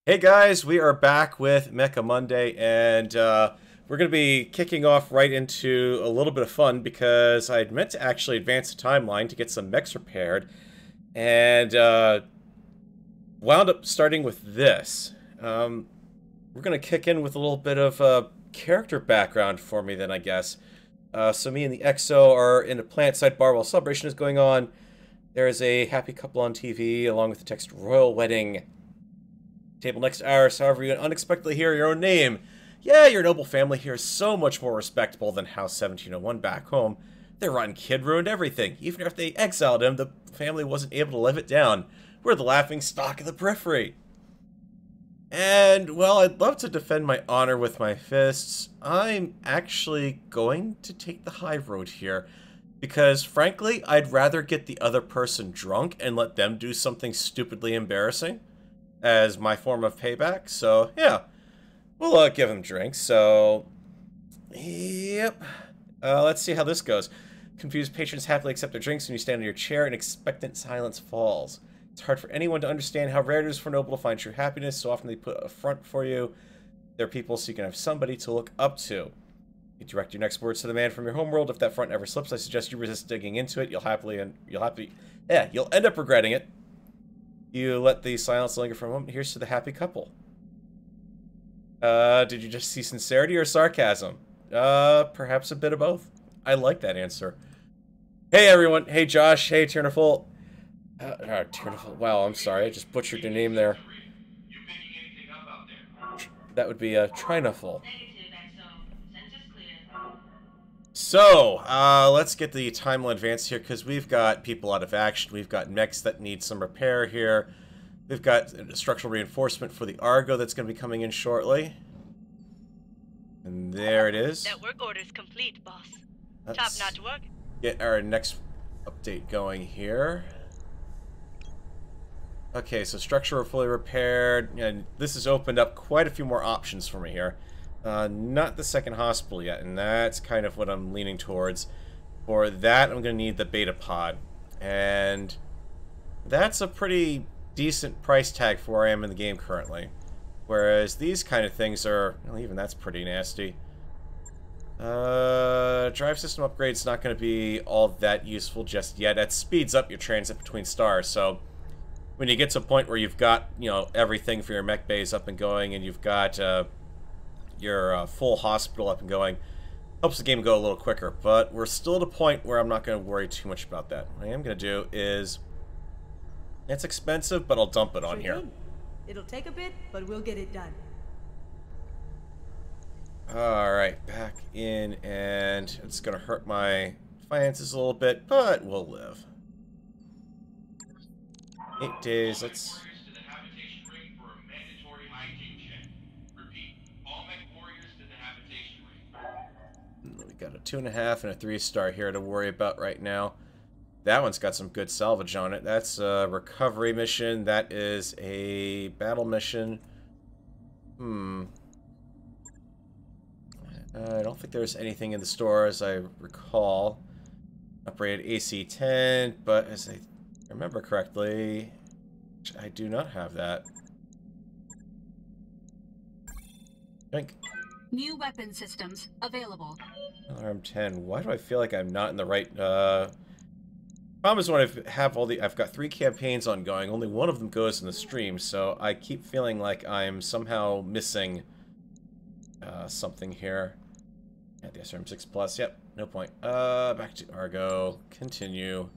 Hey guys, we are back with Mecha Monday, and we're going to be kicking off right into a little bit of fun because I'd meant to actually advance the timeline to get some mechs repaired, and wound up starting with this. We're going to kick in with a little bit of character background for me then, I guess. So me and the EXO are in a plant sidebar while celebration is going on. There is a happy couple on TV along with the text "Royal Wedding." Table next to ours, however, you unexpectedly hear your own name. Yeah, your noble family here is so much more respectable than House 1701 back home. Their rotten kid ruined everything. Even if they exiled him, the family wasn't able to live it down. We're the laughing stock of the periphery. And, well, I'd love to defend my honor with my fists. I'm actually going to take the high road here. Because, frankly, I'd rather get the other person drunk and let them do something stupidly embarrassing as my form of payback. So, yeah, we'll give them drinks. So, yep. Let's see how this goes. Confused patrons happily accept their drinks when you stand in your chair and expectant silence falls. It's hard for anyone to understand how rare it is for noble to find true happiness. So often they put a front for you. They're people so you can have somebody to look up to. You direct your next words to the man from your homeworld. If that front ever slips, I suggest you resist digging into it. You'll end up regretting it. You let the silence linger for a moment. Here's to the happy couple. Did you just see sincerity or sarcasm? Perhaps a bit of both. I like that answer. Hey everyone. Hey Josh. Hey Turniful. Turniful. Wow, I'm sorry. I just butchered your name there. That would be Triniful. So, let's get the timeline advanced here, because we've got people out of action. We've got mechs that need some repair here. We've got structural reinforcement for the Argo that's going to be coming in shortly. And there it is. That work order's complete, boss. Let's Top-notch work. get our next update going here. Okay, so structure fully repaired, and this has opened up quite a few more options for me here. Not the second hospital yet, and that's kind of what I'm leaning towards. For that, I'm going to need the beta pod, and that's a pretty decent price tag for where I am in the game currently. Whereas these kind of things are, well, even that's pretty nasty. Drive system upgrade's not going to be all that useful just yet. That speeds up your transit between stars, so when you get to a point where you've got, you know, everything for your mech bays up and going, and you've got, your full hospital up and going, helps the game go a little quicker. But we're still at a point where I'm not going to worry too much about that. What I am going to do is, it's expensive, but I'll dump it on here. It'll take a bit, but we'll get it done. Alright, back in, and it's going to hurt my finances a little bit, but we'll live. 8 days, let's... We got a 2.5 and a 3-star here to worry about right now. That one's got some good salvage on it. That's a recovery mission. That is a battle mission. I don't think there's anything in the store as I recall. Upgraded AC-10, but as I remember correctly, I do not have that. Drink. New weapon systems available. Alarm 10. Why do I feel like I'm not in the right, problem is when I've got 3 campaigns ongoing, only one of them goes in the stream, so I keep feeling like I'm somehow missing, something here. Yeah, the SRM 6 Plus, yep, no point. Back to Argo, continue.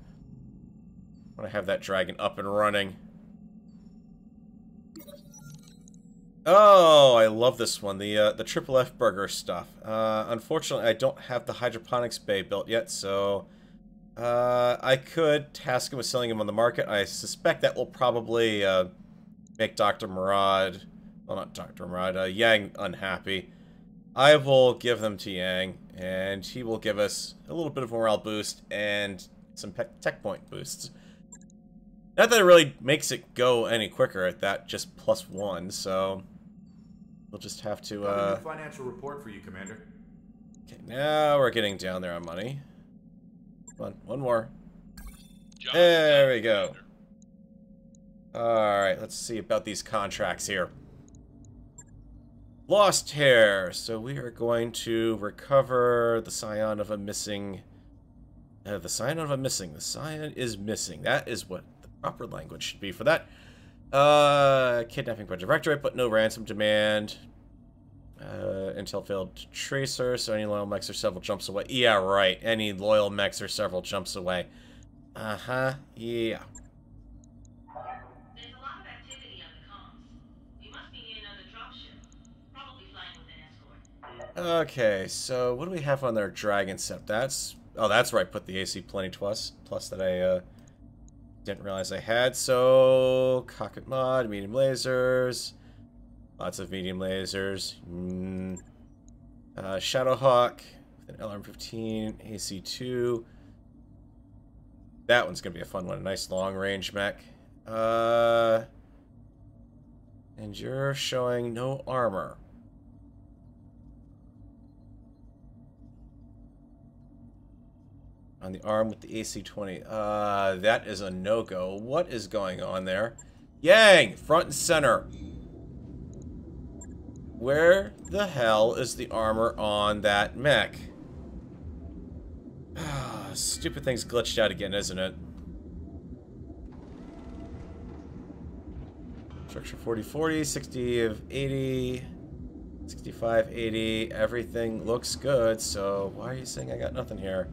I want to have that dragon up and running. Oh, I love this one, the Triple F Burger stuff. Unfortunately, I don't have the hydroponics bay built yet, so I could task him with selling him on the market. I suspect that will probably make Dr. Murad, well, not Dr. Murad, Yang unhappy. I will give them to Yang, and he will give us a little bit of a morale boost and some tech point boosts. Not that it really makes it go any quicker at that, just +1, so we'll just have to, Got a new financial report for you, Commander. Okay, now we're getting down there on money. Come on, one more. There we go. Alright, let's see about these contracts here. Lost hair. So we are going to recover the scion of a missing... the scion of a missing. The scion is missing. That is what the proper language should be for that. Kidnapping by Directorate, but no ransom demand. Intel failed tracer, so any loyal mechs are several jumps away. Yeah, right. Any loyal mechs are several jumps away. Uh-huh. Yeah. There's a lot of activity on the comms. We must be near another dropship. Probably flying with an escort. Okay, so what do we have on their Dragon Sept? That's... Oh, that's right. Put the AC plenty plus that I, didn't realize I had. So, cockpit mod, medium lasers. Lots of medium lasers. Shadowhawk with an LRM-15, AC-2. That one's going to be a fun one. A nice long-range mech. And you're showing no armor. On the arm with the AC-20. That is a no-go. What is going on there? Yang! Front and center. Where the hell is the armor on that mech? Stupid thing's glitched out again, isn't it? Structure 40-40, 60 of 80, 65, 80. Everything looks good, so why are you saying I got nothing here?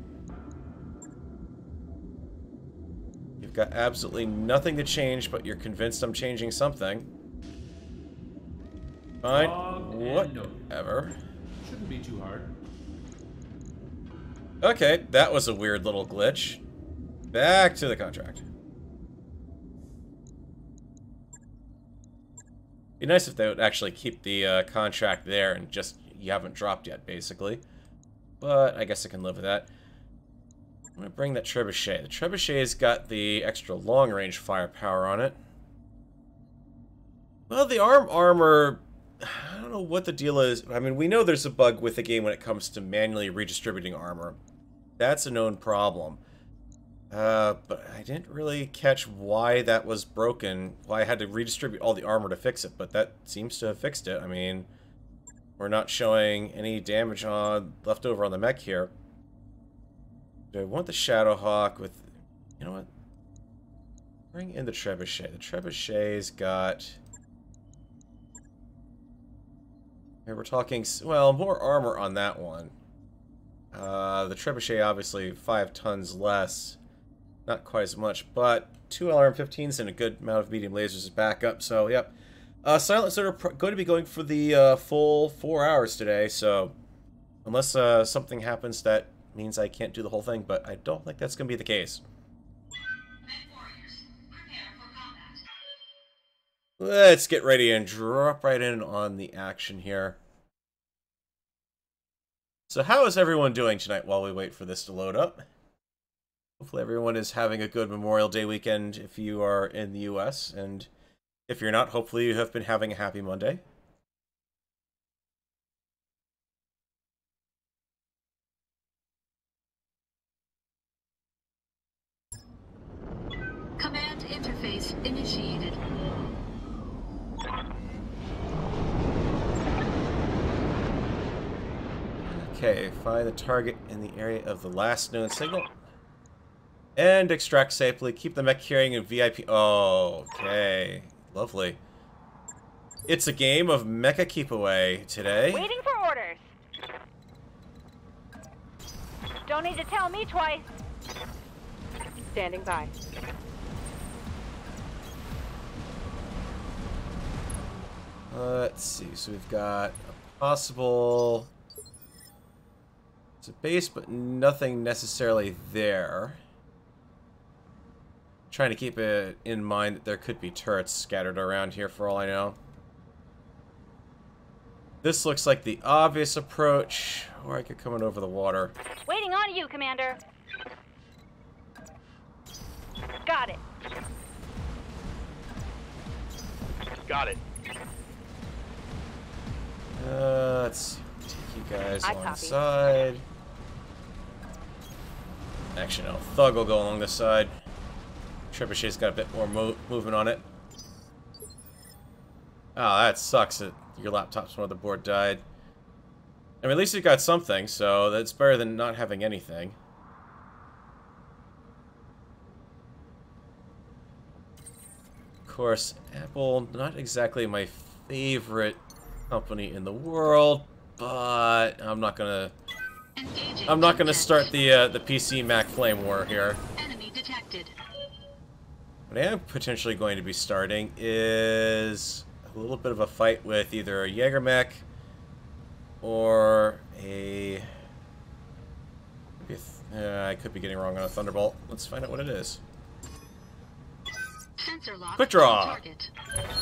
You've got absolutely nothing to change, but you're convinced I'm changing something. Fine. Whatever. Shouldn't be too hard. Okay, that was a weird little glitch. Back to the contract. Be nice if they would actually keep the contract there and just you haven't dropped yet, basically. But I guess I can live with that. I'm gonna bring that trebuchet. The trebuchet's got the extra long-range firepower on it. Well, the armor. I don't know what the deal is. I mean, we know there's a bug with the game when it comes to manually redistributing armor. That's a known problem. But I didn't really catch why that was broken, why I had to redistribute all the armor to fix it, but that seems to have fixed it. I mean, we're not showing any damage left over on the mech here. Do I want the Shadowhawk with... You know what? Bring in the trebuchet. The trebuchet's got... Here we're talking, well, more armor on that one. The trebuchet, obviously, 5 tons less. Not quite as much, but 2 LRM-15s and a good amount of medium lasers as backup, so, yep. Silencer are going to be going for the full 4 hours today, so... Unless something happens that means I can't do the whole thing, but I don't think that's going to be the case. Let's get ready and drop right in on the action here. So how is everyone doing tonight while we wait for this to load up? Hopefully everyone is having a good Memorial Day weekend if you are in the US, and if you're not, hopefully you have been having a happy Monday. Command interface initiated. Okay, find the target in the area of the last known signal. And extract safely. Keep the mech carrying a VIP. Oh, okay. Lovely. It's a game of Mecha Keep Away today. Waiting for orders. Don't need to tell me twice. Standing by. Let's see. So we've got a possible... It's a base, but nothing necessarily there. Trying to keep it in mind that there could be turrets scattered around here for all I know. This looks like the obvious approach, or I could come in over the water. Waiting on you, Commander. Got it. Got it. Let's see. Take you guys I alongside. Actually, no. Thug will go along this side. Trebuchet's got a bit more movement on it. Oh, that sucks. Your your laptop's motherboard died. I mean, at least you got something, so that's better than not having anything. Of course, Apple, not exactly my favorite company in the world, but I'm not gonna start the PC Mac flame war here. Enemy detected. What I am potentially going to be starting is a little bit of a fight with either a Jaeger mech or a... I could be getting wrong on a Thunderbolt. Let's find out what it is. Sensor lock. Quick draw! Target.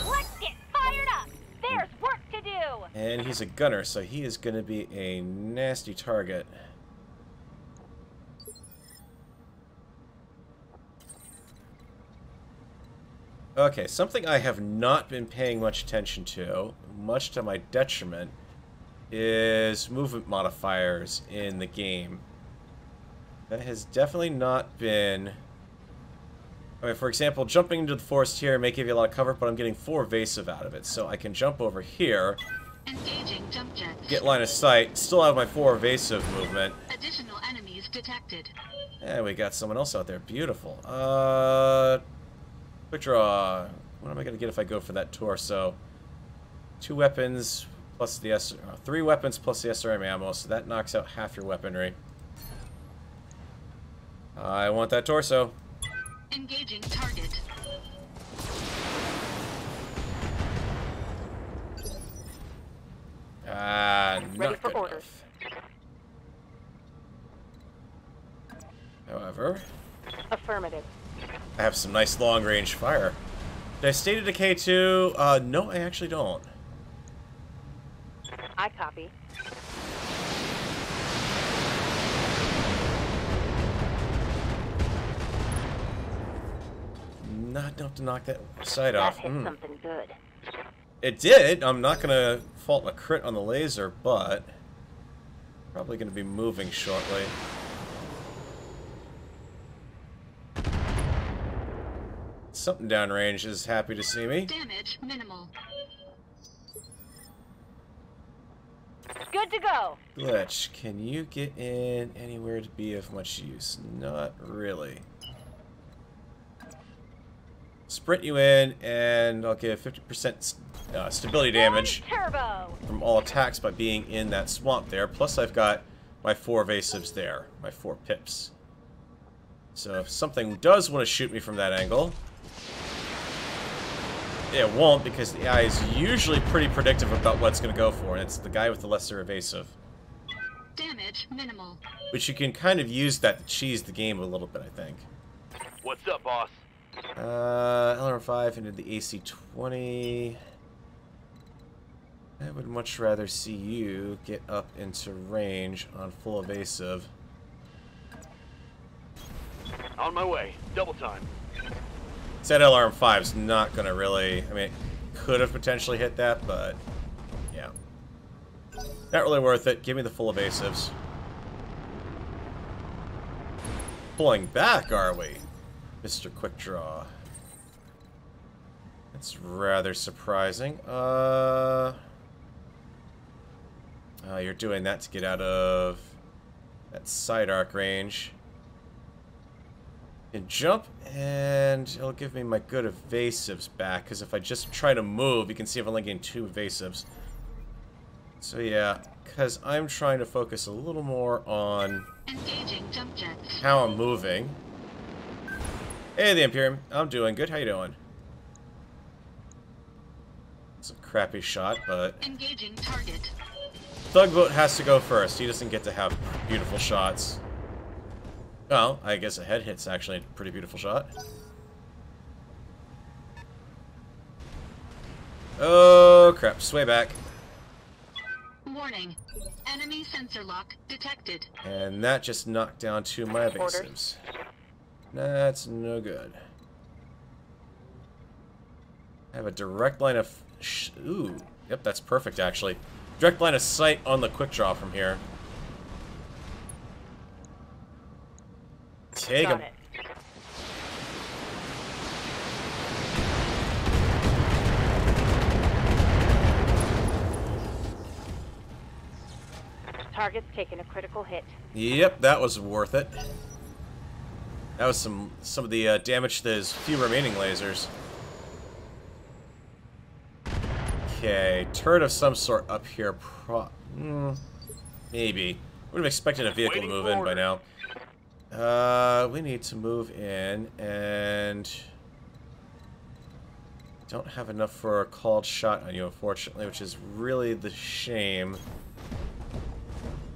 Let's get fired up! There's work to do! And he's a gunner, so he is going to be a nasty target. Okay, something I have not been paying much attention to, much to my detriment, is movement modifiers in the game. That has definitely not been... I mean, for example, jumping into the forest here may give you a lot of cover, but I'm getting 4 evasive out of it, so I can jump over here, Engaging jump jets. get line of sight, still have my 4 evasive movement. Additional enemies detected. And we got someone else out there. Beautiful. Quick draw. What am I going to get if I go for that torso? 2 weapons plus the 3 weapons plus the SRM ammo, so that knocks out half your weaponry. I want that torso. Engaging target. Ready Not for good orders. enough. However, Affirmative. I have some nice long-range fire. Did I state it to K2? No, I actually don't. I copy. Not enough to knock that sight That off. hit something good. It did. I'm not going to fault a crit on the laser, but probably going to be moving shortly. Something downrange is happy to see me. Damage minimal. Good to go. Glitch, can you get in anywhere to be of much use? Not really. Sprint you in, and I'll give 50% stability damage Turbo. from all attacks by being in that swamp there. Plus, I've got my 4 evasives there, my 4 pips. So if something does want to shoot me from that angle, it won't, because the AI is usually pretty predictive about what it's going to go for, and it's the guy with the lesser evasive. Damage minimal. Which you can kind of use that to cheese the game a little bit, I think. What's up, boss? LR5 into the AC-20. I would much rather see you get up into range on full evasive. On my way. Double time. Said LRM5's not gonna really... I mean, it could have potentially hit that, but... yeah. Not really worth it. Give me the full evasives. Pulling back, are we? Mr. Quick Draw. That's rather surprising. You're doing that to get out of that side arc range. You can jump, and it'll give me my good evasives back, because if I just try to move, you can see I'm only getting 2 evasives. So yeah, because I'm trying to focus a little more on Engaging jump jets. how I'm moving. Hey, the Imperium. I'm doing good. How you doing? It's a crappy shot, but... Engaging target. Thugboat has to go first. He doesn't get to have beautiful shots. Well, I guess a head hit's actually a pretty beautiful shot. Oh, crap. Sway back. Warning. Enemy sensor lock detected. And that just knocked down 2 of my evasives. That's no good. I have a direct line of... ooh. Yep, that's perfect, actually. Direct line of sight on the quick draw from here. Take him. Got it. target's taken a critical hit. Yep, that was worth it. That was some of the damage to those few remaining lasers. Okay, turret of some sort up here. Maybe. Would have expected a vehicle to move in by now. We need to move in, and don't have enough for a called shot on you, unfortunately, which is really the shame.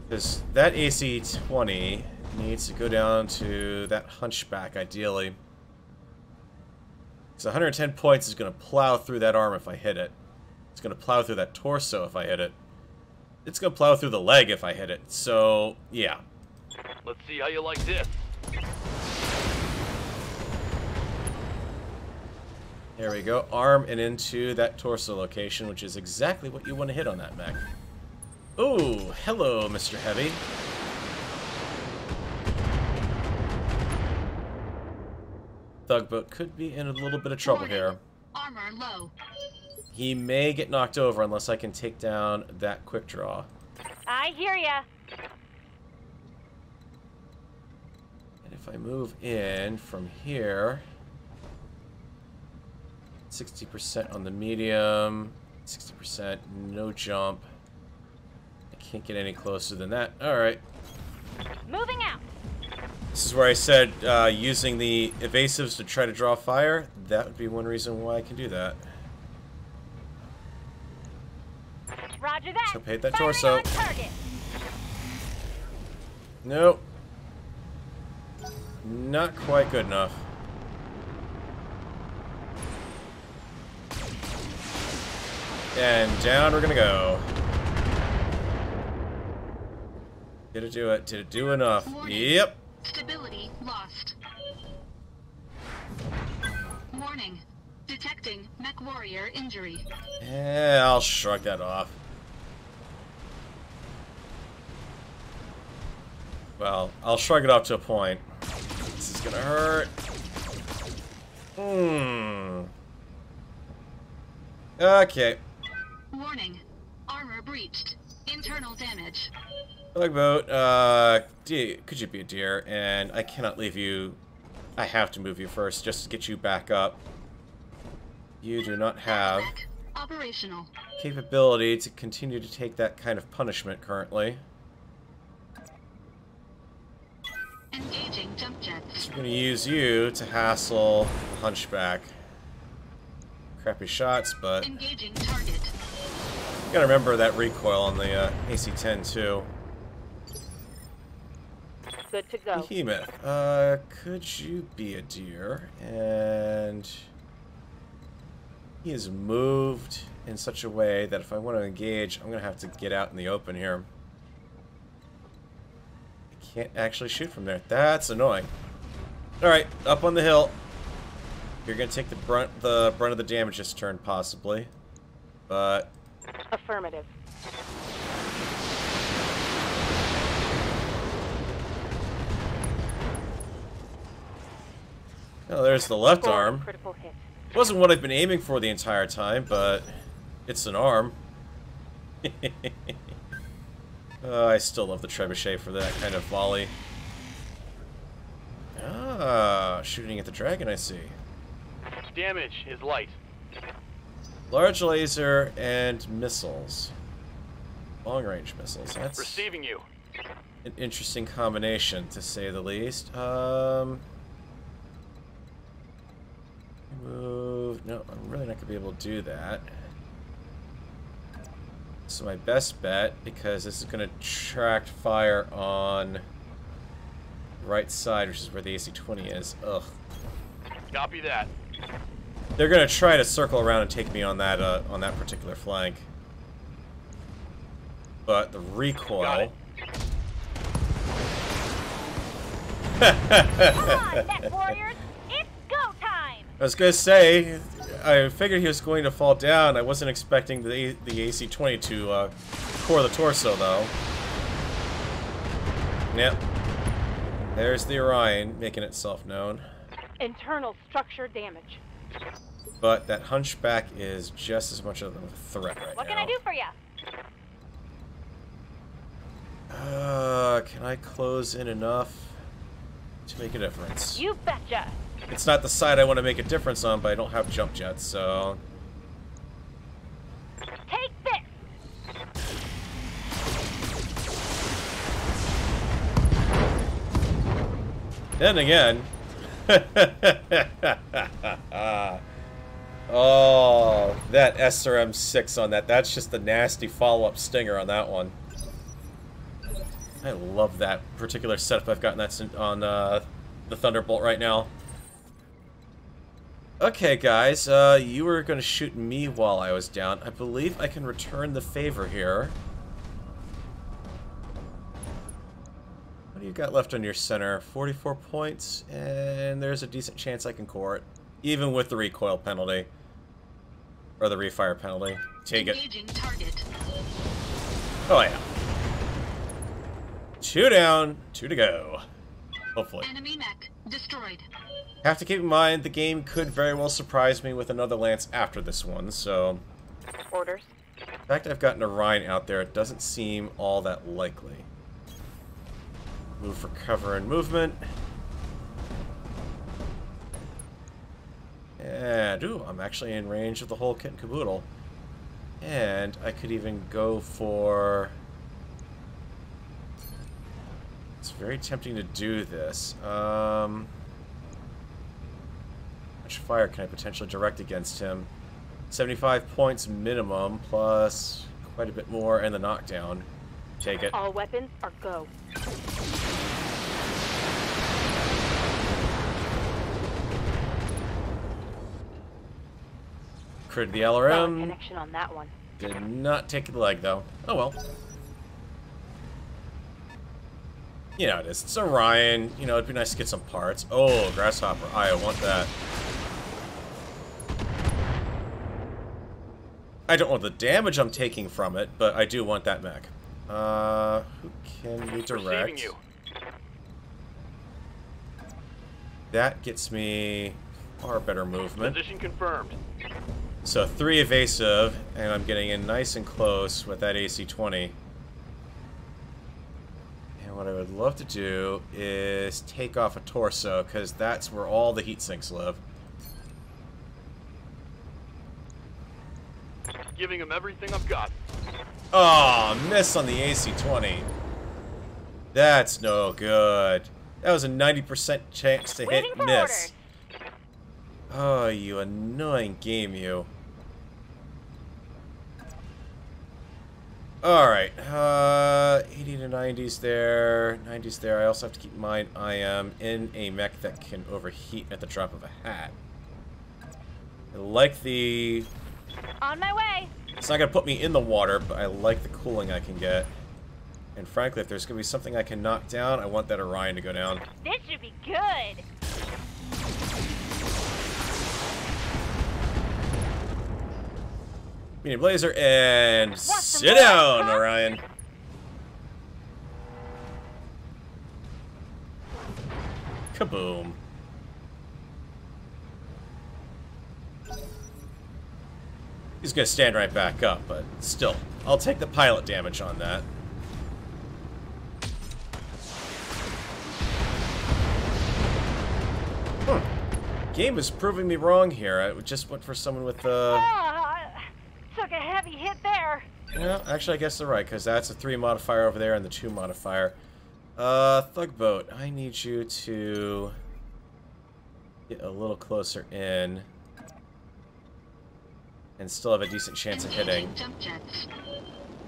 Because that AC-20 needs to go down to that hunchback, ideally. So 110 points is going to plow through that arm if I hit it. It's going to plow through that torso if I hit it. It's going to plow through the leg if I hit it. So, yeah. Let's see how you like this. There we go. Arm and into that torso location, which is exactly what you want to hit on that mech. Ooh, hello, Mr. Heavy. Thugboat could be in a little bit of trouble here. Armor low. He may get knocked over unless I can take down that quick draw. I hear ya. And if I move in from here, 60% on the medium, 60%, no jump. I can't get any closer than that. Alright. Moving out. This is where I said using the evasives to try to draw fire. That would be one reason why I can do that. Roger that. So hit that Firing torso. on target. Nope. Not quite good enough. And down we're gonna go. Did it do it? Did it do enough? Warning. Yep. Stability lost. Warning. Detecting mech warrior injury. Yeah, I'll shrug that off. Well, I'll shrug it off to a point. This is gonna hurt. Okay. Warning. Armor breached. Internal damage. Tugboat, could you be a dear? And I cannot leave you. I have to move you first just to get you back up. You do not have Mech operational. capability to continue to take that kind of punishment currently. Engaging jump jets. So we're going to use you to hassle the hunchback. Crappy shots, but Engaging target. you gotta remember that recoil on the AC-10 too. Good to go. Behemoth, could you be a dear? And he is moved in such a way that if I want to engage, I'm gonna have to get out in the open here. I can't actually shoot from there. That's annoying. All right, up on the hill. You're gonna take the brunt of the damage this turn, possibly, but Affirmative. oh, there's the left Score arm. critical hit. Wasn't what I've been aiming for the entire time, but it's an arm. I still love the trebuchet for that kind of volley. Ah, shooting at the dragon, I see. Damage is light. Large laser and missiles. Long-range missiles. That's Receiving you. an interesting combination, to say the least. Move. No, I'm really not going to be able to do that. So my best bet, because this is going to attract fire on the right side, which is where the AC-20 is. Ugh. Copy that. They're going to try to circle around and take me on that particular flank. But the recoil... Come on, mech warriors! It's go time! I was going to say, I figured he was going to fall down. I wasn't expecting the AC-20 to core the torso, though. Yep. There's the Orion, making itself known. Internal structure damage. But that hunchback is just as much of a threat right What now. can I do for you? Can I close in enough to make a difference? You betcha. It's not the side I want to make a difference on, but I don't have jump jets, so... Take this. Then again... Oh, that SRM-6 on that. That's just the nasty follow-up stinger on that one. I love that particular setup I've gotten that's on the Thunderbolt right now. Okay, guys, you were going to shoot me while I was down. I believe I can return the favor here. What do you got left on your center? 44 points, and there's a decent chance I can core it. Even with the recoil penalty. Or the refire penalty. Take it. Engaging target. Oh, yeah. 2 down, 2 to go. Hopefully. Enemy mech destroyed. Have to keep in mind, the game could very well surprise me with another lance after this one, so... Orders. The fact I've gotten a Rhine out there, it doesn't seem all that likely. Move for cover and movement. And, ooh, I'm actually in range of the whole kit and caboodle. And I could even go for... It's very tempting to do this. How much fire can I potentially direct against him? 75 points minimum, plus quite a bit more, and the knockdown. Take it. All weapons are go. Crit the Solid LRM. connection on that one. Did not take the leg, though. Oh well. You know it is. It's Orion. You know, it'd be nice to get some parts. Oh, Grasshopper. I want that. I don't want the damage I'm taking from it, but I do want that mech. Who can we Receiving direct? you. That gets me far better movement. Position confirmed. So 3 evasive, and I'm getting in nice and close with that AC-20. And what I would love to do is take off a torso, because that's where all the heat sinks live. Giving him everything I've got. Oh, miss on the AC-20. That's no good. That was a 90% chance to hit Waiting for miss. orders. Oh, you annoying game, you. Alright, 80 to 90s there, 90s there. I also have to keep in mind I am in a mech that can overheat at the drop of a hat. I like the... On my way. It's not going to put me in the water, but I like the cooling I can get. And frankly, if there's going to be something I can knock down, I want that Orion to go down. This should be good. Medium laser, and some sit more, down, huh? Orion. Kaboom. He's gonna stand right back up, but still, I'll take the pilot damage on that. Game is proving me wrong here. I just went for someone with Took a heavy hit there. Yeah, actually, I guess they're right, because that's a 3 modifier over there and the 2 modifier. Thugboat, I need you to get a little closer in and still have a decent chance of hitting. Jump jets.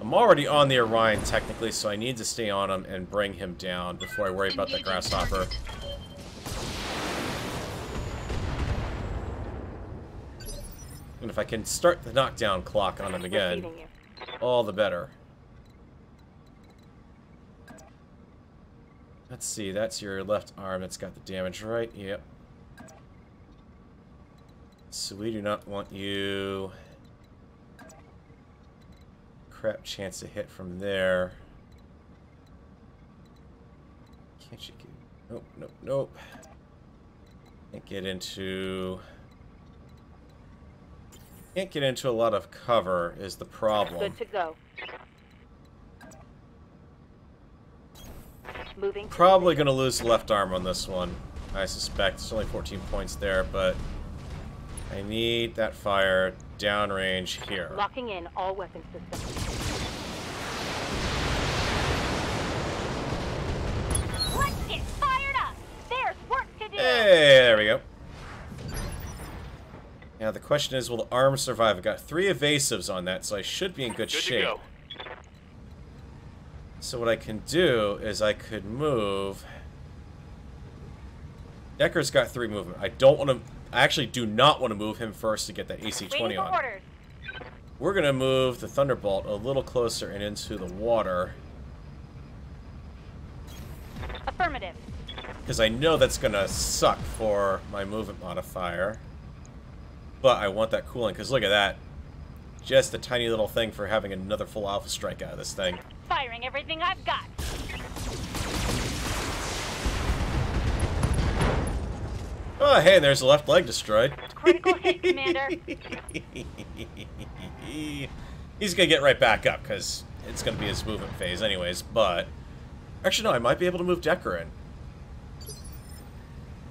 I'm already on the Orion, technically, so I need to stay on him and bring him down before I worry about the Engaging Grasshopper. target. And if I can start the knockdown clock on him again, Receiving you. all the better. Let's see, that's your left arm that's got the damage, right? Yep. So we do not want you... Crap chance to hit from there. Can't you get... Nope, nope, nope. Can't get into... Can't get into a lot of cover is the problem. Good to go. Moving. Probably going to lose the left arm on this one, I suspect. It's only 14 points there, but I need that fire downrange here. Locking in all weapon systems. Let's get fired up! There's work to do! Hey, there we go. Now the question is, will the arm survive? I've got 3 evasives on that, so I should be in good shape. To go. So what I can do is I could move... Decker's got 3 movement. I don't want to... I actually do not want to move him first to get that AC-20 Waiting for on. orders. We're going to move the Thunderbolt a little closer and into the water. Affirmative. Because I know that's going to suck for my movement modifier. But I want that cooling, because look at that. Just a tiny little thing for having another full alpha strike out of this thing. Firing everything I've got. Oh, hey, there's the left leg destroyed. Critical hit, Commander. He's going to get right back up, because it's going to be his movement phase anyways, but... Actually, no, I might be able to move Decker in.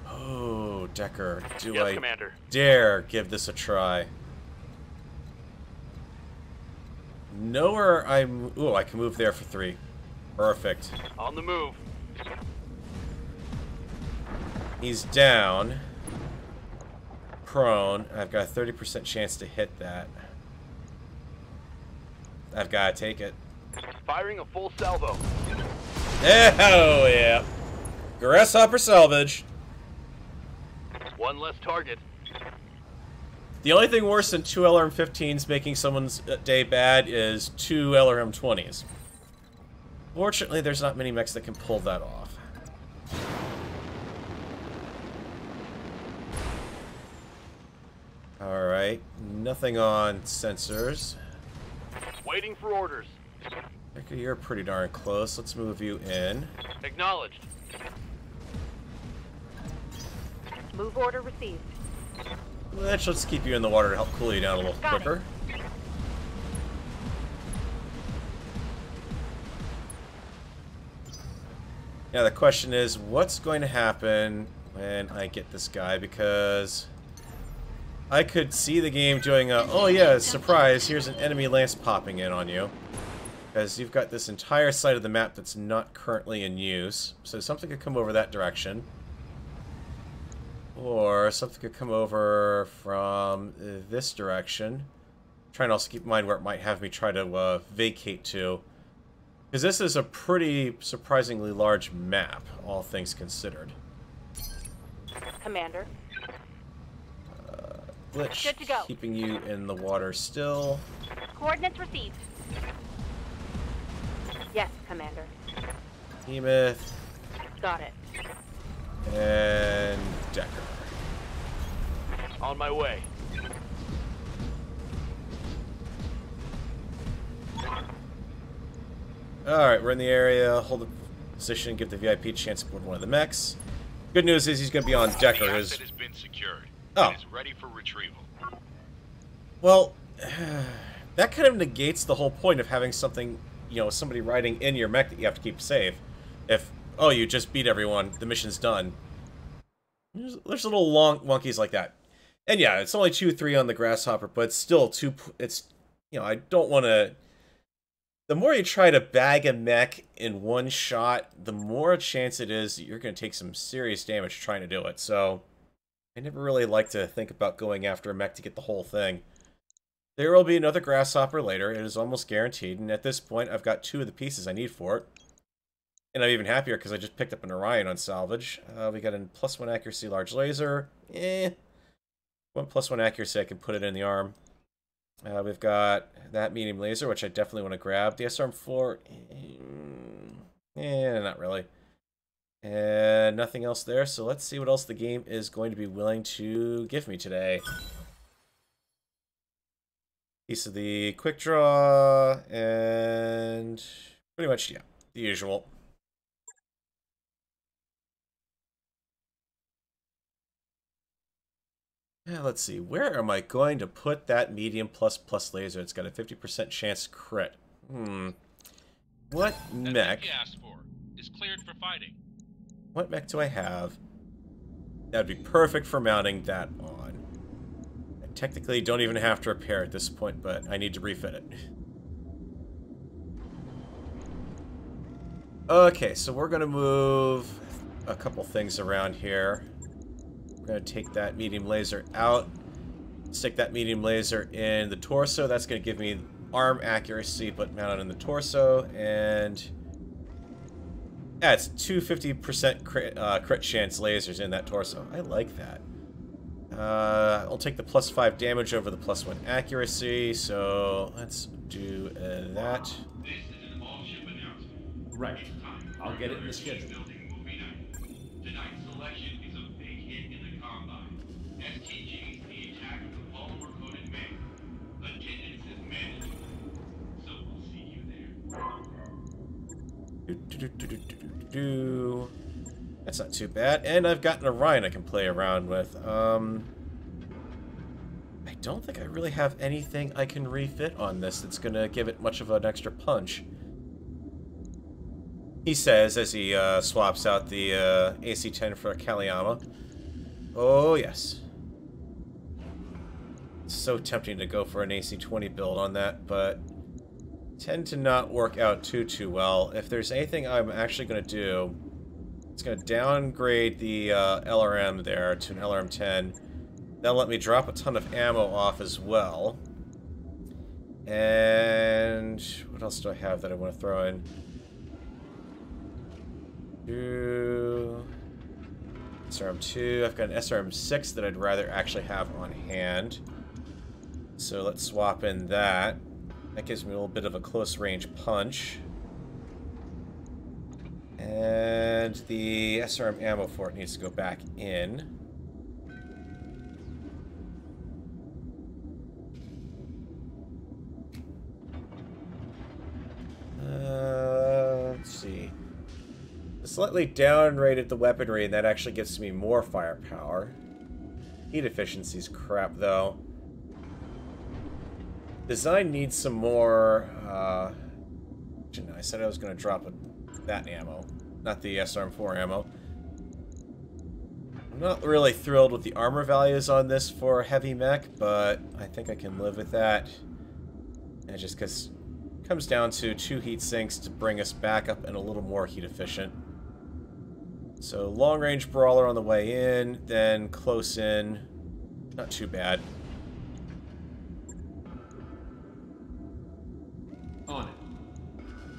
Oh, Decker, do Yes, I Commander. dare give this a try? Know where I'm... Ooh, I can move there for 3. Perfect. On the move. He's down. Prone. I've got a 30% chance to hit that. I've got to take it. Firing a full salvo. Oh, yeah. Grasshopper salvage. 1 less target. The only thing worse than 2 LRM-15s making someone's day bad is 2 LRM-20s. Fortunately, there's not many mechs that can pull that off. Alright, nothing on sensors. Waiting for orders. Becca, you're pretty darn close. Let's move you in. Acknowledged. Move order received. Let's keep you in the water to help cool you down a little Got it. quicker. Now the question is, what's going to happen when I get this guy? Because I could see the game doing a, oh yeah, surprise, here's an enemy lance popping in on you. Because you've got this entire side of the map that's not currently in use. So something could come over that direction. Or something could come over from this direction. Trying to also keep in mind where it might have me try to vacate to. Because this is a pretty surprisingly large map, all things considered. Commander. Glitch, Good to go. keeping you in the water still. Coordinates received. Yes, Commander. Emeth. Got it. And Decker. On my way. Alright, we're in the area. Hold the position, give the VIP a chance to board one of the mechs. Good news is he's going to be on Decker. The His... asset has been secured. Oh. It is ready for retrieval. Well, that kind of negates the whole point of having something, you know, somebody riding in your mech that you have to keep safe. If, oh, you just beat everyone, the mission's done. There's little long wonkies like that. And yeah, it's only 2-3 on the Grasshopper, but it's still it's, you know, I don't want to... The more you try to bag a mech in one shot, the more chance it is that you're going to take some serious damage trying to do it. So, I never really like to think about going after a mech to get the whole thing. There will be another Grasshopper later. It is almost guaranteed. And at this point, I've got 2 of the pieces I need for it. And I'm even happier because I just picked up an Orion on Salvage. We got a +1 accuracy large laser. 1 +1 accuracy, I can put it in the arm. We've got that medium laser, which I definitely want to grab. The SRM4, not really. And nothing else there, so let's see what else the game is going to be willing to give me today. Piece of the quick draw, and pretty much, yeah, the usual. Yeah, let's see. Where am I going to put that medium ++ laser? It's got a 50% chance crit. What The mech? you asked for is cleared for fighting. What mech do I have? That'd be perfect for mounting that on. I technically don't even have to repair at this point, but I need to refit it. Okay, so we're gonna move a couple things around here. We're gonna take that medium laser out, stick that medium laser in the torso. That's gonna give me arm accuracy, but mounted in the torso, and yeah, it's 250% crit chance lasers in that torso. I like that. I'll take the +5 damage over the +1 accuracy, so let's do that. This is an all-ship announcement. Right. I'll get it in the schedule. Building movie night. Tonight's selection is a big hit in the combine. STG's The Attack of the Polymer-Coated Man. Attendance is mandatory. So we'll see you there. That's not too bad. And I've got an Orion I can play around with. I don't think I really have anything I can refit on this that's going to give it much of an extra punch. He says as he swaps out the AC-10 for a Kaliyama. Oh, yes. It's so tempting to go for an AC-20 build on that, but tend to not work out too well. If there's anything I'm actually going to do, it's going to downgrade the LRM there to an LRM-10. That'll let me drop a ton of ammo off as well. And what else do I have that I want to throw in? SRM-2. I've got an SRM-6 that I'd rather actually have on hand. So let's swap in that. That gives me a little bit of a close range punch. And the SRM ammo for it needs to go back in. Let's see. Slightly downrated the weaponry, and that actually gives me more firepower. Heat efficiency's crap, though. Design needs some more, I said I was going to drop that ammo, not the SRM-4 ammo. I'm not really thrilled with the armor values on this for heavy mech, but I think I can live with that. And just because it comes down to 2 heat sinks to bring us back up and a little more heat efficient. So long-range brawler on the way in, then close in. Not too bad. On it.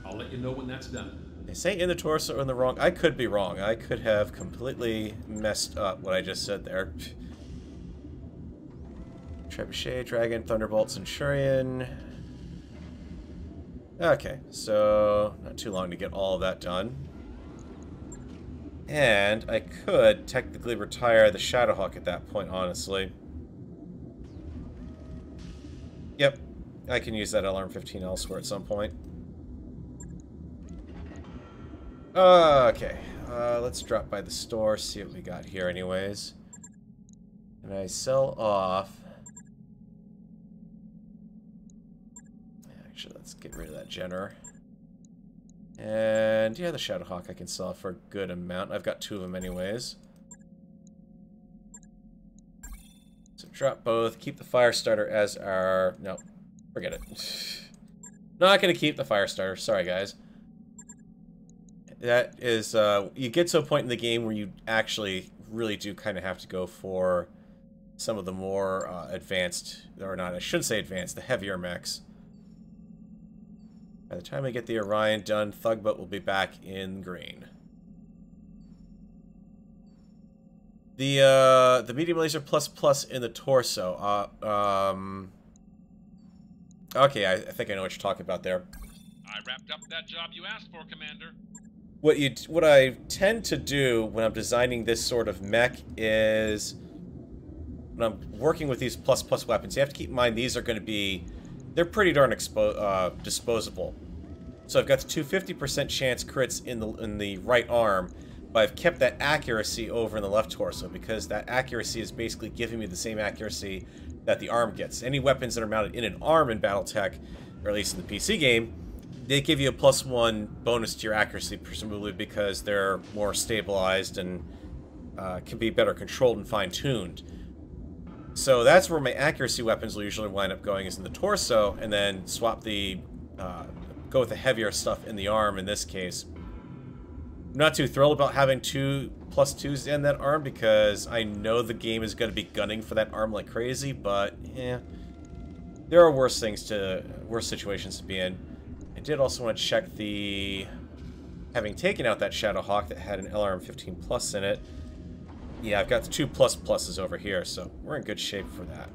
I'll let you know when that's done. They say in the torso or in the wrong. I could be wrong. I could have completely messed up what I just said there. Trebuchet, Dragon, Thunderbolt, Centurion. Okay, so not too long to get all of that done. And I could technically retire the Shadowhawk at that point, honestly. Yep, I can use that LRM-15 elsewhere at some point. Okay, let's drop by the store, see what we got here anyways. And I sell off... Actually, let's get rid of that Jenner. And yeah, the Shadowhawk I can sell for a good amount. I've got 2 of them anyways. So drop both, keep the Firestarter as our... No, forget it. Not going to keep the Firestarter, sorry guys. That is, you get to a point in the game where you actually really do kind of have to go for some of the more advanced, or not, I shouldn't say advanced, the heavier mechs. By the time I get the Orion done, Thugboat will be back in green. The medium laser plus in the torso. Okay, I think I know what you're talking about there. I wrapped up that job you asked for, Commander. What I tend to do when I'm designing this sort of mech is when I'm working with these plus weapons, you have to keep in mind these are going to be, they're pretty darn disposable. So I've got the 250% chance crits in the right arm, but I've kept that accuracy over in the left torso because that accuracy is basically giving me the same accuracy that the arm gets. Any weapons that are mounted in an arm in BattleTech, or at least in the PC game, they give you a +1 bonus to your accuracy, presumably because they're more stabilized and can be better controlled and fine-tuned. So that's where my accuracy weapons will usually wind up going, is in the torso, and then swap the go with the heavier stuff in the arm in this case. I'm not too thrilled about having 2 +2s in that arm because I know the game is going to be gunning for that arm like crazy, but yeah, there are worse situations to be in. I did also want to check the, having taken out that Shadowhawk that had an LRM 15+ in it. Yeah, I've got the 2 ++s over here, so we're in good shape for that.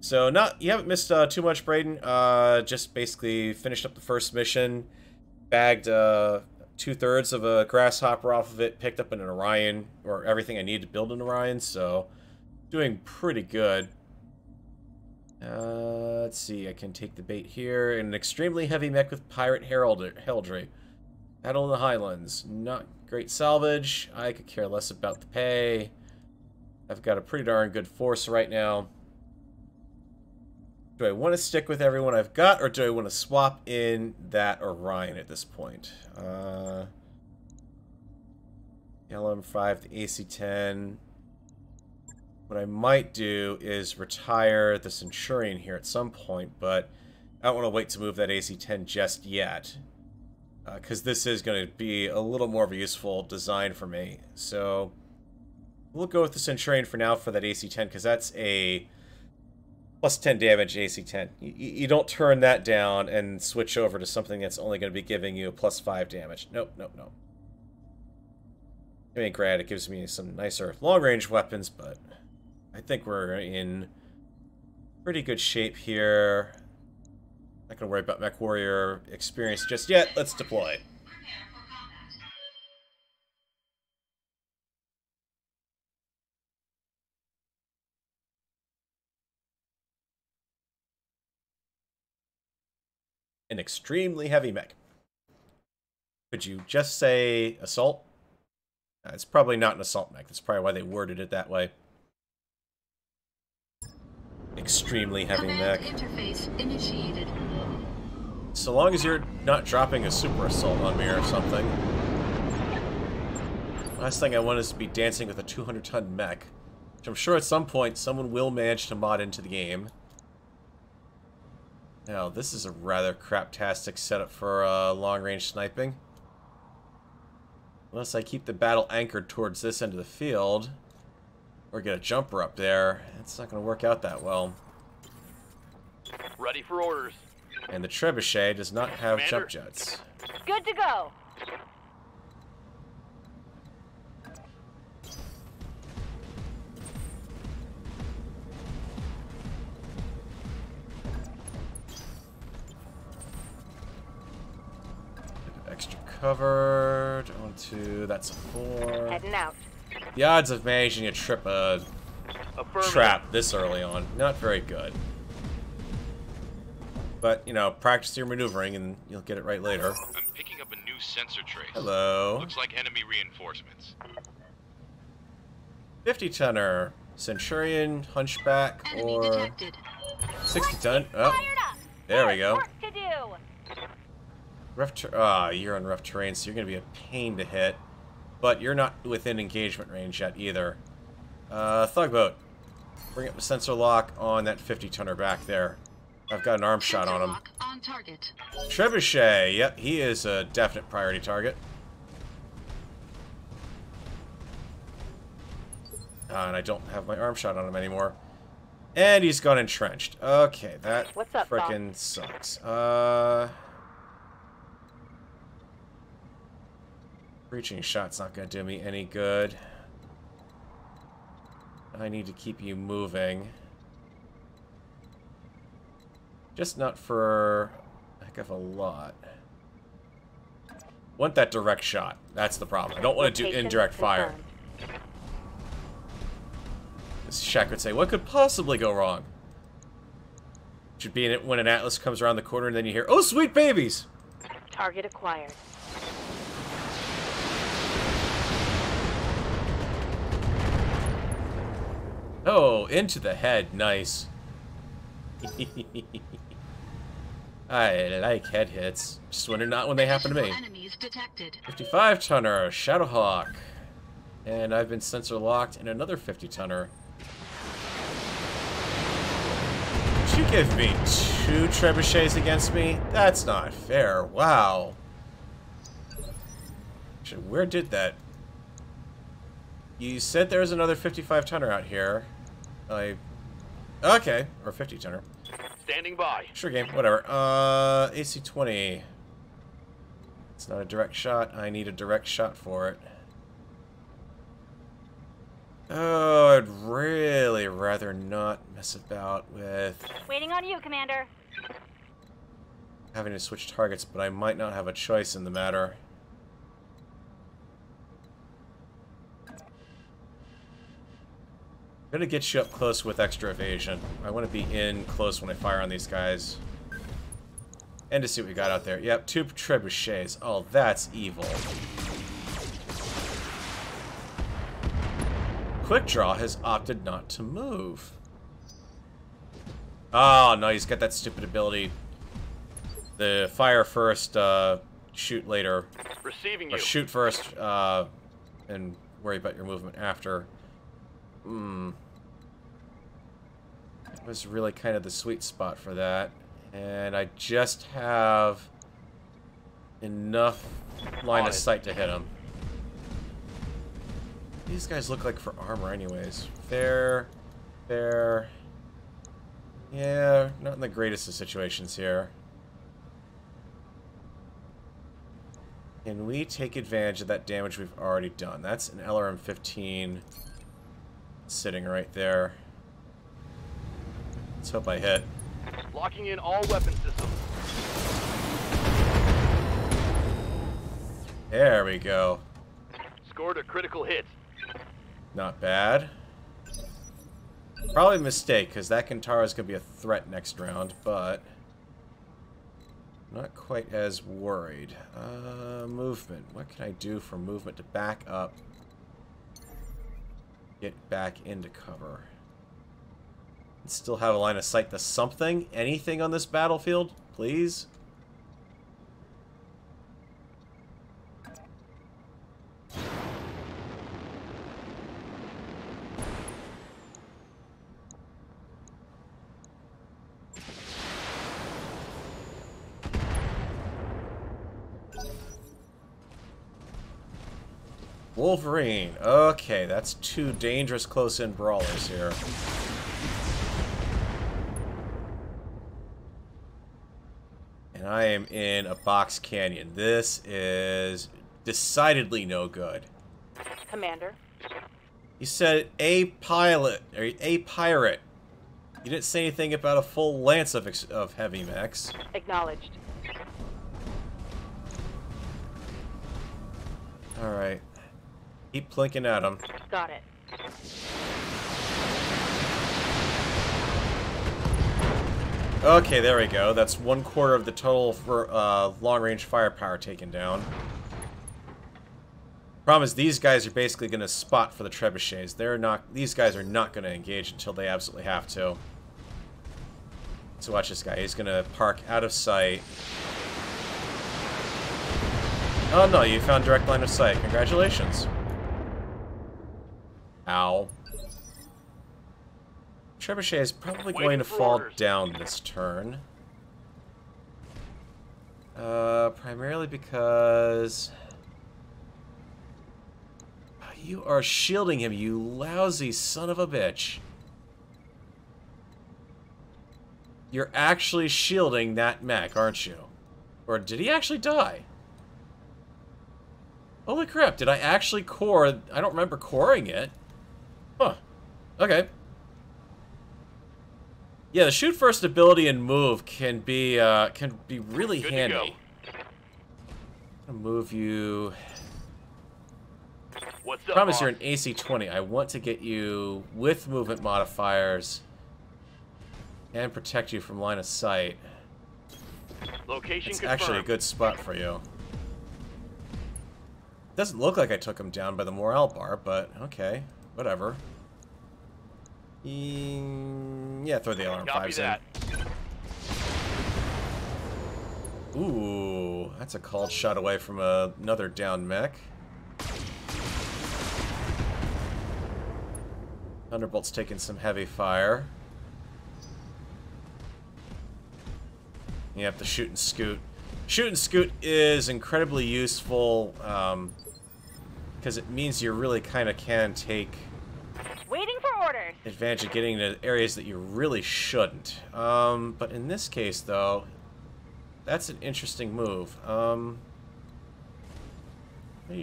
So you haven't missed too much, Braden. Just basically finished up the first mission, bagged 2/3 of a grasshopper off of it, picked up an Orion, or everything I needed to build an Orion, so doing pretty good. Let's see, I can take the bait here. An extremely heavy mech with pirate heraldry. Battle in the Highlands. Not great salvage. I could care less about the pay. I've got a pretty darn good force right now. Do I want to stick with everyone I've got, or do I want to swap in that Orion at this point? LM5, the AC-10. What I might do is retire the Centurion here at some point, but I don't want to wait to move that AC-10 just yet, because this is going to be a little more of a useful design for me. So we'll go with the Centurion for now for that AC-10, because that's a +10 damage AC-10. You don't turn that down and switch over to something that's only going to be giving you a +5 damage. Nope, nope, nope. I mean, granted, it gives me some nicer long-range weapons, but I think we're in pretty good shape here. Not going to worry about Mech Warrior experience just yet. Let's deploy. An extremely heavy mech. Could you just say assault? It's probably not an assault mech. That's probably why they worded it that way. Extremely heavy mech. Interface initiated. So long as you're not dropping a super assault on me or something. Last thing I want is to be dancing with a 200-ton mech, which I'm sure at some point someone will manage to mod into the game. Now, this is a rather craptastic setup for long-range sniping. Unless I keep the battle anchored towards this end of the field, or get a jumper up there, it's not going to work out that well. Ready for orders. And the Trebuchet does not have Commander. jump jets. Good to go. Extra covered. Onto, that's a 4. Heading out. The odds of managing to trip a Affirmative. trap this early on, not very good. But, you know, practice your maneuvering and you'll get it right later. I'm picking up a new sensor trace. Hello. Looks like enemy reinforcements. 50-tonner, Centurion, Hunchback, Enemy or detected. 60-ton. Oh, Fired up. there we There's go. work to do. You're on rough terrain, so you're going to be a pain to hit. But you're not within engagement range yet either. Thugboat. Bring up the sensor lock on that 50-tonner back there. I've got an arm shot on him. Lock on target. Trebuchet. Yep, he is a definite priority target. And I don't have my arm shot on him anymore. And he's gone entrenched. Okay, that What's up, frickin' sucks. Breaching shot's not gonna do me any good. I need to keep you moving. Just not for a heck of a lot. Want that direct shot. That's the problem. I don't want to do Location indirect fire. confirmed. This Shaq would say, what could possibly go wrong? Should be in it when an Atlas comes around the corner and then you hear, oh, sweet babies! Target acquired. Oh, into the head. Nice. I like head hits. Just when not when they happen to me. Enemies detected. 55-tonner, Shadowhawk. And I've been sensor locked in another 50-tonner. Did you give me 2 trebuchets against me? That's not fair. Wow. Actually, where did that... You said there was another 55-tonner out here. Okay, or 50-tonner. Standing by. Sure game, whatever. AC-20. It's not a direct shot. I need a direct shot for it. Oh, I'd really rather not mess about with Waiting on you, Commander. having to switch targets, but I might not have a choice in the matter. I'm gonna get you up close with extra evasion. I want to be in close when I fire on these guys. And to see what we got out there. Yep, 2 trebuchets. Oh, that's evil. Quick Draw has opted not to move. Oh, no, he's got that stupid ability. The fire first, shoot later. Receiving Or you. shoot first, and worry about your movement after. That was really kind of the sweet spot for that. And I just have enough line of sight to hit him. These guys look like for armor anyways. Fair. Yeah, not in the greatest of situations here. Can we take advantage of that damage we've already done? That's an LRM-15 sitting right there. Let's hope I hit. Locking in all weapon systems. There we go. Scored a critical hit. Not bad. Probably a mistake, because that Kintara is going to be a threat next round, but not quite as worried. Movement. What can I do for movement to back up? Get back into cover. And still have a line of sight to something? Anything on this battlefield? Please? Wolverine. Okay, that's 2 dangerous close-in brawlers here. And I am in a box canyon. This is decidedly no good. Commander. You said a pilot, or a pirate. You didn't say anything about a full lance of heavy mechs. Acknowledged. Alright. Keep plinking at them. Got it. Okay, there we go. That's 1/4 of the total for long-range firepower taken down. Problem is, these guys are basically going to spot for the trebuchets. These guys are not going to engage until they absolutely have to. So watch this guy. He's going to park out of sight. Oh no, you found direct line of sight. Congratulations. Ow. Trebuchet is probably going to fall down this turn. Primarily because... You are shielding him, you lousy son of a bitch. You're actually shielding that mech, aren't you? Or did he actually die? Holy crap, did I actually core? I don't remember coring it. Huh. Okay. Yeah, the shoot first ability and move can be really Good handy. I'm gonna move you. What's up, Promise boss? you're an AC-20. I want to get you with movement modifiers and protect you from line of sight. Location It's confirmed. actually a good spot for you. Doesn't look like I took him down by the morale bar, but okay, whatever. Yeah, throw the alarm Copy 5s that. in. Ooh, that's a called shot away from another down mech. Thunderbolt's taking some heavy fire. You have to shoot and scoot. Shoot and scoot is incredibly useful because it means you really kind of can take Waiting for orders. advantage of getting into areas that you really shouldn't. But in this case, though, that's an interesting move. Your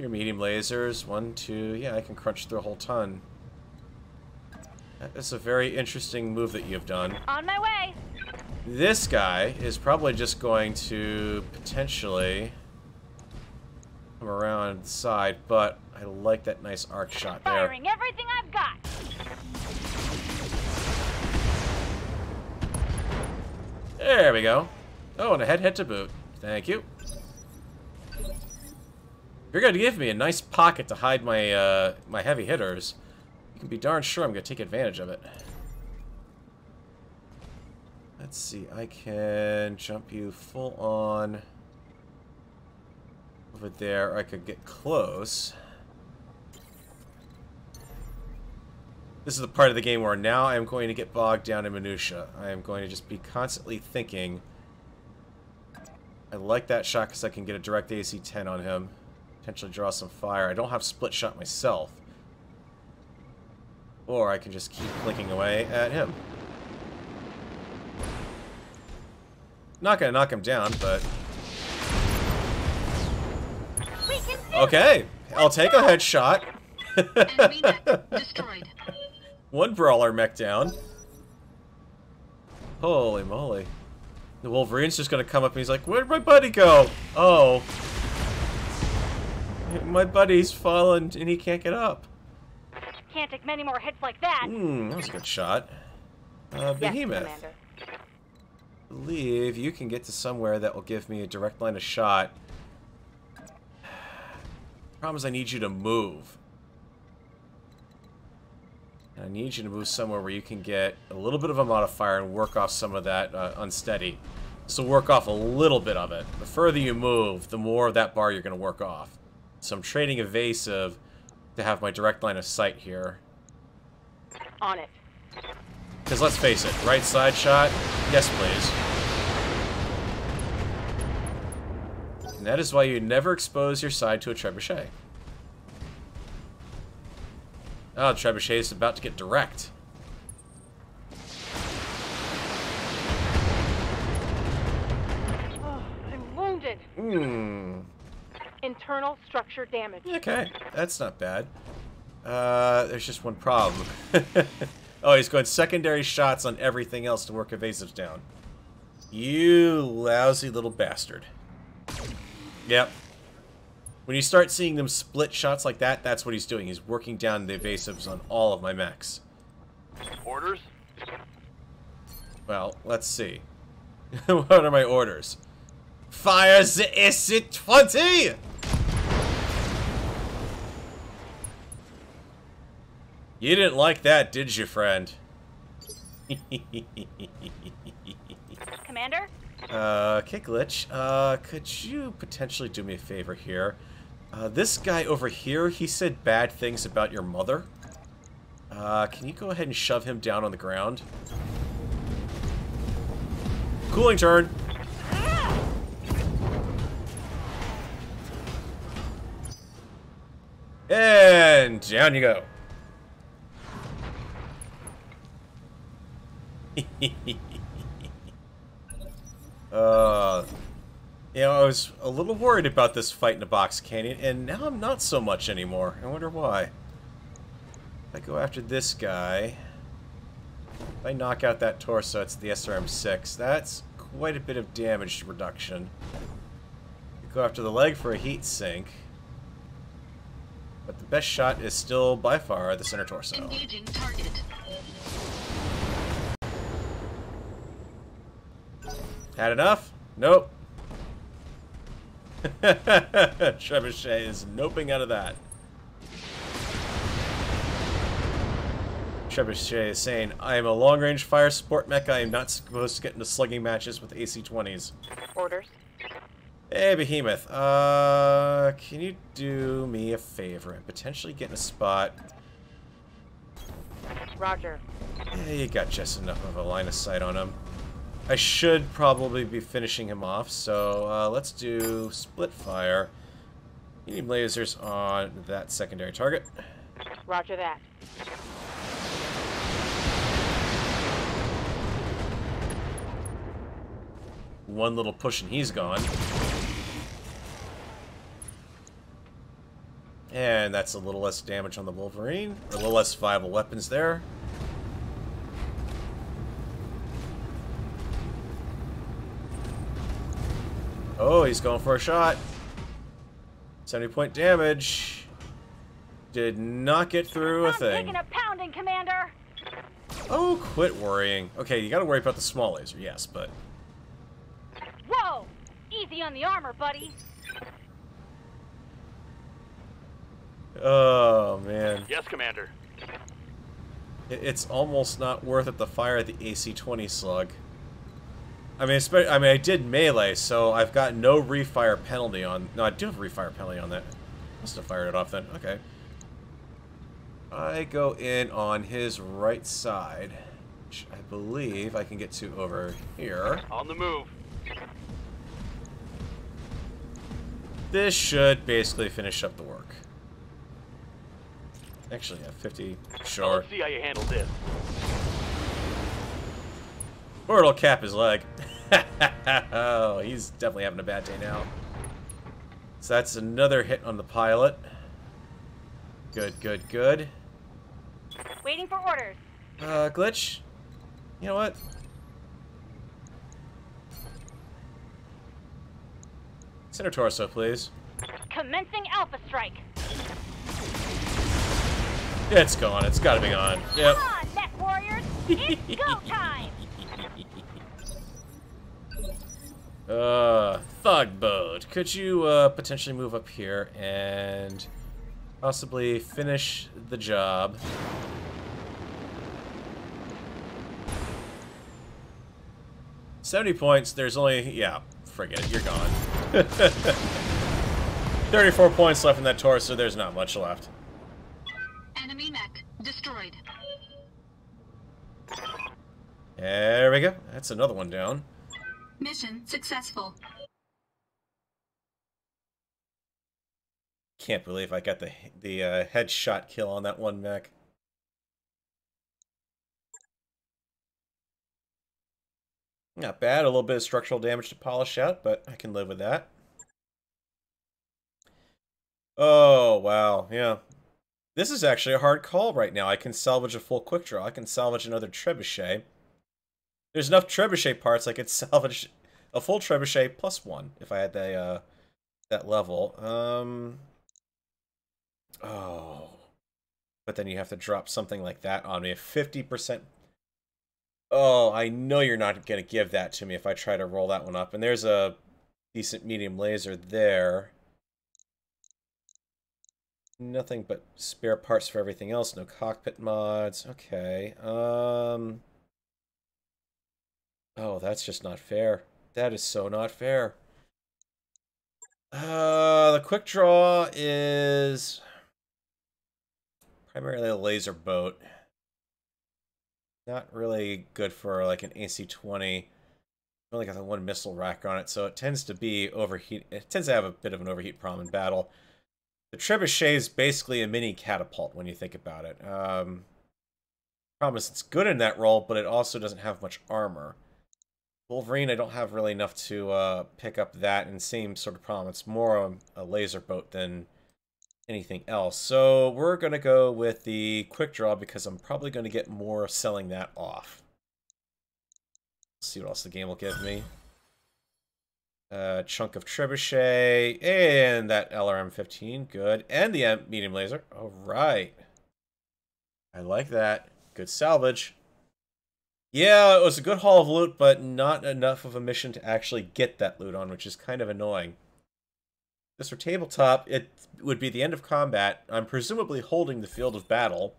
medium lasers, 1, 2, yeah, I can crunch through a whole ton. That is a very interesting move that you've done. On my way. This guy is probably just going to potentially come around the side, but I like that nice arc shot there. Firing everything I've got. There we go. Oh, and a head to boot. Thank you. You're going to give me a nice pocket to hide my my heavy hitters. You can be darn sure I'm going to take advantage of it. Let's see, I can jump you full on over there, or I could get close. This is the part of the game where now I am going to get bogged down in minutia. I am going to just be constantly thinking. I like that shot because I can get a direct AC-10 on him. Potentially draw some fire. I don't have split shot myself. Or I can just keep clicking away at him. Not gonna knock him down, but... Okay, I'll take a headshot. Enemy mech destroyed. One brawler mech down. Holy moly. The Wolverine's just gonna come up and he's like, where'd my buddy go? Oh. My buddy's fallen and he can't get up. Can't take many more hits like that. That was a good shot. Behemoth. Yes, Commander. I believe you can get to somewhere that will give me a direct line of shot. Problem is I need you to move. I need you to move somewhere where you can get a little bit of a modifier and work off some of that unsteady. So work off a little bit of it. The further you move, the more of that bar you're going to work off. So I'm trading evasive to have my direct line of sight here. On it. Because let's face it, right side shot, yes please. And that is why you never expose your side to a trebuchet. Oh, the trebuchet is about to get direct. Oh, I'm wounded. Internal structure damage. Okay, that's not bad. There's just one problem. Oh, he's going secondary shots on everything else to work evasives down. You lousy little bastard. Yep. When you start seeing them split shots like that, that's what he's doing. He's working down the evasives on all of my mechs. Orders? Well, let's see. What are my orders? Fire the AC-20! You didn't like that, did you, friend? Commander? Kicklich, could you potentially do me a favor here? This guy over here, he said bad things about your mother. Can you go ahead and shove him down on the ground? Cooling turn. And down you go. You know, I was a little worried about this fight in the box canyon, and now I'm not so much anymore. I wonder why. If I go after this guy, if I knock out that torso, it's the SRM-6. That's quite a bit of damage reduction. Go after the leg for a heat sink. But the best shot is still, by far, the center torso. Engaging target. Had enough? Nope. Trebuchet is noping out of that. Trebuchet is saying, I am a long-range fire support mecha. I am not supposed to get into slugging matches with AC-20s. Orders. Hey, Behemoth. Can you do me a favor and potentially get in a spot? Roger. Yeah, you got just enough of a line of sight on him. I should probably be finishing him off, so let's do split fire. Medium lasers on that secondary target. Roger that. One little push and he's gone. And that's a little less damage on the Wolverine. A little less viable weapons there. Oh, he's going for a shot. 70-point damage. Did not get through a thing. Taking a pounding, Commander. Oh, quit worrying. Okay, you gotta worry about the small laser, yes, but... Whoa! Easy on the armor, buddy. Oh, man. Yes, Commander. It's almost not worth it to fire the AC-20 slug. I mean, I did melee, so I've got no refire penalty on... No, I do have a refire penalty on that. Must have fired it off then. Okay. I go in on his right side, which I believe I can get to over here. On the move. This should basically finish up the work. Actually, yeah, 50. Sure. Let's see how you handle this. Or it'll cap his leg. Oh, he's definitely having a bad day now. So that's another hit on the pilot. Good, good, good. Waiting for orders. Glitch? You know what? Center torso, please. Commencing Alpha Strike. It's gone. It's gotta be gone. Yep. Come on, mech warriors. It's go time. Thug boat. Could you, potentially move up here and possibly finish the job? $70 points. There's only... Yeah, forget it. You're gone. 34 points left in that torso. There's not much left. Enemy mech destroyed. There we go. That's another one down. Mission successful. Can't believe I got the headshot kill on that one mech. Not bad. A little bit of structural damage to polish out, but I can live with that. Oh, wow. Yeah. This is actually a hard call right now. I can salvage a full quick draw. I can salvage another trebuchet. There's enough trebuchet parts I could salvage a full trebuchet plus one if I had the that level. Oh. But then you have to drop something like that on me. 50%. Oh, I know you're not going to give that to me if I try to roll that one up. And there's a decent medium laser there. Nothing but spare parts for everything else. No cockpit mods. Okay. Oh, that's just not fair. That is so not fair. The quick draw is primarily a laser boat. Not really good for like an AC-20. Only got the one missile rack on it, so it tends to be overheat. It tends to have a bit of an overheat problem in battle. The trebuchet is basically a mini catapult when you think about it. Problem is it's good in that role, but it also doesn't have much armor. Wolverine, I don't have really enough to pick up that, and same sort of problem. It's more a laser boat than anything else. So we're going to go with the quick draw because I'm probably going to get more selling that off. Let's see what else the game will give me. Chunk of trebuchet, and that LRM-15, good. And the medium laser, all right. I like that. Good salvage. Yeah, it was a good haul of loot, but not enough of a mission to actually get that loot on, which is kind of annoying. This for tabletop, it would be the end of combat. I'm presumably holding the field of battle.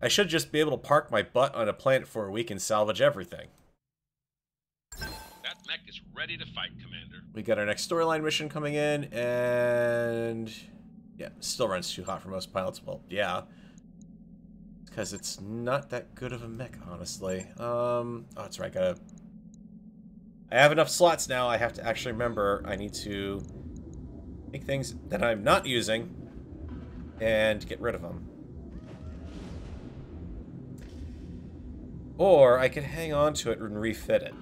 I should just be able to park my butt on a planet for a week and salvage everything. That mech is ready to fight, Commander. We got our next storyline mission coming in, and yeah, still runs too hot for most pilots. Well, yeah, because it's not that good of a mech, honestly. Oh, that's right. I have enough slots now. I have to actually remember I need to take things that I'm not using and get rid of them. Or I could hang on to it and refit it.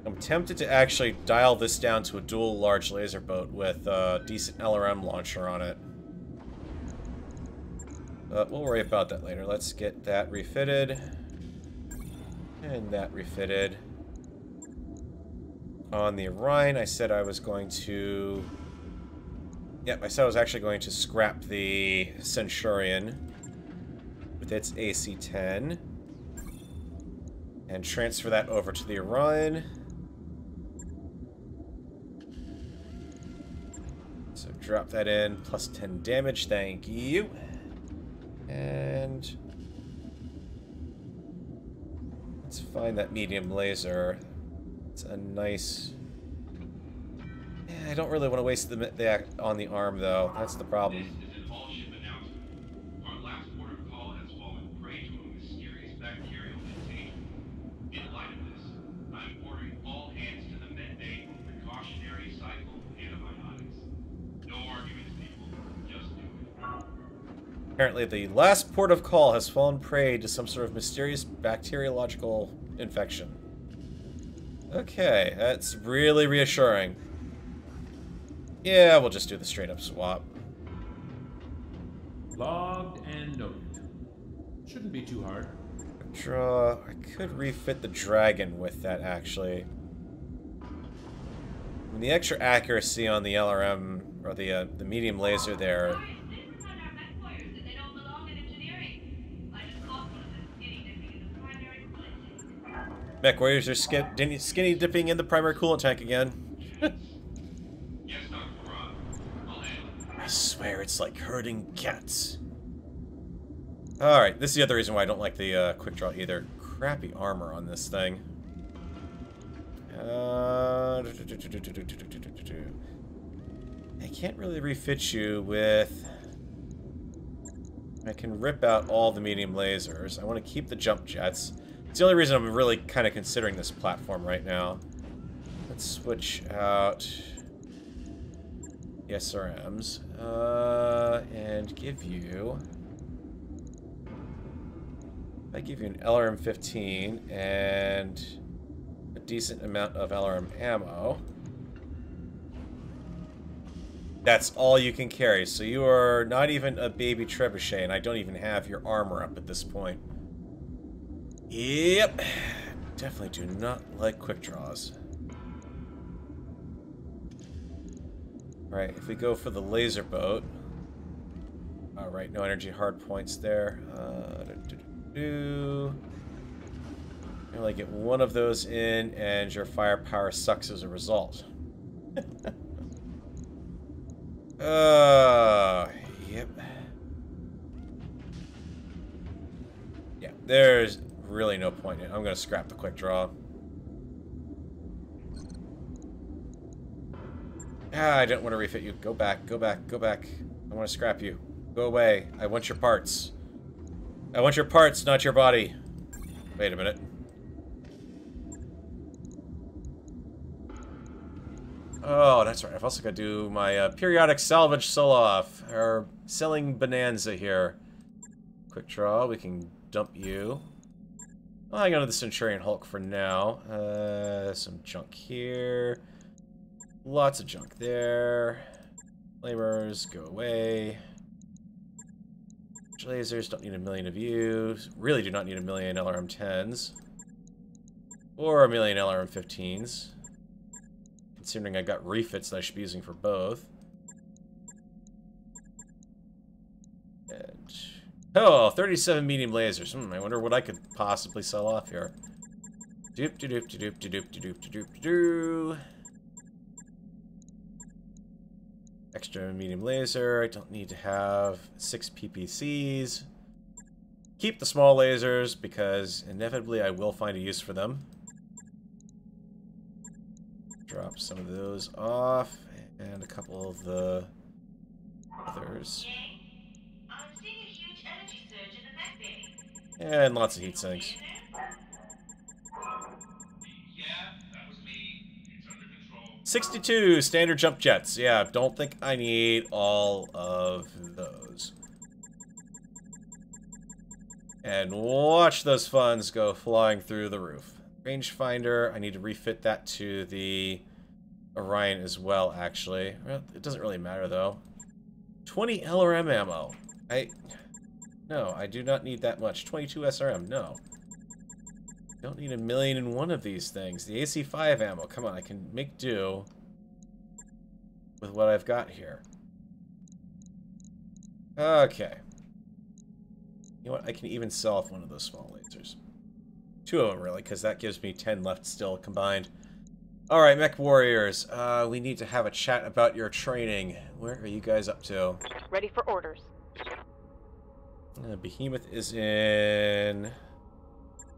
I'm tempted to actually dial this down to a dual large laser boat with a decent LRM launcher on it. But we'll worry about that later. Let's get that refitted. And that refitted. On the Orion, I said I was going to... Yep, I said I was actually going to scrap the Centurion with its AC-10 and transfer that over to the Orion. So drop that in, plus 10 damage, thank you. And let's find that medium laser. It's a nice... Yeah, I don't really want to waste the on the arm, though. That's the problem. This is an all-ship announcement. Our last port of call has fallen prey to a mysterious bacterial contagion. In light of this, I'm ordering all hands to the med bay for precautionary cycle antibiotics. No arguments, people. Just do it. Apparently the last port of call has fallen prey to some sort of mysterious bacteriological infection. Okay, that's really reassuring. Yeah, we'll just do the straight-up swap. Logged and noted. Shouldn't be too hard. Draw. I could refit the dragon with that, actually. I mean, the extra accuracy on the LRM, or the medium laser there... Mech warriors are skinny dipping in the primary coolant tank again. Yes, Dr. Rob. I'll handle it. I swear it's like herding cats. Alright, this is the other reason why I don't like the quick draw either. Crappy armor on this thing. I can't really refit you with... I can rip out all the medium lasers. I want to keep the jump jets. It's the only reason I'm really kind of considering this platform right now. Let's switch out the SRMs and give you... I give you an LRM-15 and a decent amount of LRM ammo. That's all you can carry, so you are not even a baby trebuchet, and I don't even have your armor up at this point. Yep. Definitely do not like quick draws. Alright, if we go for the laser boat. Alright, no energy hard points there. You only get one of those in, and your firepower sucks as a result. Yep. Yeah, there's really no point in it. I'm gonna scrap the quick draw. I don't want to refit you. Go back, go back, go back. I want to scrap you. Go away. I want your parts. I want your parts, not your body. Wait a minute. Oh, that's right. I've also got to do my periodic salvage sell-off, or selling bonanza here. Quick draw. We can dump you. I'll hang on to the Centurion Hulk for now. Some junk here. Lots of junk there. Flamers, go away. Lasers, don't need a million of you. Really do not need a million LRM-10s. Or a million LRM-15s. Considering I got refits that I should be using for both. And... oh, 37 medium lasers. I wonder what I could possibly sell off here. Doop doop doop doop doop doop doop doop doop. Extra medium laser. I don't need to have 6 PPCs. Keep the small lasers because inevitably I will find a use for them. Drop some of those off, and a couple of the others. I'm seeing a huge energy surge in the mech bay. And lots of heat sinks. Yeah, that was me. It's under control. 62 standard jump jets. Yeah, don't think I need all of those. And watch those funds go flying through the roof. Rangefinder, I need to refit that to the Orion as well, actually. Well, it doesn't really matter, though. 20 LRM ammo. No, I do not need that much. 22 SRM, no. Don't need 1,000,001 of these things. The AC-5 ammo, come on, I can make do with what I've got here. Okay. You know what, I can even sell off one of those small lasers. 2 of them, really, because that gives me 10 left still combined. Alright, Mech Warriors, we need to have a chat about your training. Where are you guys up to? Ready for orders. Behemoth is in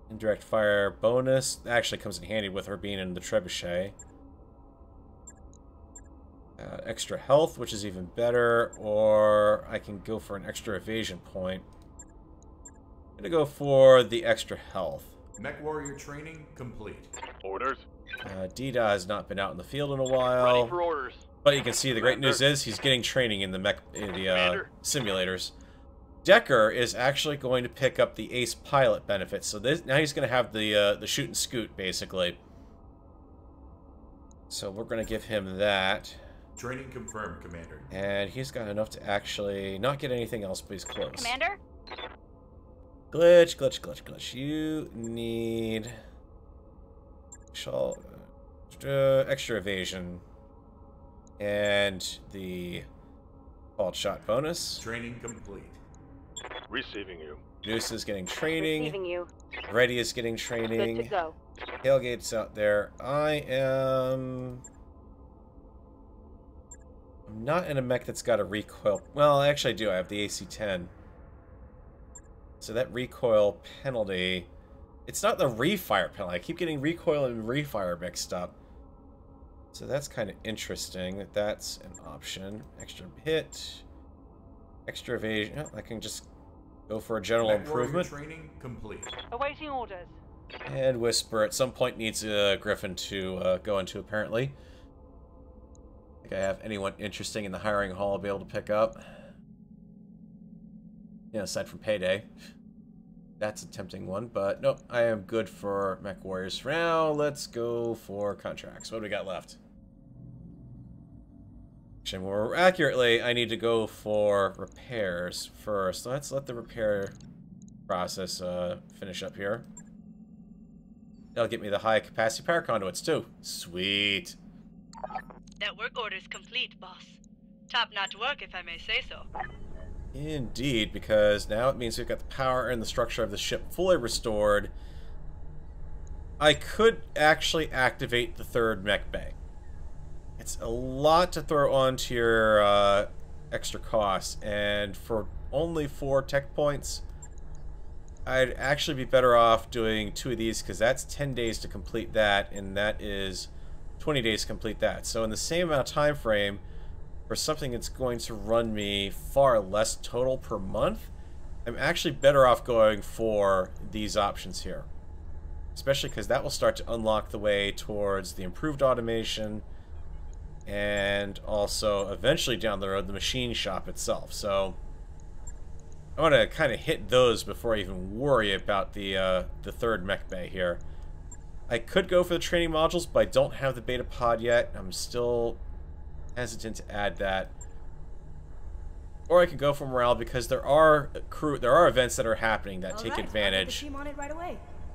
indirect fire bonus. Actually comes in handy with her being in the trebuchet. Extra health, which is even better, or I can go for an extra evasion point. I'm gonna go for the extra health. Mech Warrior training complete. Orders. Dida has not been out in the field in a while. Ready for orders. But you can see the great news is he's getting training in the simulators. Decker is actually going to pick up the Ace Pilot benefits, so now he's going to have the shoot and scoot, basically. So we're going to give him that. Training confirmed, Commander. And he's got enough to actually not get anything else, but he's close. Commander? Glitch, glitch, glitch, glitch. You need extra evasion and the fault shot bonus. Training complete. Receiving you. Deuce is getting training. Receiving you. Reddy is getting training. Good to go. Tailgate's out there. I'm not in a mech that's got a recoil. Well, actually I do. I have the AC-10. So that recoil penalty... It's not the refire penalty. I keep getting recoil and refire mixed up. So that's kind of interesting that that's an option. Extra hit. Extra evasion. Oh, I can just go for a general improvement. Training complete. Awaiting orders. And Whisper at some point needs a Griffin to go into, apparently. I think I have anyone interesting in the hiring hall I'll be able to pick up. Yeah, aside from Payday. That's a tempting one, but nope, I am good for Mech Warriors for now. Let's go for contracts. What do we got left? Actually, more accurately, I need to go for repairs first. Let's let the repair process finish up here. That'll get me the high capacity power conduits too. Sweet. That work order's complete, boss. Top-notch work, if I may say so. Indeed, because now it means we've got the power and the structure of the ship fully restored. I could actually activate the third mech bay. It's a lot to throw onto your extra costs, and for only 4 tech points, I'd actually be better off doing 2 of these, because that's 10 days to complete that, and that is 20 days to complete that. So in the same amount of time frame, for something that's going to run me far less total per month, I'm actually better off going for these options here. Especially because that will start to unlock the way towards the improved automation, and also eventually down the road the machine shop itself. So I want to kind of hit those before I even worry about the third mech bay here. I could go for the training modules, but I don't have the beta pod yet. I'm still hesitant to add that. Or I could go for morale, because there are events that are happening that take advantage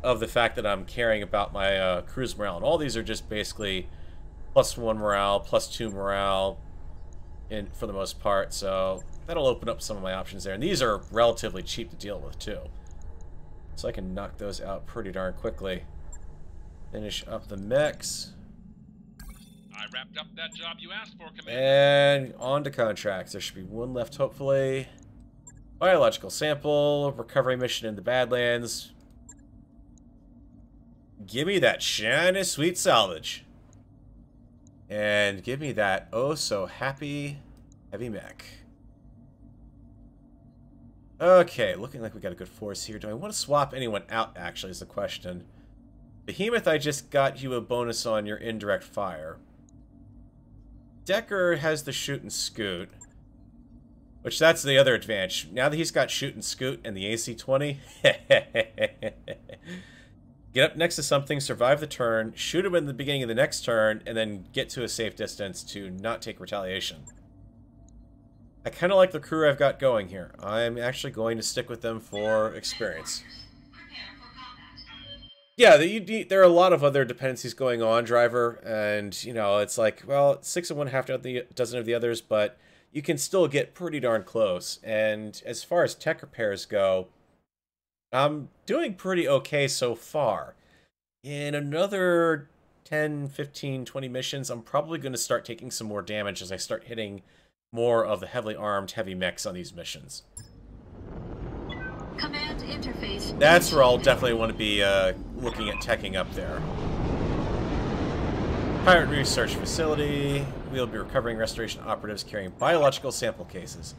of the fact that I'm caring about my crew's morale. And all these are just basically +1 morale, +2 morale for the most part. So that'll open up some of my options there. And these are relatively cheap to deal with too. So I can knock those out pretty darn quickly. Finish up the mechs. I wrapped up that job you asked for, Commander. And on to contracts. There should be 1 left, hopefully. Biological sample, recovery mission in the Badlands. Give me that shiny sweet salvage. And give me that oh-so-happy heavy mech. Okay, looking like we got a good force here. Do I want to swap anyone out, actually, is the question. Behemoth, I just got you a bonus on your indirect fire. Decker has the shoot and scoot. Which, that's the other advantage. Now that he's got shoot and scoot and the AC-20... Get up next to something, survive the turn, shoot him in the beginning of the next turn, and then get to a safe distance to not take retaliation. I kind of like the crew I've got going here. I'm actually going to stick with them for experience. Yeah, there are a lot of other dependencies going on, driver, and, you know, it's like, well, 6 of one, half a dozen of the others, but you can still get pretty darn close. And as far as tech repairs go, I'm doing pretty okay so far. In another 10, 15, 20 missions, I'm probably going to start taking some more damage as I start hitting more of the heavily armed heavy mechs on these missions. Command interface. That's where I'll definitely want to be looking at teching up there. Pirate Research Facility. We'll be recovering restoration operatives carrying biological sample cases.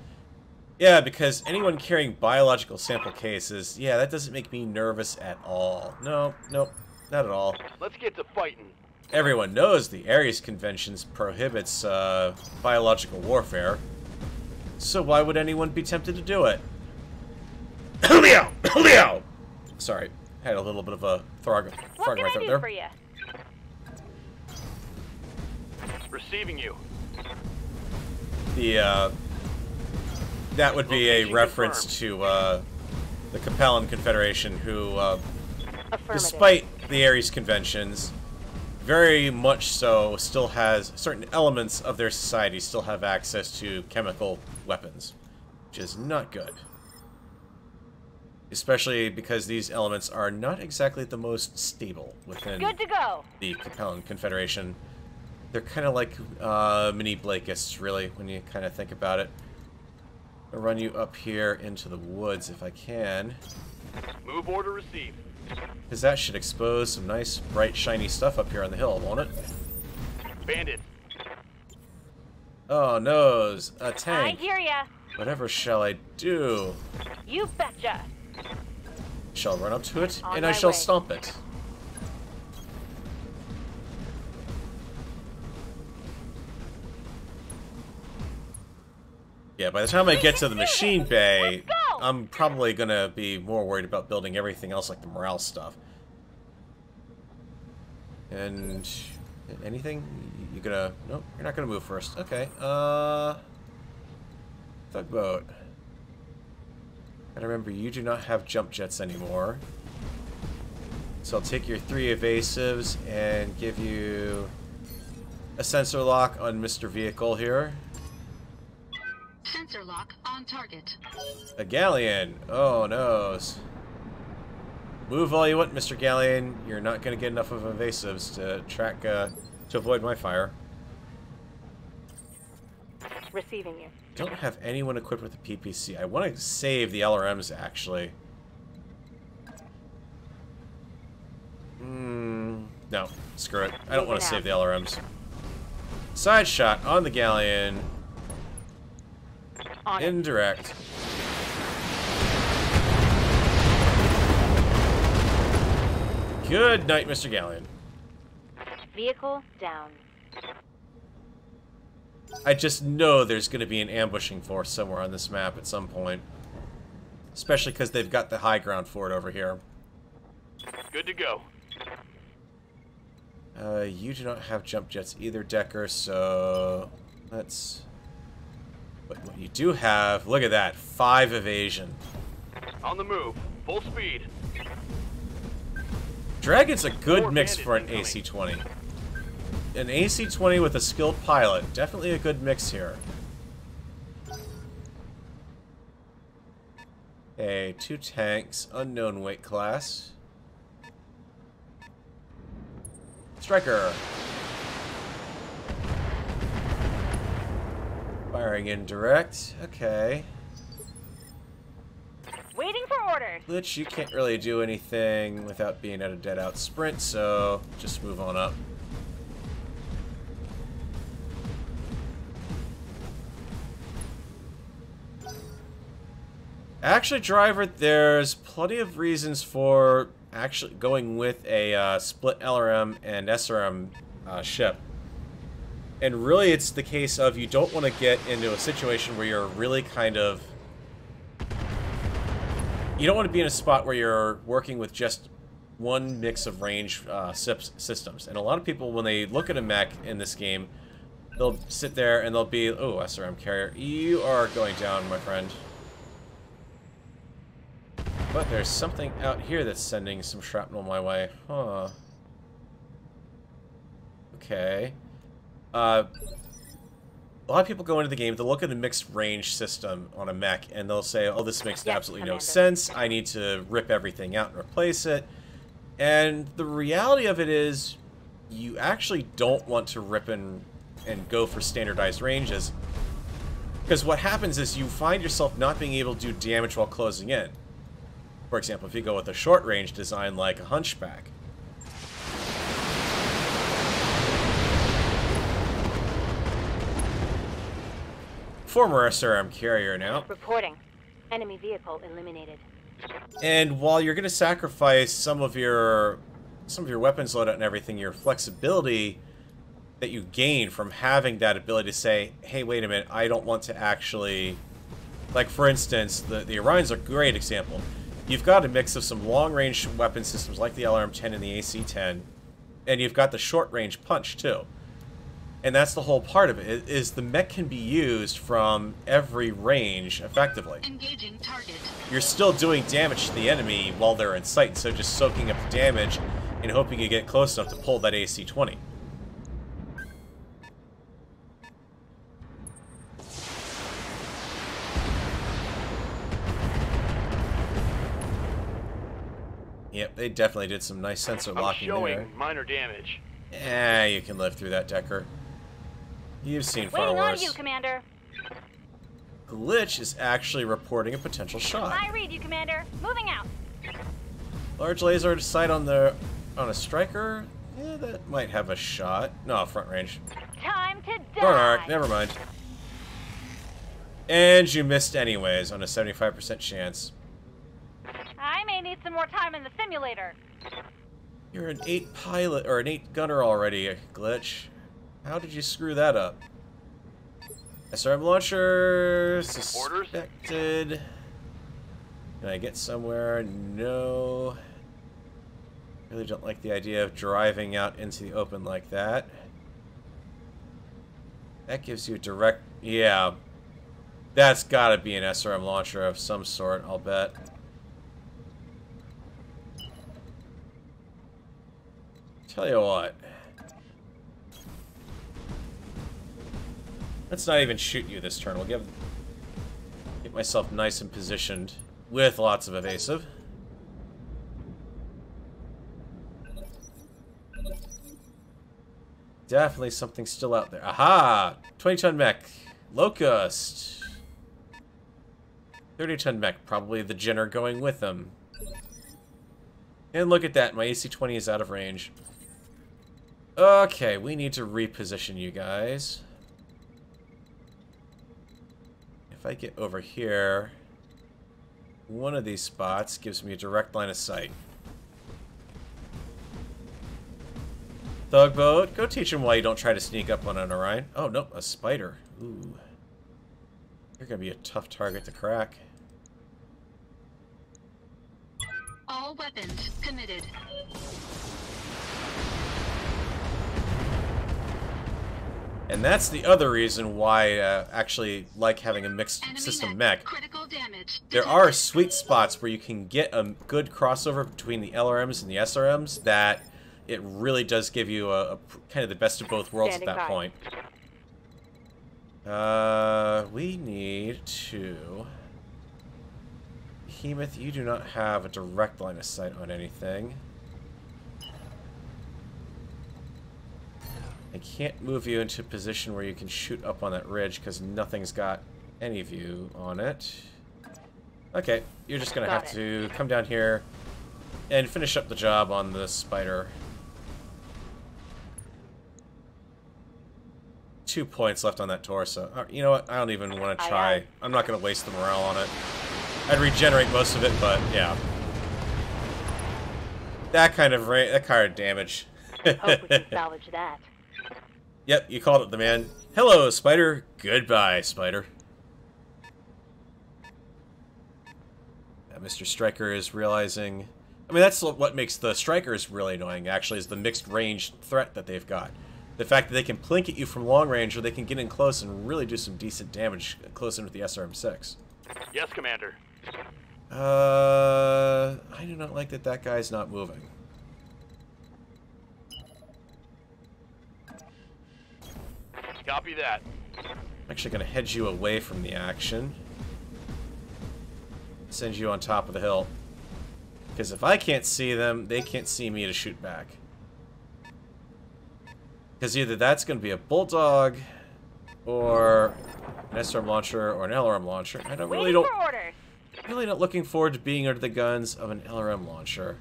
Yeah, because anyone carrying biological sample cases, yeah, that doesn't make me nervous at all. No, nope, not at all. Let's get to fighting. Everyone knows the Ares Conventions prohibits biological warfare, so why would anyone be tempted to do it? Leo! Leo! Sorry, had a little bit of a frog in my throat there. For you? Receiving you. The, that would be a reference to the Capellan Confederation, who, despite the Ares Conventions, very much so still has certain elements of their society still have access to chemical weapons, which is not good. Especially because these elements are not exactly the most stable within Good to go. the Capellan Confederation. They're kind of like mini Blakeists, really, when you kind of think about it. I'll run you up here into the woods if I can. Move order received. Because that should expose some nice, bright, shiny stuff up here on the hill, won't it? Bandit. Oh, noes. A tank. I hear ya. Whatever shall I do? You betcha. Shall run up to it, On and I my shall way. stomp it. Yeah, by the time I get to the machine bay, I'm probably going to be more worried about building everything else like the morale stuff. And anything? You gonna... Nope, you're not gonna move first. Okay, tugboat. Gotta remember, you do not have jump jets anymore. So I'll take your 3 evasives and give you a sensor lock on Mr. Vehicle here. Sensor lock on target. A galleon. Oh, noes. Move all you want, Mr. Galleon. You're not going to get enough of evasives to track, to avoid my fire. Receiving you. Don't have anyone equipped with a PPC. I want to save the LRMs, actually. No, screw it. I don't want to save the LRMs. Side shot on the galleon. On it. Indirect. Good night, Mr. Galleon. Vehicle down. I just know there's going to be an ambushing force somewhere on this map at some point. Especially because they've got the high ground for it over here. Good to go. You do not have jump jets either, Decker, so let's... But what you do have, look at that, 5 evasion. On the move. Full speed. Dragon's a good More mix for an bandits AC-20. An AC-20 with a skilled pilot. Definitely a good mix here. Okay, 2 tanks, unknown weight class. Striker. Firing indirect. Okay. Waiting for orders. Lich, you can't really do anything without being at a dead-out sprint, so just move on up. Actually, driver, there's plenty of reasons for actually going with a split LRM and SRM ship. And really, it's the case of you don't want to get into a situation where you're really kind of... You don't want to be in a spot where you're working with just one mix of range systems. And a lot of people, when they look at a mech in this game, they'll sit there and they'll be, oh, SRM carrier, you are going down, my friend. But there's something out here that's sending some shrapnel my way. Huh. Okay. A lot of people go into the game, they'll look at the mixed range system on a mech, and they'll say, oh, this makes absolutely no sense. I need to rip everything out and replace it. And the reality of it is, you actually don't want to rip and go for standardized ranges. Because what happens is you find yourself not being able to do damage while closing in. For example, if you go with a short range design like a Hunchback. Former SRM carrier now. Reporting. Enemy vehicle eliminated. And while you're going to sacrifice some of your weapons loadout and everything, your flexibility that you gain from having that ability to say, hey, wait a minute, I don't want to actually... Like, for instance, the Orions are a great example. You've got a mix of some long-range weapon systems like the LRM-10 and the AC-10, and you've got the short-range punch, too. And that's the whole part of it, is the mech can be used from every range effectively. Engaging target. You're still doing damage to the enemy while they're in sight, instead of just soaking up the damage and hoping you get close enough to pull that AC-20. Yep, they definitely did some nice sensor locking there. Showing minor damage. Eh, you can live through that, Decker. You've seen far Waiting worse. on you, Commander. Glitch is actually reporting a potential shot. I read you, Commander. Moving out. Large laser sight on a striker? Yeah, that might have a shot. No, front range. Time to die. Front arc, never mind. And you missed anyways on a 75% chance. I may need some more time in the simulator. You're an 8 pilot, or an 8 gunner already, Glitch. How did you screw that up? SRM launcher suspected. Can I get somewhere? No. Really don't like the idea of driving out into the open like that. That gives you a direct... Yeah. That's gotta be an SRM launcher of some sort, I'll bet. Tell you what. Let's not even shoot you this turn. We'll get myself nice and positioned with lots of evasive. Definitely something still out there. Aha! 20-ton mech. Locust. 30-ton mech. Probably the Jenner going with them. And look at that. My AC-20 is out of range. Okay, we need to reposition you guys. If I get over here, one of these spots gives me a direct line of sight. Thugboat, go teach him why you don't try to sneak up on an Orion. Oh, nope, a spider. Ooh. You're gonna be a tough target to crack. All weapons committed. And that's the other reason why I actually like having a mixed Enemy system mech. Critical damage. There are sweet spots where you can get a good crossover between the LRMs and the SRMs that it really does give you a kind of the best of both worlds at that point. We need to... Behemoth, you do not have a direct line of sight on anything. I can't move you into a position where you can shoot up on that ridge because nothing's got any view on it. Okay, you're just gonna have to come down here and finish up the job on the spider. 2 points left on that torso. You know what? I don't even want to try. I'm not gonna waste the morale on it. I'd regenerate most of it, but yeah. That kind of damage. Hope we can salvage that. Yep, you called it, the man. Hello, Spider. Goodbye, Spider. Mr. Striker is realizing... I mean, that's what makes the Strikers really annoying, actually, is the mixed range threat that they've got. The fact that they can plink at you from long range, or they can get in close and really do some decent damage close in with the SRM-6. Yes, Commander. I do not like that that guy's not moving. Copy that. I'm actually going to hedge you away from the action. Send you on top of the hill. Because if I can't see them, they can't see me to shoot back. Because either that's going to be a Bulldog, or an SRM launcher, or an LRM launcher. I don't really don't... Really not looking forward to being under the guns of an LRM launcher.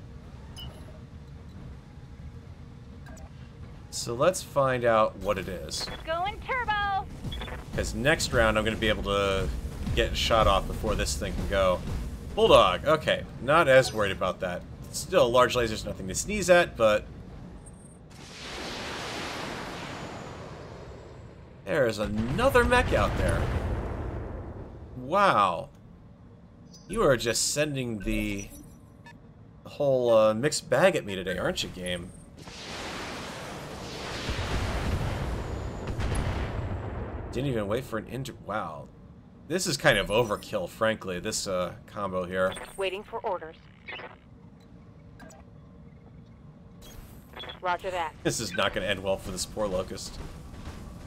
So let's find out what it is. Going turbo! Because next round I'm going to be able to get a shot off before this thing can go. Bulldog, okay. Not as worried about that. Still, large laser's nothing to sneeze at, but... There's another mech out there. Wow. You are just sending the whole mixed bag at me today, aren't you, game? Didn't even wait for an wow. This is kind of overkill, frankly, this combo here. Waiting for orders. Roger that. This is not going to end well for this poor Locust.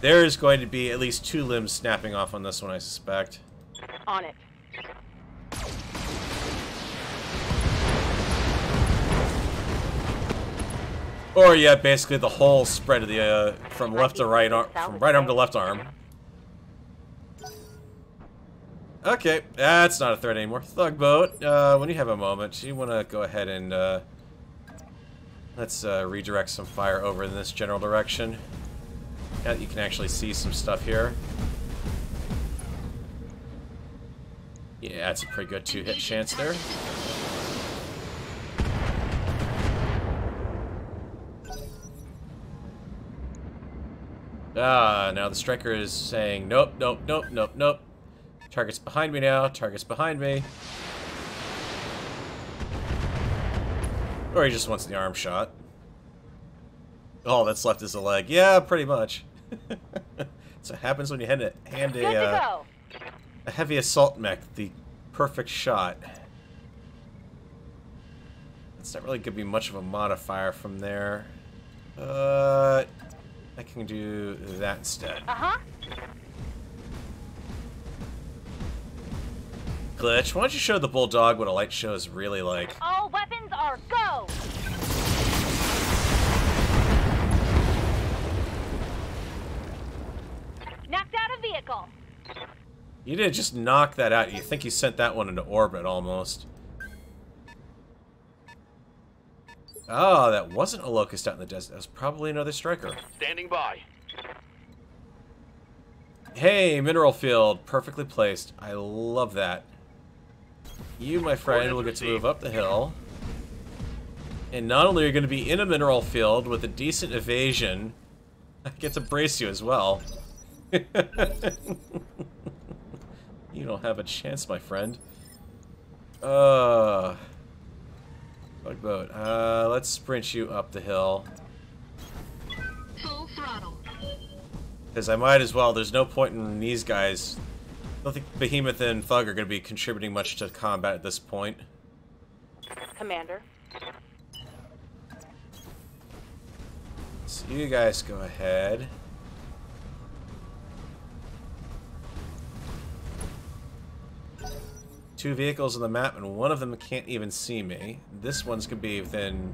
There is going to be at least 2 limbs snapping off on this one, I suspect. On it. Or yeah, basically the whole spread of the from left to right arm, from right arm to left arm. Okay, that's not a threat anymore. Thugboat, when you have a moment, you want to go ahead and let's redirect some fire over in this general direction. Now that you can actually see some stuff here. Yeah, that's a pretty good 2-hit chance there. Ah, now the Striker is saying, nope, nope, nope, nope, nope. Target's behind me now, target's behind me. Or he just wants the arm shot. All that's left is a leg. Yeah, pretty much. So it happens when you hand a heavy assault mech the perfect shot. It's not really going to be much of a modifier from there. I can do that instead. Glitch, why don't you show the Bulldog what a light show is really like? All weapons are go! Knocked out a vehicle. You didn't just knock that out. You think you sent that one into orbit almost. Oh, that wasn't a Locust out in the desert. That was probably another Striker. Standing by. Hey, mineral field. Perfectly placed. I love that. You, my friend, will get to move up the hill. And not only are you going to be in a mineral field with a decent evasion, I get to brace you as well. You don't have a chance, my friend. Bugboat. Let's sprint you up the hill. Full throttle. Because I might as well. There's no point in these guys. I don't think Behemoth and Thug are going to be contributing much to combat at this point. Commander. So you guys go ahead. Two vehicles on the map, and one of them can't even see me. This one's gonna be within...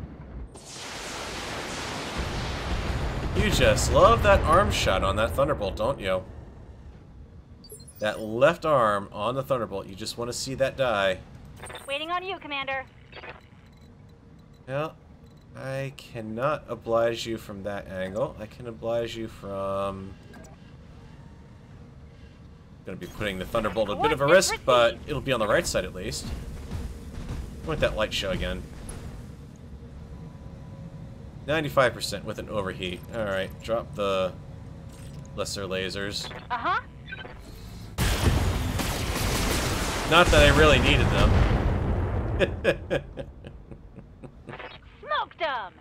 You just love that arm shot on that Thunderbolt, don't you? That left arm on the Thunderbolt, you just want to see that die. Waiting on you, Commander. Well, I cannot oblige you from that angle. I can oblige you from... Gonna be putting the Thunderbolt at a bit of a risk, but it'll be on the right side at least. I want that light show again. 95% with an overheat. Alright, drop the lesser lasers. Uh-huh. Not that I really needed them. Smoked them.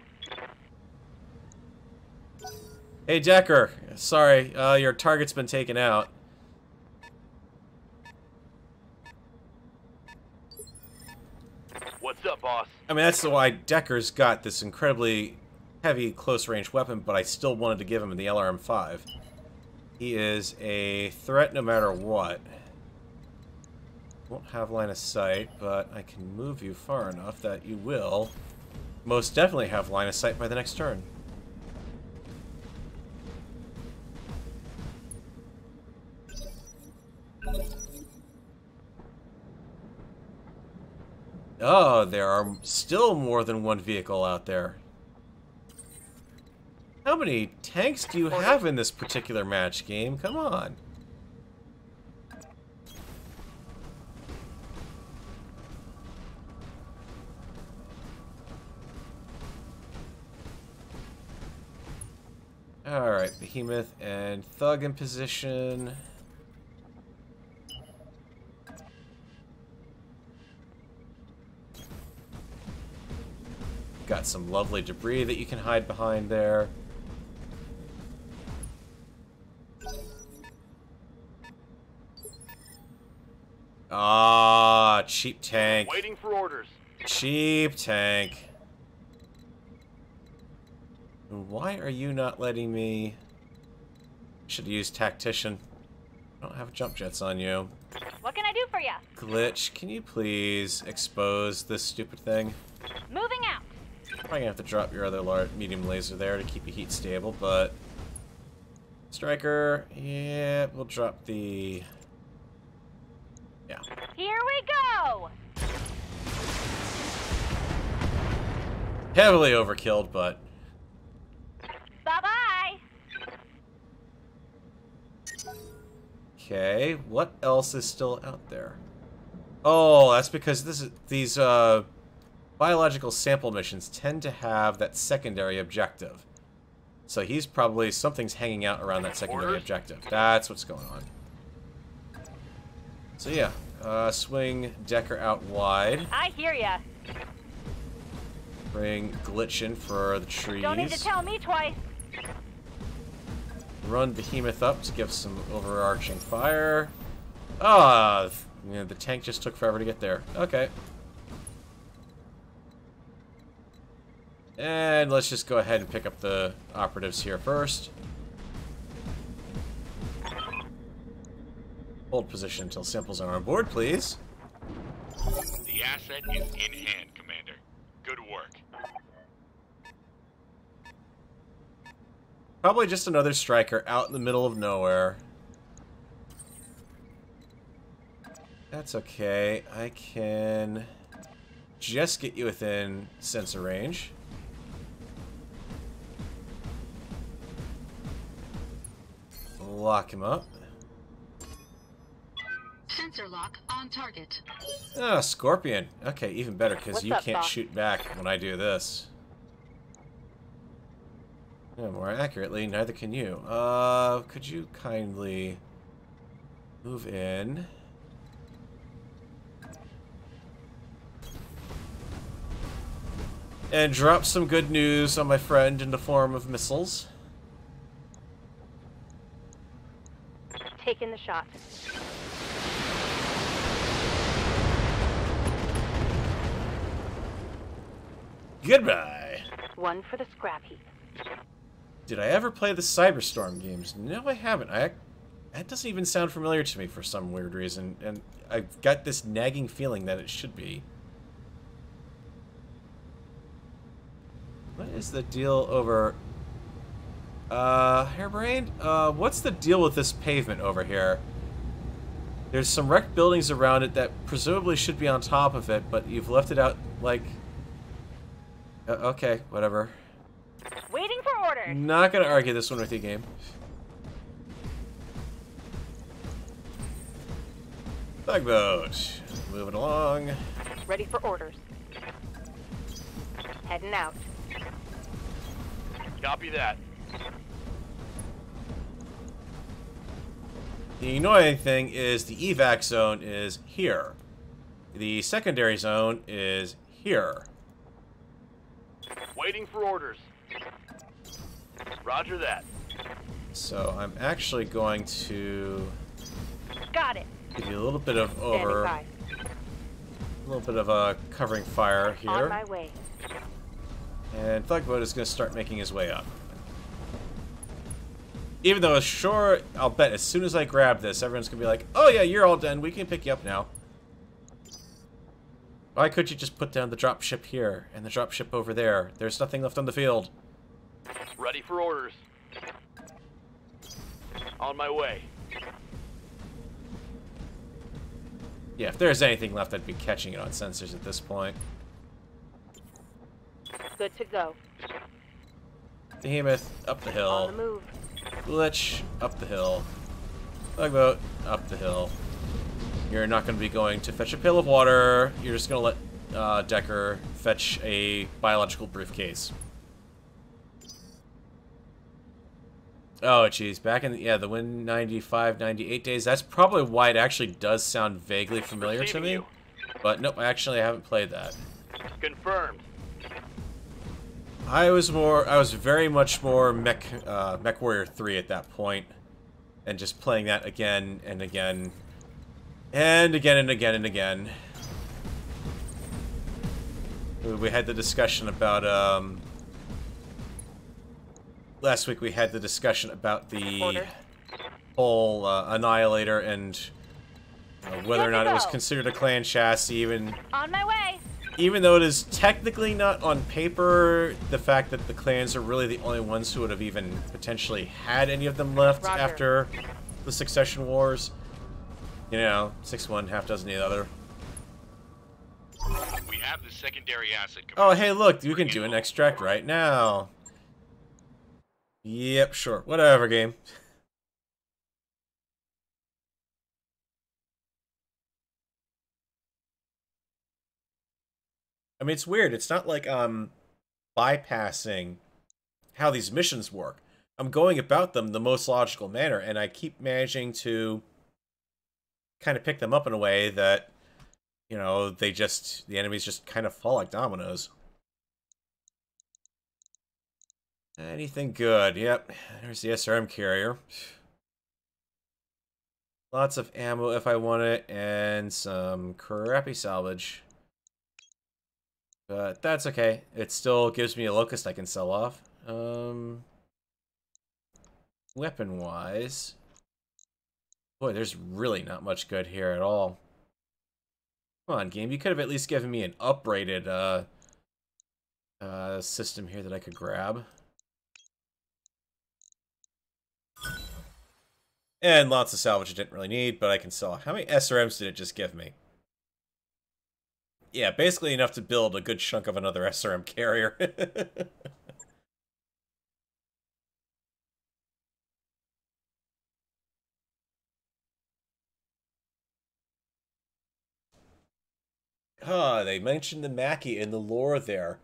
Hey Decker, sorry, your target's been taken out. What's up, boss? I mean, that's why Decker's got this incredibly heavy close-range weapon, but I still wanted to give him the LRM-5. He is a threat no matter what. Won't have line of sight, but I can move you far enough that you will most definitely have line of sight by the next turn. Oh, there are still more than one vehicle out there. How many tanks do you have in this particular match game? Come on. Alright, Behemoth and Thug in position. Got some lovely debris that you can hide behind there. Ah, cheap tank. Waiting for orders. Cheap tank. Why are you not letting me... Should have used Tactician. I don't have jump jets on you. What can I do for you? Glitch, can you please expose this stupid thing? Moving out. Probably gonna have to drop your other large, medium laser there to keep your heat stable, but... Striker, yeah, we'll drop the... Yeah. Here we go. Heavily overkilled, but... Bye-bye. Okay, what else is still out there? Oh, that's because these biological sample missions tend to have that secondary objective. So he's probably... something's hanging out around that secondary objective. That's what's going on. So yeah, swing Decker out wide. I hear ya. Bring Glitch in for the trees. Don't need to tell me twice. Run Behemoth up to give some overarching fire. Ah, yeah, the tank just took forever to get there. Okay. And let's just go ahead and pick up the operatives here first. Hold position until samples are on board, please. The asset is in hand, Commander. Good work. Probably just another striker out in the middle of nowhere. That's okay. I can just get you within sensor range. Lock him up. Sensor lock on target. Ah, Scorpion. Okay, even better, because What's you up, can't Bob? shoot back when I do this. Yeah, more accurately, neither can you. Could you kindly move in? And drop some good news on my friend in the form of missiles. Taking the shot. Goodbye. One for the scrap heap. Did I ever play the Cyberstorm games? No, I haven't. That doesn't even sound familiar to me for some weird reason, and I've got this nagging feeling that it should be. What is the deal over... Hairbrained? What's the deal with this pavement over here? There's some wrecked buildings around it that presumably should be on top of it, but you've left it out, like... okay, whatever. Waiting for orders. Not gonna argue this one with you, game. Tugboat. Moving along. Ready for orders. Heading out. Copy that. The annoying thing is the evac zone is here. The secondary zone is here. Waiting for orders. Roger that. So I'm actually going to Got it. give you a little bit of Standing by. a little bit of a covering fire On here, my way. and Thugboat is going to start making his way up. Even though, sure, I'll bet as soon as I grab this, everyone's going to be like, "Oh yeah, you're all done. We can pick you up now." Why could you just put down the dropship here and the dropship over there? There's nothing left on the field. Ready for orders. On my way. Yeah, if there's anything left, I'd be catching it on sensors at this point. Good to go. Behemoth, up the On hill. the move. Glitch, up the hill. Tugboat, up the hill. You're not going to be going to fetch a pail of water. You're just going to let Decker fetch a biological briefcase. Oh, geez. Back in the Win 95, 98 days, that's probably why it actually does sound vaguely familiar to Receiving me. you. But nope, actually I haven't played that. Confirmed. I was very much more Mech Warrior 3 at that point, and just playing that again and again, and again and again and again. We had the discussion about last week. We had the discussion about the Order. whole Annihilator and whether or Good not to it was go. considered a clan chassis, On my way. even though it is technically not on paper. The fact that the clans are really the only ones who would have even potentially had any of them left Roger. after the Succession Wars. You know, 6-1, half dozen the other. We have the secondary asset. Oh, hey, look, you can do an extract right now. Yep, sure. Whatever, game. I mean, it's weird. It's not like I'm bypassing how these missions work. I'm going about them the most logical manner, and I keep managing to kind of pick them up in a way that, you know, the enemies just kind of fall like dominoes. Anything good? Yep. There's the SRM carrier. Lots of ammo if I want it, and some crappy salvage. But that's okay. It still gives me a locust I can sell off. Weapon-wise... Boy, there's really not much good here at all. Come on, game. You could have at least given me an uprated system here that I could grab. And lots of salvage I didn't really need, but I can sell. How many SRMs did it just give me? Yeah, basically enough to build a good chunk of another SRM carrier. They mentioned the Mackie in the lore there.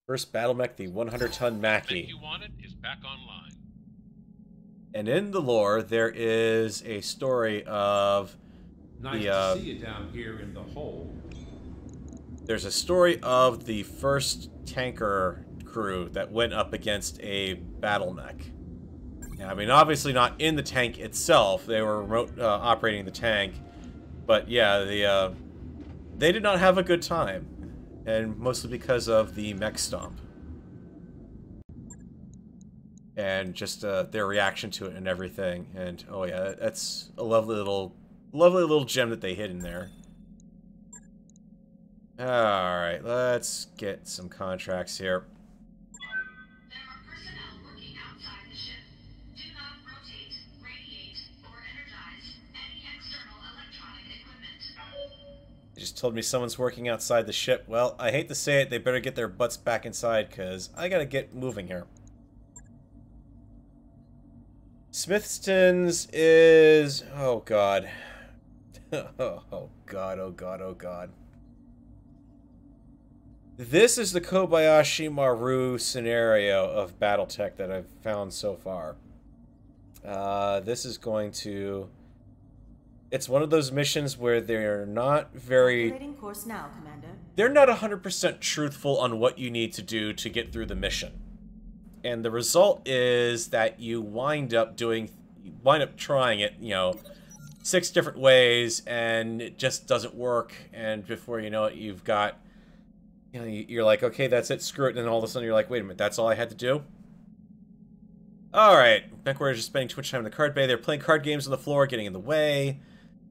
First battle mech, the 100-ton The Mackie. thing you wanted is back online. And in the lore, there is a story of Nice to see you down here in the hole. there's a story of the first tanker crew that went up against a battle mech. Now, I mean, obviously not in the tank itself. They were remote operating the tank. But yeah, they did not have a good time. And mostly because of the mech stomp. And just their reaction to it and everything. And oh yeah, that's a lovely little gem that they hid in there. Alright, let's get some contracts here. There are personnel working outside the ship. Do not rotate, radiate, or energize any external electronic equipment. They just told me someone's working outside the ship. Well, I hate to say it, they better get their butts back inside, because I gotta get moving here. Smithston's is... oh god. Oh god, oh god, oh god. This is the Kobayashi Maru scenario of BattleTech that I've found so far. This is going to... It's one of those missions where they're not very... Course now, Commander. They're not 100% truthful on what you need to do to get through the mission. And the result is that you wind up trying it, you know, 6 different ways, and it just doesn't work, and before you know it, you've got... You know, you're like, okay, that's it, screw it, and then all of a sudden you're like, wait a minute, that's all I had to do? Alright, mech warriors are spending too much time in the card bay. They're playing card games on the floor, getting in the way.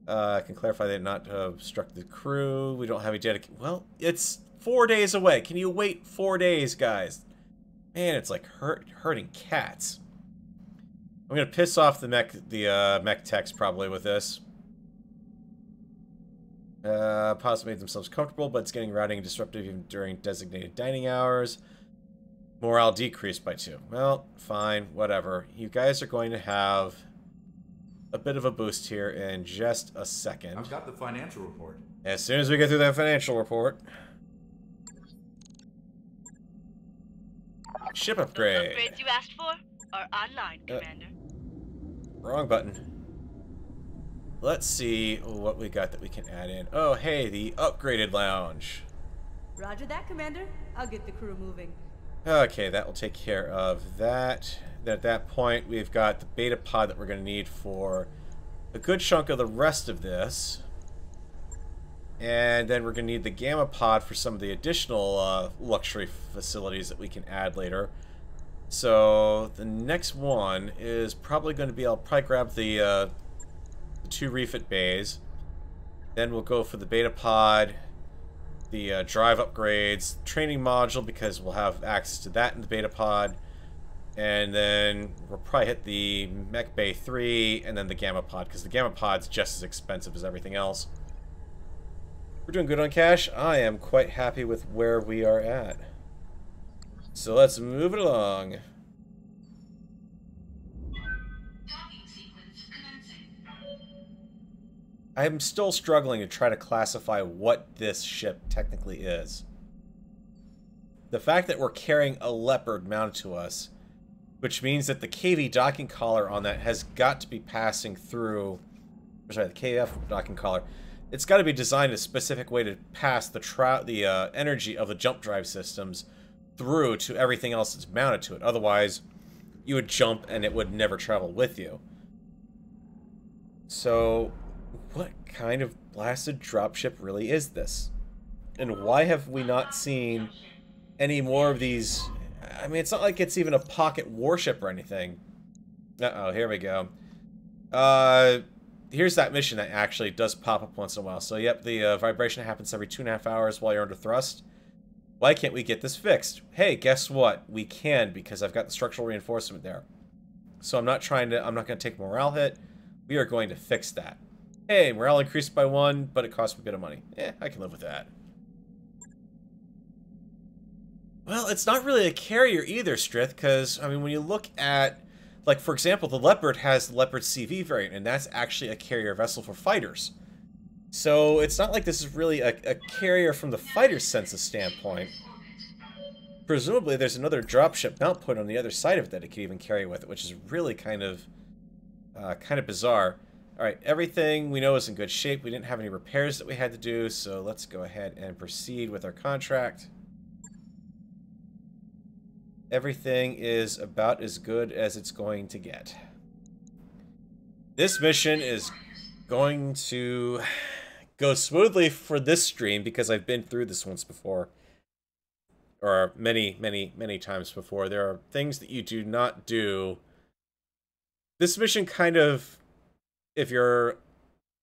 I can clarify they did not obstruct the crew. We don't have a dedicated... Well, it's 4 days away. Can you wait 4 days, guys? Man, it's like hurting cats. I'm gonna piss off the mech techs probably with this. Possibly made themselves comfortable, but it's getting rowdy and disruptive even during designated dining hours. Morale decreased by 2. Well, fine, whatever. You guys are going to have a bit of a boost here in just a second. I've got the financial report. As soon as we get through that financial report. Ship upgrade. Those upgrades you asked for are online, Commander. Wrong button. Let's see what we got that we can add in. Oh, hey, the upgraded lounge. Roger that, Commander. I'll get the crew moving. Okay, that will take care of that. Then at that point, we've got the beta pod that we're going to need for a good chunk of the rest of this. And then we're going to need the gamma pod for some of the additional luxury facilities that we can add later. So the next one is probably going to be, I'll probably grab the 2 refit bays. Then we'll go for the beta pod, the drive upgrades, training module, because we'll have access to that in the beta pod. And then we'll probably hit the mech bay 3 and then the gamma pod, because the gamma pod's just as expensive as everything else. We're doing good on cash. I am quite happy with where we are at. So let's move it along. Docking sequence commencing. I'm still struggling to try to classify what this ship technically is. The fact that we're carrying a Leopard mounted to us, which means that the KV docking collar on that has got to be passing through... Sorry, the KF docking collar. It's got to be designed a specific way to pass the energy of the jump drive systems through to everything else that's mounted to it. Otherwise, you would jump and it would never travel with you. So, what kind of blasted dropship really is this? And why have we not seen any more of these? I mean, it's not like it's even a pocket warship or anything. Uh-oh, here we go. Here's that mission that actually does pop up once in a while. So, yep, the vibration happens every 2.5 hours while you're under thrust. Why can't we get this fixed? Hey, guess what? We can, because I've got the structural reinforcement there. So I'm not going to take a morale hit. We are going to fix that. Hey, morale increased by 1, but it costs me a bit of money. I can live with that. Well, it's not really a carrier either, Strith, because, I mean, when you look at, like, for example, the Leopard has the Leopard CV variant, and that's actually a carrier vessel for fighters. So it's not like this is really a carrier from the fighter census standpoint. Presumably, there's another dropship mount point on the other side of it that it could even carry with it, which is really kind of bizarre. All right, everything we know is in good shape. We didn't have any repairs that we had to do, so let's go ahead and proceed with our contract. Everything is about as good as it's going to get. This mission is going to go smoothly for this stream because I've been through this once before. Or many, many, many times before. There are things that you do not do. This mission kind of, if you're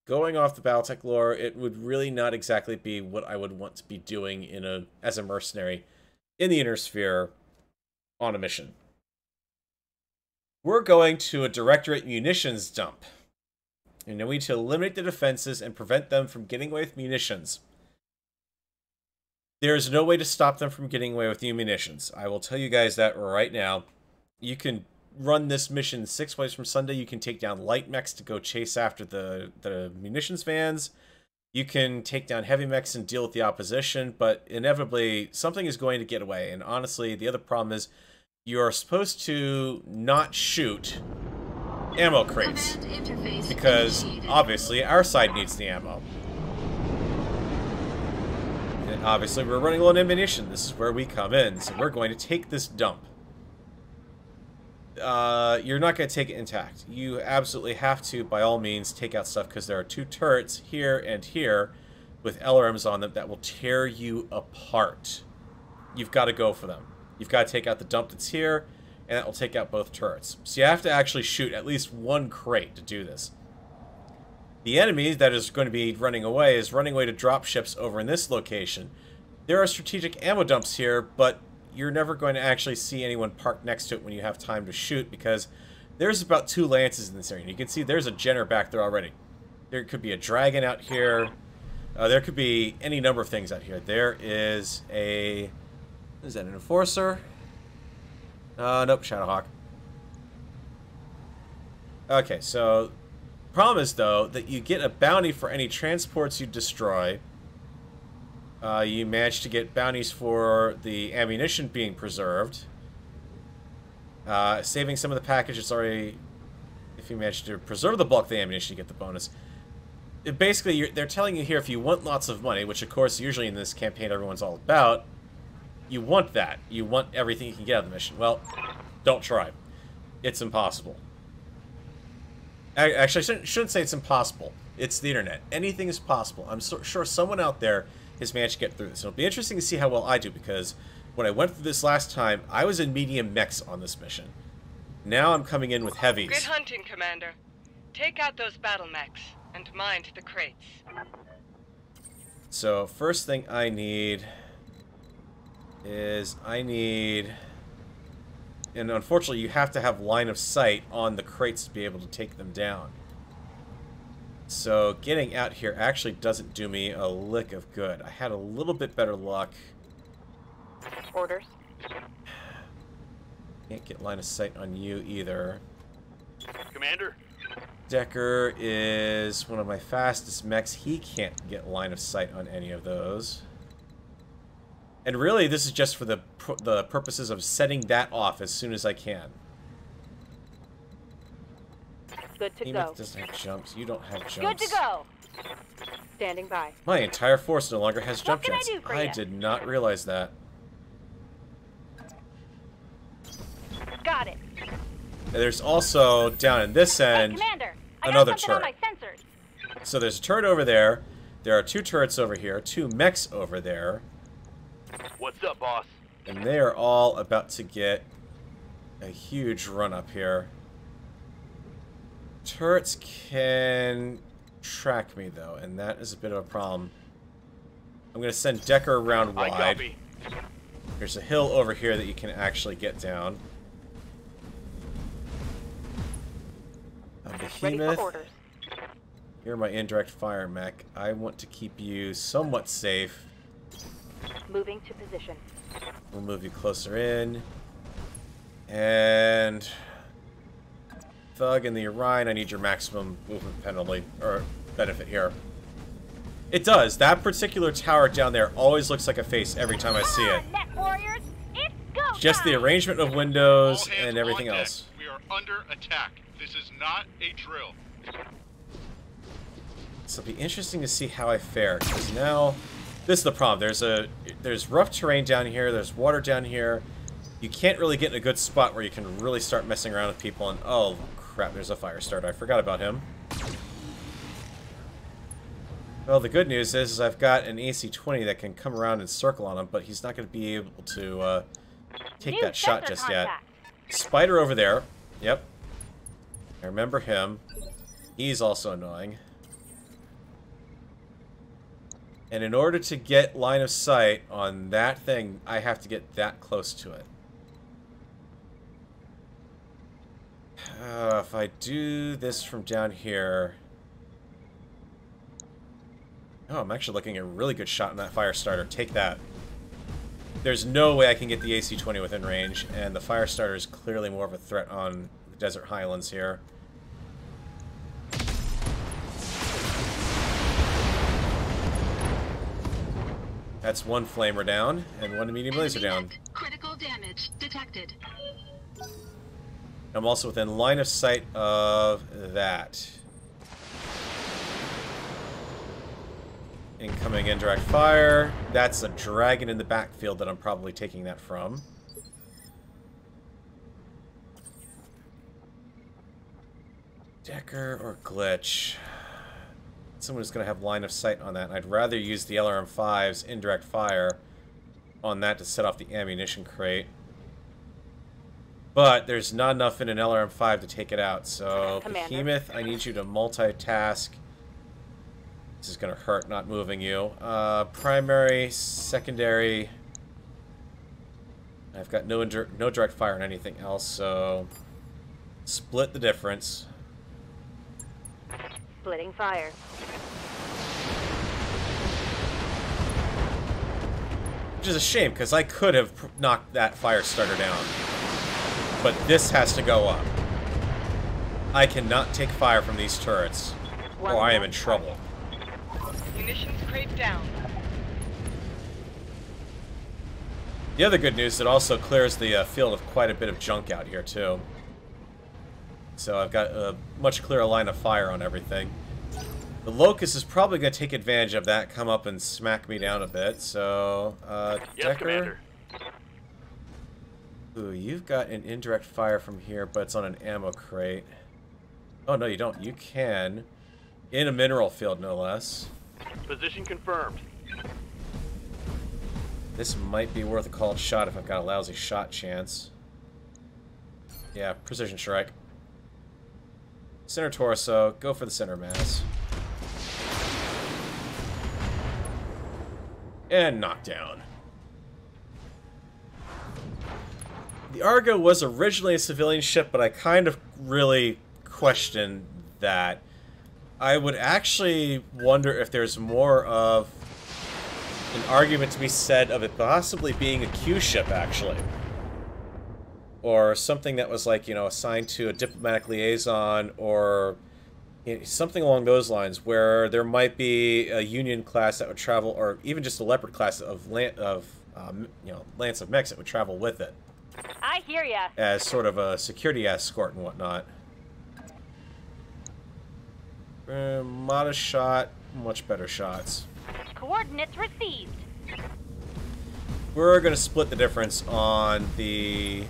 going off the BattleTech lore, it would really not exactly be what I would want to be doing as a mercenary in the Inner Sphere on a mission. We're going to a Directorate munitions dump. And we need to eliminate the defenses and prevent them from getting away with munitions. There's no way to stop them from getting away with new munitions. I will tell you guys that right now. You can run this mission 6 ways from Sunday. You can take down light mechs to go chase after the munitions vans. You can take down heavy mechs and deal with the opposition, but inevitably something is going to get away. And honestly, the other problem is you're supposed to not shoot ammo crates, because obviously our side needs the ammo. And obviously we're running low on ammunition. This is where we come in, so we're going to take this dump. You're not going to take it intact. You absolutely have to, by all means, take out stuff, because there are 2 turrets here and here with LRMs on them that will tear you apart. You've got to go for them. You've got to take out the dump that's here, and that will take out both turrets. So you have to actually shoot at least 1 crate to do this. The enemy that is going to be running away is running away to drop ships over in this location. There are strategic ammo dumps here, but you're never going to actually see anyone parked next to it when you have time to shoot, because there's about 2 lances in this area. And you can see there's a Jenner back there already. There could be a dragon out here. There could be any number of things out here. There is a... Is that an enforcer? Nope, Shadowhawk. Okay, so... Problem is, though, that you get a bounty for any transports you destroy. You manage to get bounties for the ammunition being preserved. Saving some of the package, it's already... If you manage to preserve the bulk of the ammunition, you get the bonus. Basically, they're telling you here, if you want lots of money, which of course usually in this campaign everyone's all about, you want that. You want everything you can get out of the mission. Well, don't try. It's impossible. Actually, I shouldn't say it's impossible. It's the internet. Anything is possible. I'm sure someone out there has managed to get through this. It'll be interesting to see how well I do, because when I went through this last time, I was in medium mechs on this mission. Now I'm coming in with heavies. Good hunting, Commander. Take out those battle mechs and mind the crates. So, first thing I need is and unfortunately you have to have line of sight on the crates to be able to take them down. So getting out here actually doesn't do me a lick of good. I had a little bit better luck. Orders. Can't get line of sight on you either. Commander? Decker is one of my fastest mechs. He can't get line of sight on any of those. And really, this is just for the purposes of setting that off as soon as I can. Good to Emeth go. doesn't have jumps. You don't have jumps. Good to go. Standing by. My entire force no longer has jump What can I jets. do for I ya? did not realize that. Got it. And there's also, down in this end, Hey, Commander, I another got something turret. on my sensors. So there's a turret over there. There are 2 turrets over here. 2 mechs over there. What's up, boss? And they are all about to get a huge run up here. Turrets can track me, though, and that is a bit of a problem. I'm going to send Decker around I wide. copy. There's a hill over here that you can actually get down. A Ready for behemoth. orders. You're my indirect fire mech. I want to keep you somewhat safe. Moving to position. We'll move you closer in. And... Thug and the Orion, I need your maximum movement penalty, or benefit here. It does. That particular tower down there always looks like a face every time I see it. Come on, Net Warriors, it's go Just the time. arrangement of windows All hands and everything on deck. else. We are under attack. This is not a drill. So it'll be interesting to see how I fare, because now... This is the problem. There's rough terrain down here, there's water down here. You can't really get in a good spot where you can really start messing around with people, and oh crap, there's a fire starter. I forgot about him. Well, the good news is I've got an AC-20 that can come around and circle on him, but he's not going to be able to take New that shot sensor just yet. contact. Spider over there. Yep. I remember him. He's also annoying. And in order to get line of sight on that thing, I have to get that close to it. If I do this from down here... Oh, I'm actually looking at a really good shot in that fire starter. Take that. there's no way I can get the AC-20 within range, and the fire starter is clearly more of a threat on the desert highlands here. That's one flamer down, and one medium laser down. Critical damage detected. I'm also within line of sight of that. Incoming indirect fire. That's a dragon in the backfield that I'm probably taking that from. Decker or glitch? Someone who's going to have line of sight on that. And I'd rather use the LRM-5's indirect fire on that to set off the ammunition crate. But there's not enough in an LRM-5 to take it out. So, Commander. Behemoth, I need you to multitask. This is going to hurt not moving you. Primary, secondary. I've got no direct fire on anything else, so split the difference. Splitting fire. Which is a shame, because I could have knocked that fire starter down. But this has to go up. I cannot take fire from these turrets, or I am in trouble. Munitions crate down. The other good news, it also clears the field of quite a bit of junk out here, too. So I've got a much clearer line of fire on everything. The Locust is probably going to take advantage of that, come up and smack me down a bit, so... Yes, Decker? Commander. Ooh, you've got an indirect fire from here, but it's on an ammo crate. Oh, no, you don't. You can. In a mineral field, no less. Position confirmed. This might be worth a called shot if I've got a lousy shot chance. Yeah, precision strike. Center torso, go for the center mass. And knockdown. The Argo was originally a civilian ship, but I kind of really questioned that. I would actually wonder if there's more of an argument to be said of it possibly being a Q ship, actually. Or something that was, like, you know, assigned to a diplomatic liaison, or you know, something along those lines, where there might be a Union class that would travel, or even just a Leopard class of you know, Lance of Mechs that would travel with it. I hear ya. As sort of a security escort and whatnot. Modest shot, much better shots. Coordinates received. We're going to split the difference on the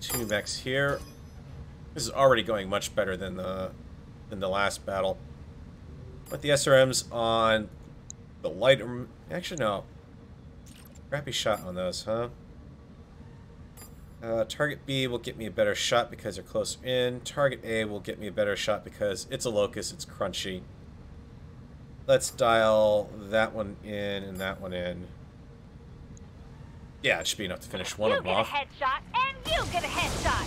two mechs here. This is already going much better than the last battle. But the SRMs on the lighter... Actually, no. Crappy shot on those, huh? Target B will get me a better shot because they're closer in. Target A will get me a better shot because it's a Locust, it's crunchy. Let's dial that one in and that one in. Yeah, it should be enough to finish one of them off. You get a headshot, and you get a headshot.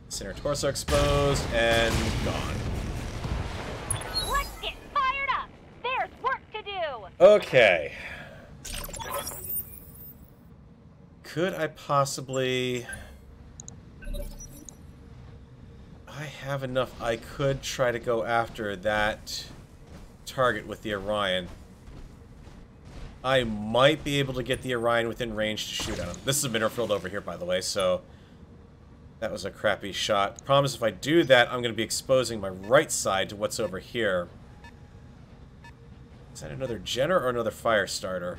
Center torso exposed and gone. Let's get fired up. There's work to do. Okay. Could I possibly... I have enough. I could try to go after that target with the Orion. I might be able to get the Orion within range to shoot at him. This is a mineral field over here, by the way, so... That was a crappy shot. Problem is, if I do that, I'm going to be exposing my right side to what's over here. Is that another Jenner or another fire starter?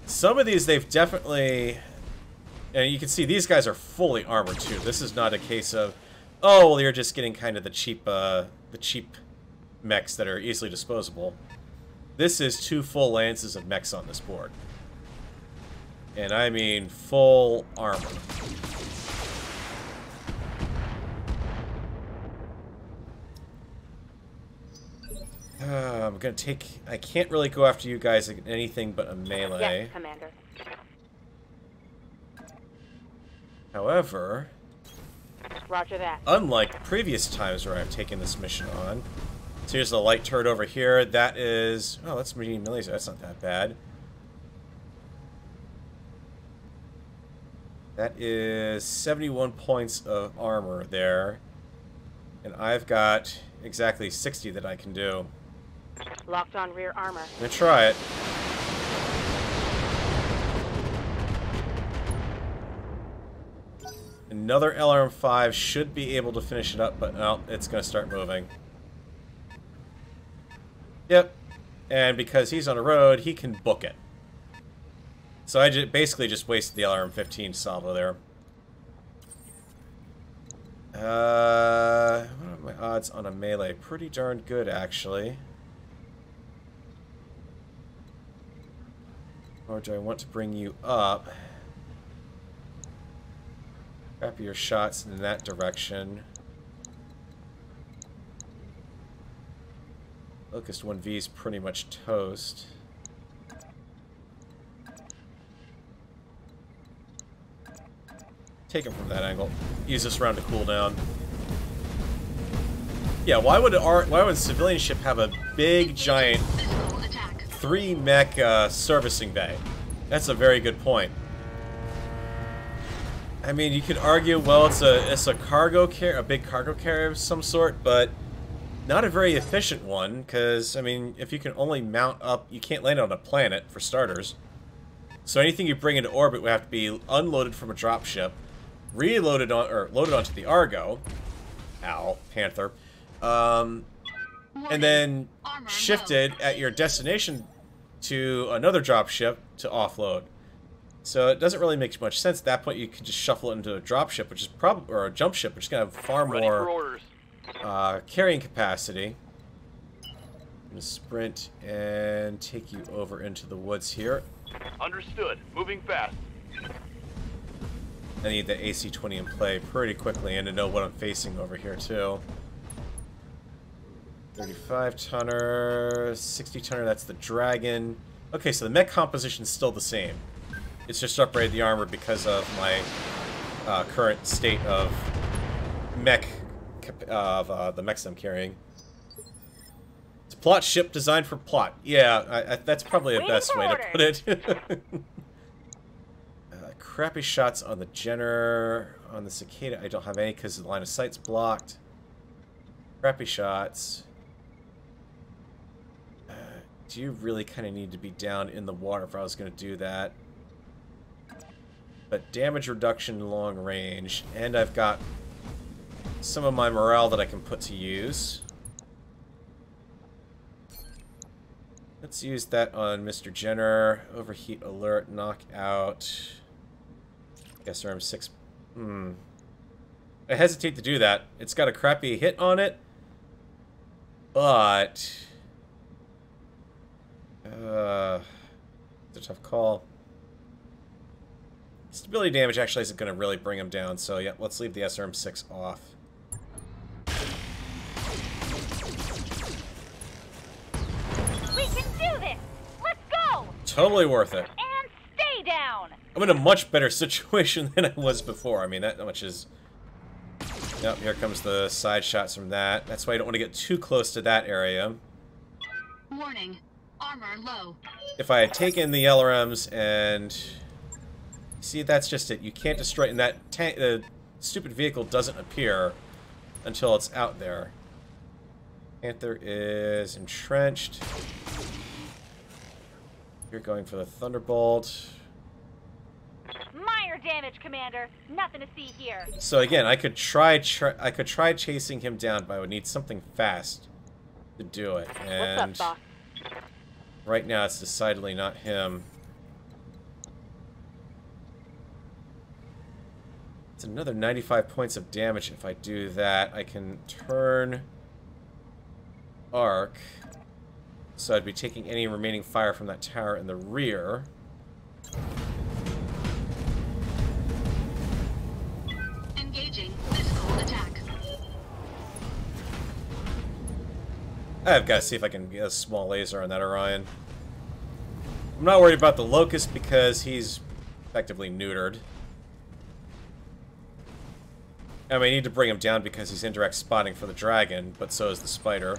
Some of these, they've definitely... And you can see these guys are fully armored, too. This is not a case of, oh, well, you're just getting kind of the cheap mechs that are easily disposable. This is 2 full lances of mechs on this board. And I mean full armor. I'm gonna take... I can't really go after you guys in anything but a melee. Yes, Commander. However... Roger that. Unlike previous times where I've taken this mission on, So here's the light turret over here. That is... Oh, that's medium laser. That's not that bad. That is 71 points of armor there. And I've got exactly 60 that I can do. Locked on rear armor. I'm gonna try it. Another LRM-5 should be able to finish it up, but no, it's gonna start moving. Yep. And because he's on a road, he can book it. So I basically just wasted the LRM-15 salvo there. What are my odds on a melee? Pretty darn good, actually. Or do I want to bring you up? Grab your shots in that direction. Locust 1V is pretty much toast. Take him from that angle. Use this round to cool down. Yeah, why would a civilian ship have a big, giant 3 mech servicing bay? That's a very good point. I mean, you could argue, well, it's a cargo carrier, a big cargo carrier of some sort, but not a very efficient one, because, I mean, if you can only mount up, you can't land on a planet, for starters. So anything you bring into orbit would have to be unloaded from a dropship, reloaded on, or loaded onto the Argo, Panther, and then shifted at your destination to another dropship to offload. So it doesn't really make much sense. At that point, you could just shuffle it into a dropship, which is probably, or a jump ship, which is going to have far more carrying capacity. I'm going to sprint and take you over into the woods here. Understood. Moving fast. I need the AC-20 in play pretty quickly and to know what I'm facing over here, too. 35-tonner, 60-tonner, that's the Dragon. Okay, so the mech composition's still the same. It's just upgraded the armor because of my current state of mech, the mechs I'm carrying. It's a plot ship designed for plot. Yeah, that's probably the best way to put it. Crappy shots on the Jenner. On the Cicada, I don't have any because the line of sight's blocked. Crappy shots. Do you really kind of need to be down in the water if I was going to do that? But damage reduction long range, and I've got some of my morale that I can put to use. Let's use that on Mr. Jenner. Overheat alert, knockout. SRM-6. I hesitate to do that. It's got a crappy hit on it, but it's a tough call. Stability damage actually isn't going to really bring him down, so yeah, let's leave the SRM-6 off. We can do this! Let's go! Totally worth it. And stay down! I'm in a much better situation than I was before. I mean, that much is... Yep, here comes the side shots from that. That's why I don't want to get too close to that area. Warning. Armor low. If I had taken the LRMs and... See, that's just it. You can't destroy... And that tank... The stupid vehicle doesn't appear until it's out there. Panther is entrenched. You're going for the Thunderbolt. Minor damage, Commander. Nothing to see here. So again, I could try chasing him down, but I would need something fast to do it. And what's up, boss? Right now, it's decidedly not him. It's another 95 points of damage if I do that. I can turn arc, so I'd be taking any remaining fire from that tower in the rear. Engaging physical attack. I've got to see if I can get a small laser on that Orion. I'm not worried about the Locust because he's effectively neutered. I mean, I need to bring him down because he's indirect spotting for the Dragon, but so is the Spider.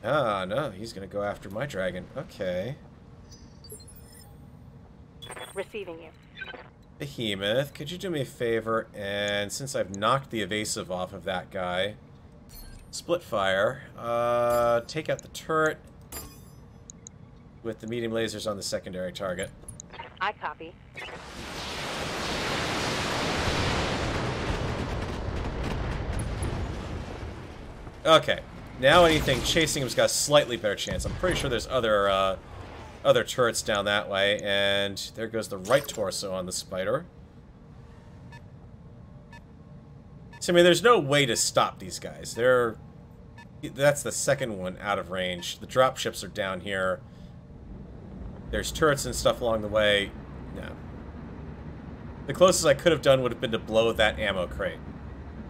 Ah, no, he's gonna go after my dragon. Okay. Receiving you. Behemoth, could you do me a favor? And since I've knocked the evasive off of that guy, split fire. Take out the turret with the medium lasers on the secondary target. I copy. Okay. Now anything chasing him's got a slightly better chance. I'm pretty sure there's other turrets down that way, and there goes the right torso on the spider. So, I mean, there's no way to stop these guys. That's the second one out of range. The dropships are down here. There's turrets and stuff along the way. No. The closest I could have done would have been to blow that ammo crate.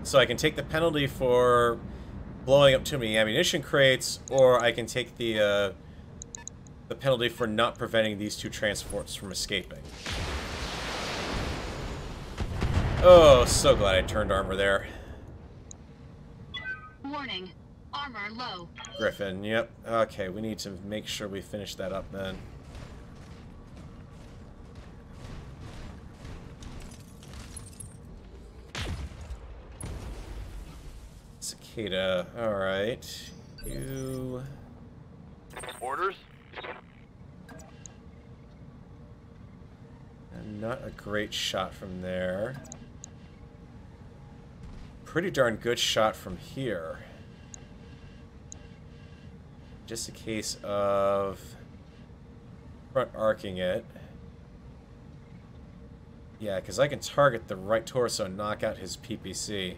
So I can take the penalty for blowing up too many ammunition crates, or I can take the penalty for not preventing these two transports from escaping. Oh, so glad I turned armor there. Warning. Armor low. Griffin, yep. Okay, we need to make sure we finish that up then. Cicada, alright. You... Orders? Not a great shot from there. Pretty darn good shot from here. Just a case of front arcing it. Yeah, because I can target the right torso and knock out his PPC.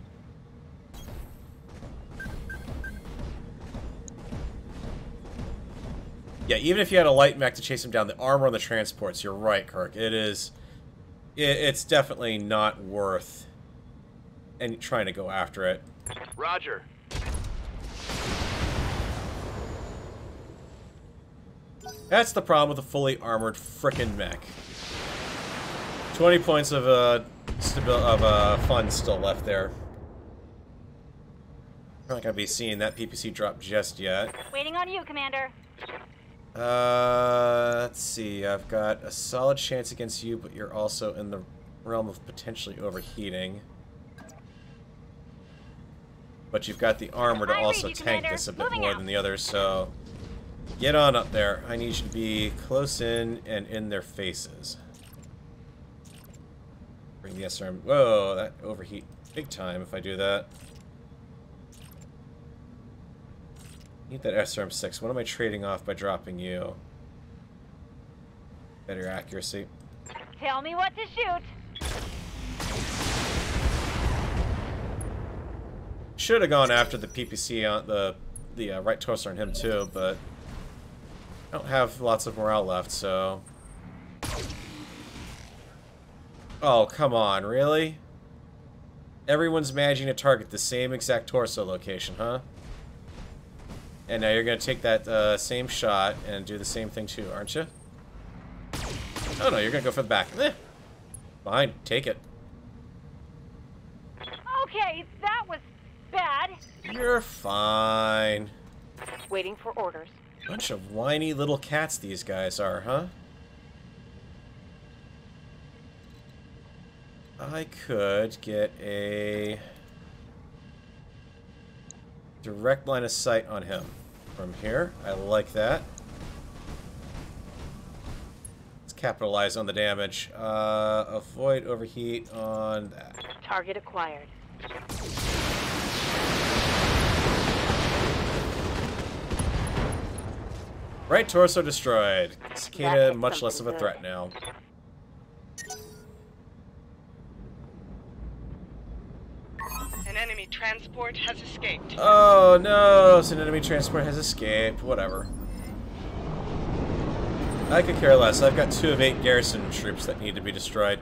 Yeah, even if you had a light mech to chase him down, the armor on the transports, you're right, Kirk. It's definitely not worth and trying to go after it. Roger. That's the problem with a fully armored frickin' mech. 20 points of fun still left there. Not gonna be seeing that PPC drop just yet. Waiting on you, Commander. Let's see. I've got a solid chance against you, but you're also in the realm of potentially overheating. But you've got the armor to also tank this a bit more than the others, so get on up there. I need you to be close in and in their faces. Bring the SRM. Whoa, that overheat big time if I do that. Need that SRM-6. What am I trading off by dropping you? Better accuracy. Tell me what to shoot. Should have gone after the PPC on the right torso on him too, but I don't have lots of morale left, so. Oh, come on, really? Everyone's managing to target the same exact torso location, huh? And now you're going to take that same shot and do the same thing too, aren't you? Oh no, you're going to go for the back. Fine, take it. Okay, that was bad. You're fine. Waiting for orders. Bunch of whiny little cats these guys are, huh? I could get a direct line of sight on him from here. I like that. Let's capitalize on the damage. Avoid overheat on that. Target acquired. Right torso destroyed. Cicada, much less of a threat now. An enemy transport has escaped. Oh no, so an enemy transport has escaped. Whatever. I could care less. I've got 2 of 8 garrison troops that need to be destroyed.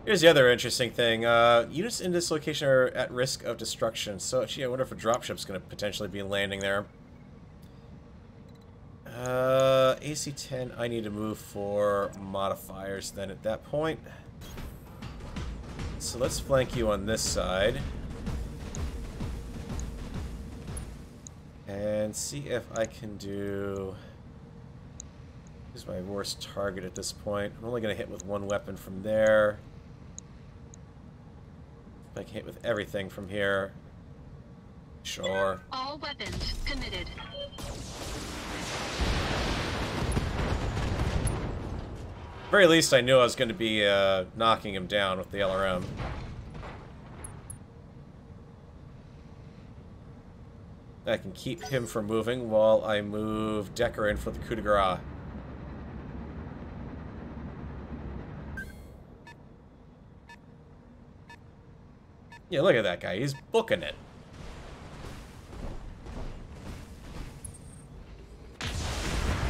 Here's the other interesting thing. Units in this location are at risk of destruction. So, gee, I wonder if a dropship's going to potentially be landing there. AC-10, I need to move for modifiers then at that point. So let's flank you on this side. And and see if I can do... Who's my worst target at this point? I'm only going to hit with one weapon from there. If I can hit with everything from here. Sure. All weapons committed. Very least I knew I was going to be knocking him down with the LRM. I can keep him from moving while I move Decker in for the coup de grace. Yeah, look at that guy. He's booking it.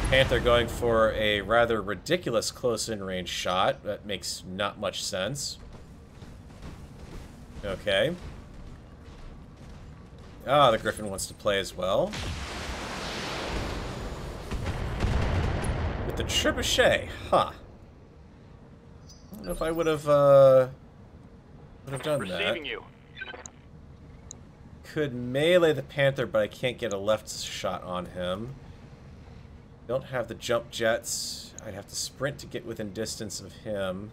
Panther going for a rather ridiculous close-in range shot. That makes not much sense. Okay. Ah, the Griffin wants to play as well. With the trebuchet, huh. I don't know if I would have done Receiving that. you. Could melee the Panther, but I can't get a left shot on him. Don't have the jump jets. I'd have to sprint to get within distance of him.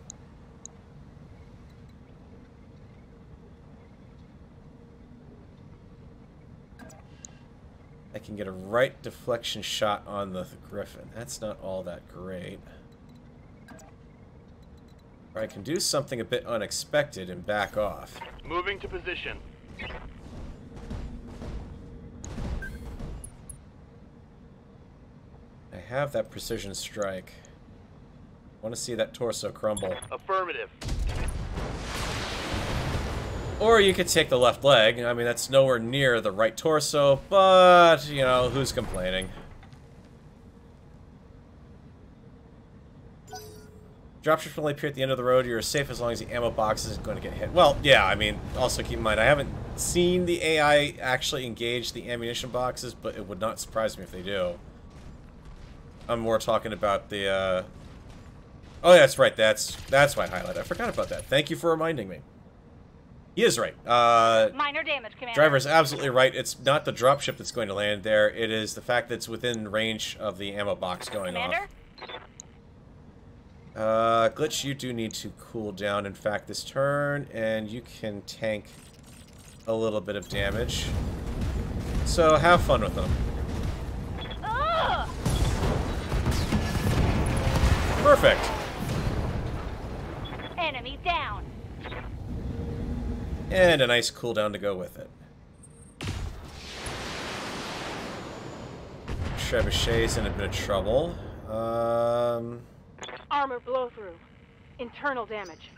I can get a right deflection shot on the Griffin. That's not all that great. Or I can do something a bit unexpected and back off. Moving to position. I have that precision strike. I want to see that torso crumble. Affirmative. Or you could take the left leg. I mean, that's nowhere near the right torso, but, you know, who's complaining? Dropships will only appear at the end of the road. You're safe as long as the ammo box isn't going to get hit. Well, yeah, I mean, also keep in mind, I haven't seen the AI actually engage the ammunition boxes, but it would not surprise me if they do. I'm more talking about the, Oh, yeah, that's right. That's why I highlighted. I forgot about that. Thank you for reminding me. He is right. Minor damage, Commander. Driver is absolutely right. It's not the dropship that's going to land there. It is the fact that it's within range of the ammo box going Commander? off. Glitch, you do need to cool down, in fact, this turn, and you can tank a little bit of damage. So, have fun with them. Ugh! Perfect. Enemy down. And a nice cooldown to go with it. Trebuchet's in a bit of trouble. Armor blow through. Internal damage.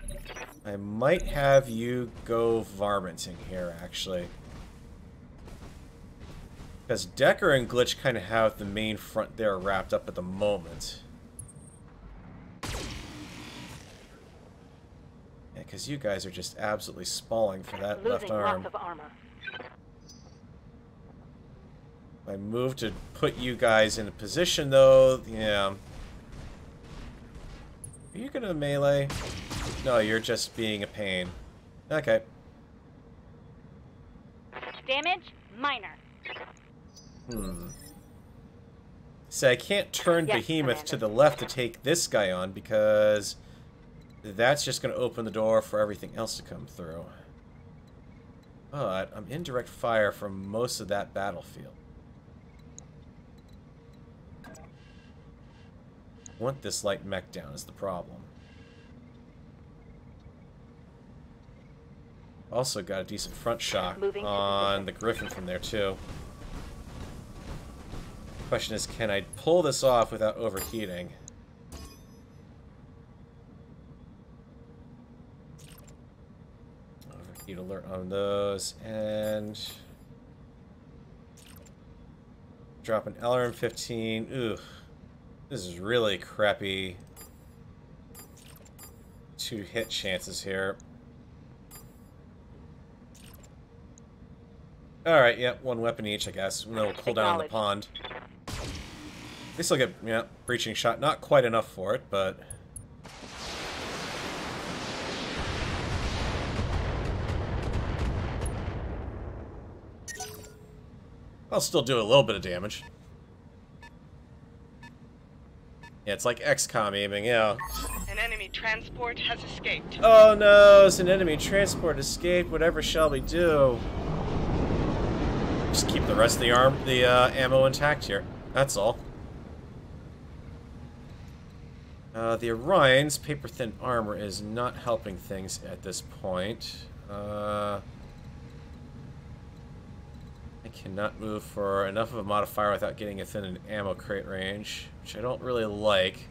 I might have you go varminting here, actually. Because Decker and Glitch kind of have the main front there wrapped up at the moment. Yeah, because you guys are just absolutely spalling for that left arm. Lots of armor. I move to put you guys in a position, though. Yeah. Are you gonna melee? No, you're just being a pain. Okay. Damage, minor. So I can't turn Behemoth to the left to take this guy on because that's just going to open the door for everything else to come through. But I'm in direct fire from most of that battlefield. I want this light mech down is the problem. Also got a decent front shot on the Griffin from there too. Question is, can I pull this off without overheating? Overheat alert on those, and drop an LRM-15. Ooh, this is really crappy. 2 hit chances here. Alright, yep, 1 weapon each, I guess. And then we'll pull down the pond. They still get, yeah, breaching shot. Not quite enough for it, but... I'll still do a little bit of damage. Yeah, it's like XCOM aiming, yeah. An enemy transport has escaped. Oh no, it's an enemy transport escaped. Whatever shall we do? Just keep the rest of the ammo intact here. That's all. The Orion's paper-thin armor is not helping things at this point. I cannot move for enough of a modifier without getting within an ammo crate range, which I don't really like.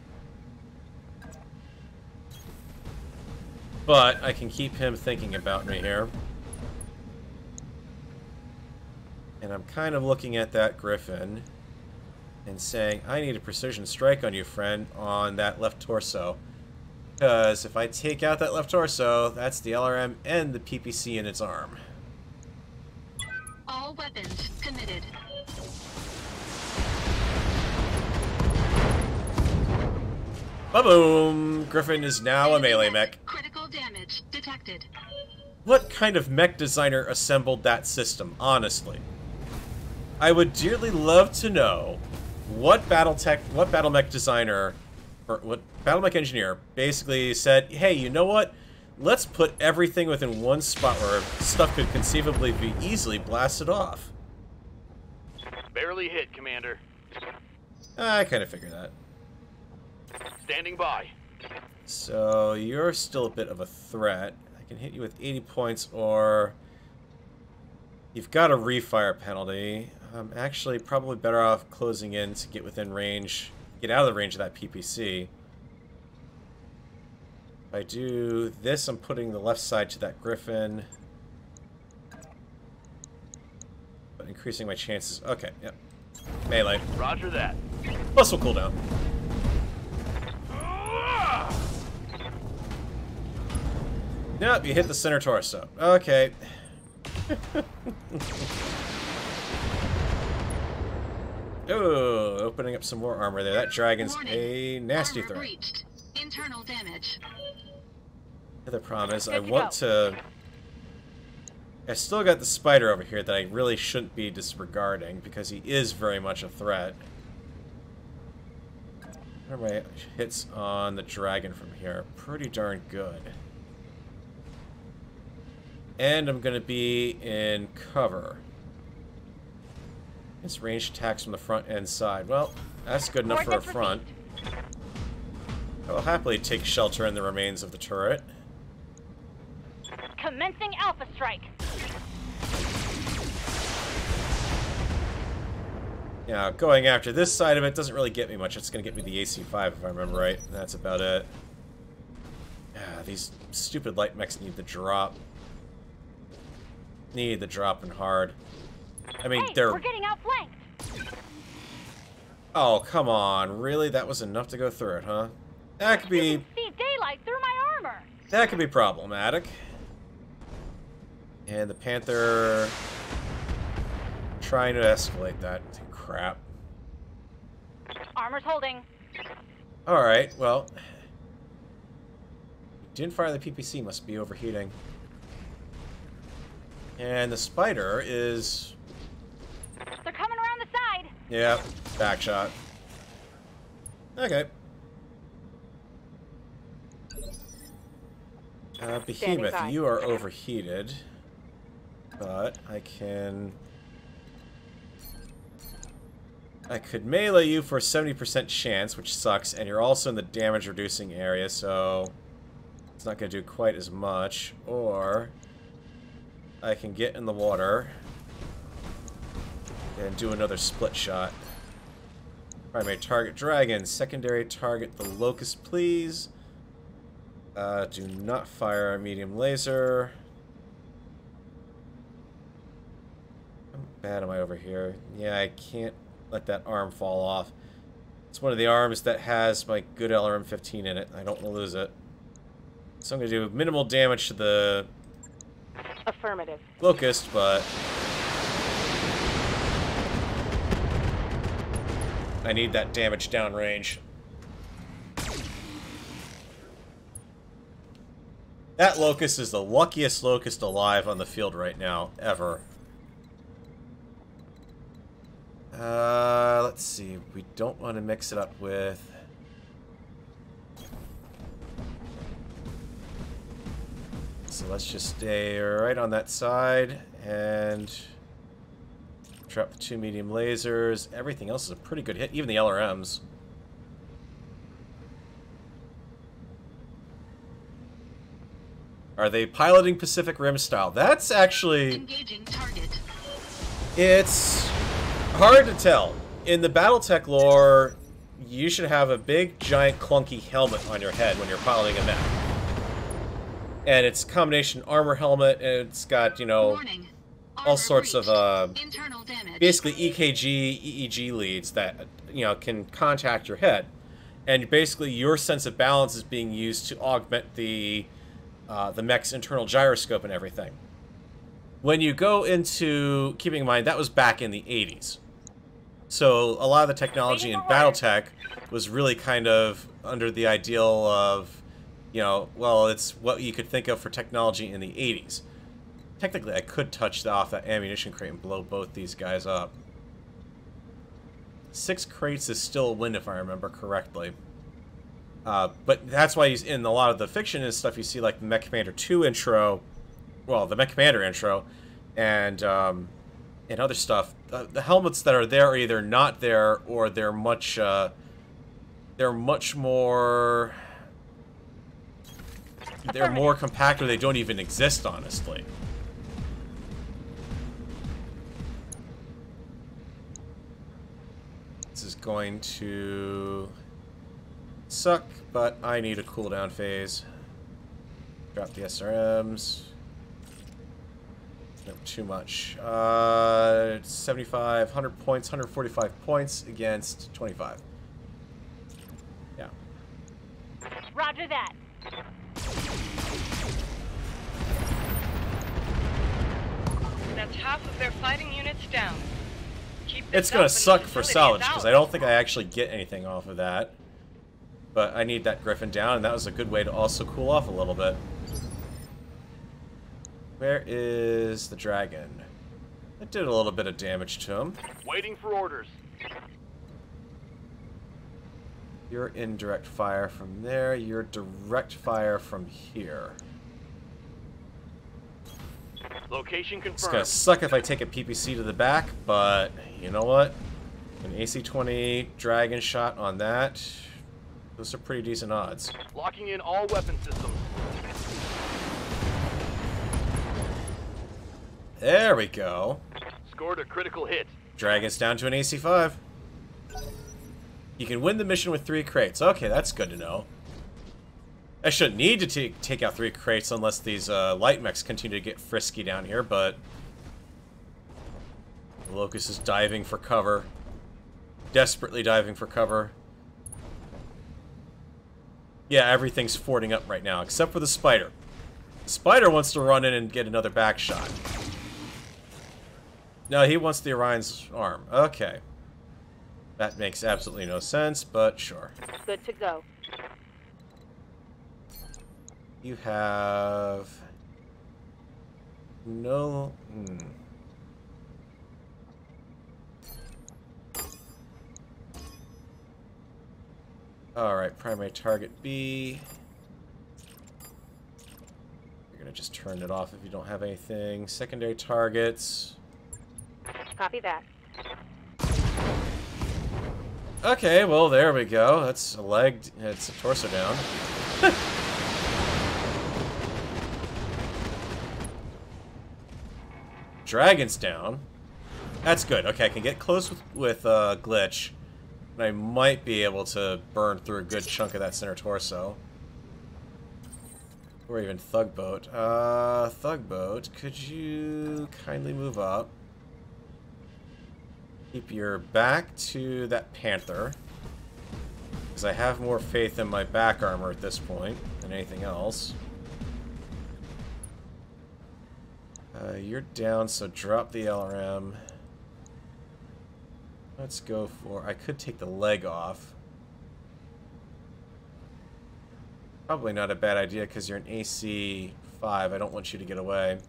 But I can keep him thinking about me here. And I'm kind of looking at that Griffin and saying, I need a precision strike on you, friend, on that left torso. Because if I take out that left torso, that's the LRM and the PPC in its arm. All weapons committed. Ba-boom! Griffin is now a melee mech. Critical damage detected. What kind of mech designer assembled that system, honestly? I would dearly love to know what BattleMech designer, or what BattleMech engineer basically said, hey, you know what? Let's put everything within one spot where stuff could conceivably be easily blasted off. Barely hit, Commander. I kind of figured that. Standing by. So, you're still a bit of a threat. I can hit you with 80 points, or you've got a refire penalty. I'm actually probably better off closing in to get within range, get out of the range of that PPC. If I do this, I'm putting the left side to that Griffin. But increasing my chances. Okay, yep. Melee. Roger that. Plus will cool down. Nope, you hit the center torso. Okay. Oh, opening up some more armor there. That dragon's a nasty threat. Breached. Internal damage. The other problem is I want to... I still got the spider over here that I really shouldn't be disregarding because he is very much a threat. What are my hits on the dragon from here? Pretty darn good. And I'm going to be in cover. It's ranged attacks from the front and side. Well, that's good enough for a front. I will happily take shelter in the remains of the turret. Commencing Alpha Strike. Yeah, going after this side of it doesn't really get me much. It's going to get me the AC-5 if I remember right. And that's about it. Yeah, these stupid light mechs need the drop. Need the drop and hard. I mean, hey, they're... we're getting outflanked. Oh, come on. Really? That was enough to go through it, huh? That could be... You can see daylight through my armor. That could be problematic. And the Panther... trying to escalate that. Crap. Armor's holding. Alright, well... Didn't fire the PPC, must be overheating. And the spider is... They're coming around the side. Yeah, back shot. Okay. Behemoth, you are overheated. But I can... I could melee you for a 70% chance, which sucks, and you're also in the damage reducing area, so it's not going to do quite as much. Or I can get in the water and do another split shot. Primary target dragon, secondary target the locust, please. Do not fire a medium laser. How bad am I over here? Yeah, I can't let that arm fall off. It's one of the arms that has my good LRM-15 in it. I don't want to lose it. So I'm going to do minimal damage to the Affirmative. locust, but I need that damage downrange. That locust is the luckiest locust alive on the field right now, ever. Let's see. We don't want to mix it up with... So let's just stay right on that side and drop the 2 medium lasers. Everything else is a pretty good hit, even the LRMs. Are they piloting Pacific Rim style? That's actually... Engaging target. It's hard to tell. In the BattleTech lore, you should have a big, giant, clunky helmet on your head when you're piloting a mech. And it's a combination armor helmet, and it's got, you know, all sorts of, basically EKG, EEG leads that, you know, can contact your head. And basically your sense of balance is being used to augment the mech's internal gyroscope and everything. When you go into, keeping in mind, that was back in the 80s. So a lot of the technology in BattleTech was really kind of under the ideal of, you know, well, it's what you could think of for technology in the 80s. Technically, I could touch off that ammunition crate and blow both these guys up. 6 crates is still a win, if I remember correctly. But that's why he's in a lot of the fiction and stuff you see, like the Mech Commander 2 intro, well, the Mech Commander intro, and other stuff. The helmets that are there are either not there, or they're much more... They're more compact, or they don't even exist, honestly. This is going to suck, but I need a cooldown phase. Drop the SRMs. No, too much. 75, 100 points, 145 points against 25. Yeah. Roger that. That's half of their fighting units down. Keep this It's gonna up and suck the for facility Salvage, is because ours. I don't think I actually get anything off of that. But I need that Griffin down, and that was a good way to also cool off a little bit. Where is the dragon? It did a little bit of damage to him. Waiting for orders. You're indirect fire from there. You're direct fire from here. Location confirmed. It's gonna suck if I take a PPC to the back, but you know what? An AC-20 dragon shot on that. Those are pretty decent odds. Locking in all weapon systems. There we go. Scored a critical hit. Dragon's down to an AC-5. You can win the mission with 3 crates. Okay, that's good to know. I shouldn't need to take out 3 crates unless these light mechs continue to get frisky down here, but... The Locust is diving for cover. Desperately diving for cover. Yeah, everything's fording up right now, except for the Spider. The Spider wants to run in and get another back shot. No, he wants the Orion's arm. Okay. That makes absolutely no sense, but sure. Good to go. You have... No... Alright, primary target B. You're gonna just turn it off if you don't have anything. Secondary targets. Copy that. Okay, well, there we go. That's a leg, it's a torso down. Dragon's down. That's good. Okay, I can get close with Glitch. And I might be able to burn through a good chunk of that center torso. Or even Thugboat. Thugboat, could you kindly move up? Keep your back to that Panther. Because I have more faith in my back armor at this point than anything else. You're down, so drop the LRM. Let's go for... I could take the leg off. Probably not a bad idea because you're an AC 5. I don't want you to get away.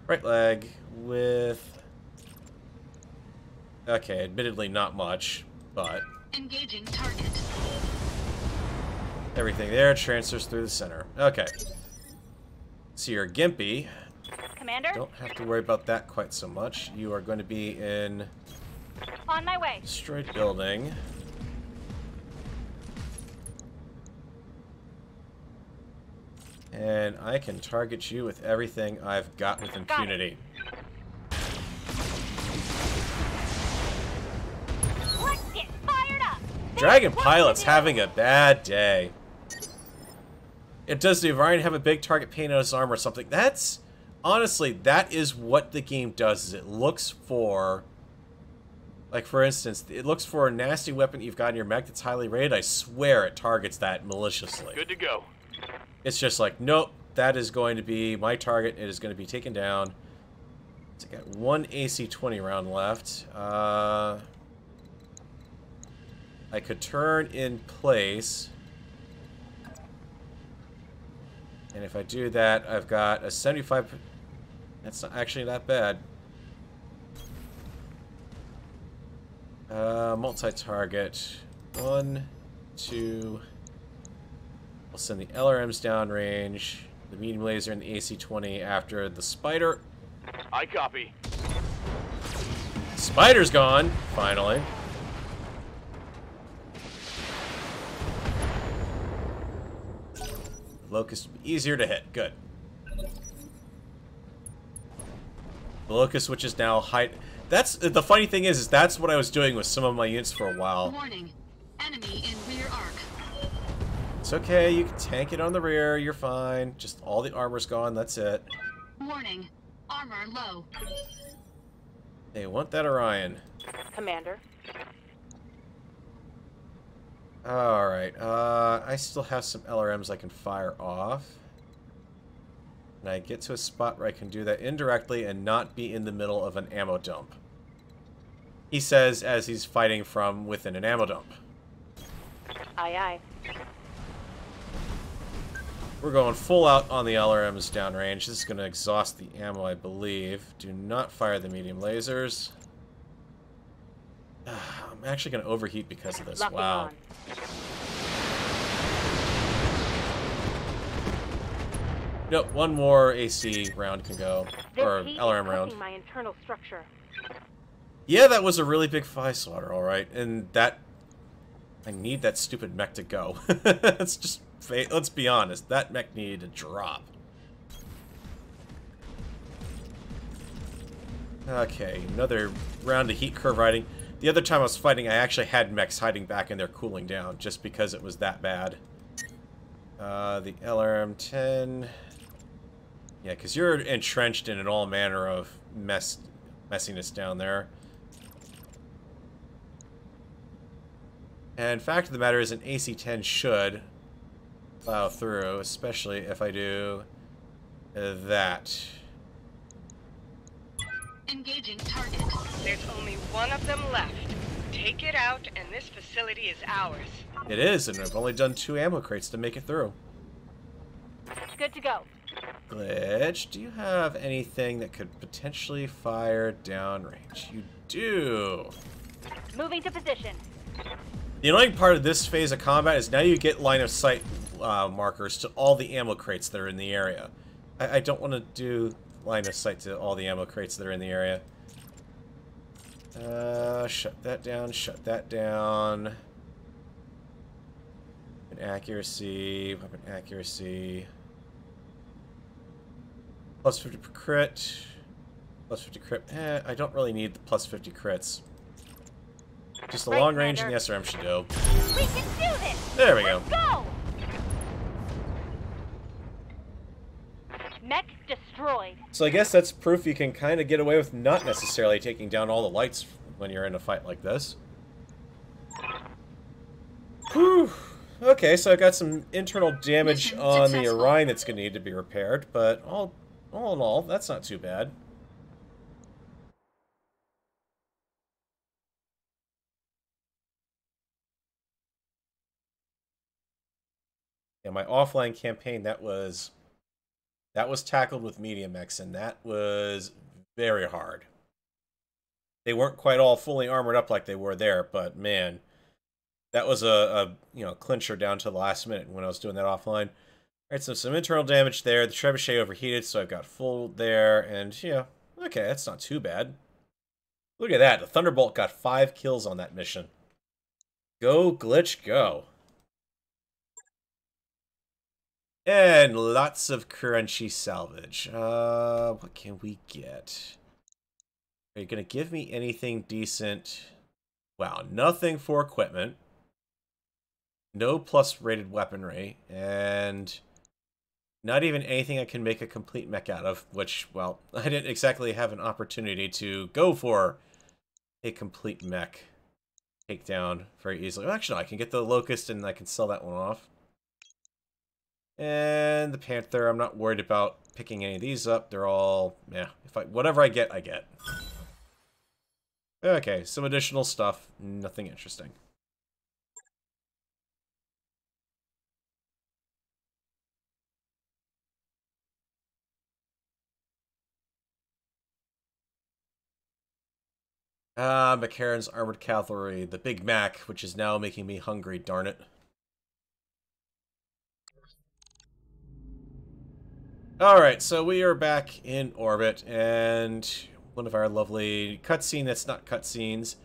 Right leg with... Okay, admittedly not much, but... Engaging target. Everything there transfers through the center. Okay. So you're Gimpy. Commander? Don't have to worry about that quite so much. You are going to be in... On my way. Destroyed building. And I can target you with everything I've got with impunity. Let's get fired up. Dragon Pilot's having a bad day. It does the Orion have a big target paint on his arm or something? That's... Honestly, that is what the game does, is it looks for... Like, for instance, it looks for a nasty weapon you've got in your mech that's highly rated. I swear it targets that maliciously. Good to go. It's just like, nope, that is going to be my target. It is going to be taken down. So I got one AC-20 round left. I could turn in place. And if I do that, I've got a 75... That's not actually that bad. Multi-target. 1, 2... I'll send the LRMs downrange, the medium laser and the AC-20 after the spider. I copy. Spider's gone, finally. Locust will be easier to hit. Good. The Locust, which is now hide. That's the funny thing is that's what I was doing with some of my units for a while. Warning. Enemy in rear arc. It's okay, you can tank it on the rear, you're fine. Just all the armor's gone, that's it. Warning. Armor low. They want that Orion. Commander. Alright, I still have some LRMs I can fire off. And I get to a spot where I can do that indirectly and not be in the middle of an ammo dump. He says as he's fighting from within an ammo dump. Aye, aye. We're going full out on the LRMs downrange. This is going to exhaust the ammo, I believe. Do not fire the medium lasers. I'm actually going to overheat because of this. Locking wow. on. Nope, one more AC round can go. This Or heat LRM is round. cooking my internal structure. Yeah, that was a really big fly swatter, alright. And that... I need that stupid mech to go. It's just... Let's be honest, that mech needed to drop. Okay, another round of heat curve riding. The other time I was fighting, I actually had mechs hiding back in there cooling down, just because it was that bad. The LRM-10... Yeah, because you're entrenched in all manner of messiness down there. And fact of the matter is, an AC-10 should plow through, especially if I do that. Engaging target. There's only one of them left. Take it out, and this facility is ours. It is, and I've only done 2 ammo crates to make it through. Good to go. Glitch, do you have anything that could potentially fire downrange? You do. Moving to position. The annoying part of this phase of combat is now you get line of sight markers to all the ammo crates that are in the area. I don't want to do line of sight to all the ammo crates that are in the area. Shut that down, shut that down. Weapon accuracy, weapon accuracy. Plus 50 per crit. Plus 50 crit. I don't really need the plus 50 crits. Just the long range and the SRM should do. We can do this! There we go. Let's go! Mech destroyed. So I guess that's proof you can kind of get away with not necessarily taking down all the lights when you're in a fight like this. Whew. Okay, so I got some internal damage on the Orion that's going to need to be repaired, but all in all, that's not too bad. Yeah, my offline campaign, that was tackled with medium mechs, and that was very hard. They weren't quite all fully armored up like they were there, but man, that was a you know, clincher down to the last minute when I was doing that offline. Alright, so some internal damage there. The trebuchet overheated, so I've got full there, and yeah, okay, that's not too bad. Look at that, the Thunderbolt got 5 kills on that mission. Go, Glitch, go. And lots of crunchy salvage. What can we get? Are you gonna give me anything decent? Wow, nothing for equipment. No plus rated weaponry, and not even anything I can make a complete mech out of, which, well, I didn't exactly have an opportunity to go for a complete mech takedown very easily. Well, actually, no, I can get the Locust and I can sell that one off. And the Panther, I'm not worried about picking any of these up. They're all, yeah, whatever I get, I get. Okay, some additional stuff. Nothing interesting. McCarran's Armored Cavalry, the Big Mac, which is now making me hungry, darn it. Alright, so we are back in orbit, and one of our lovely cutscene that's not cutscenes.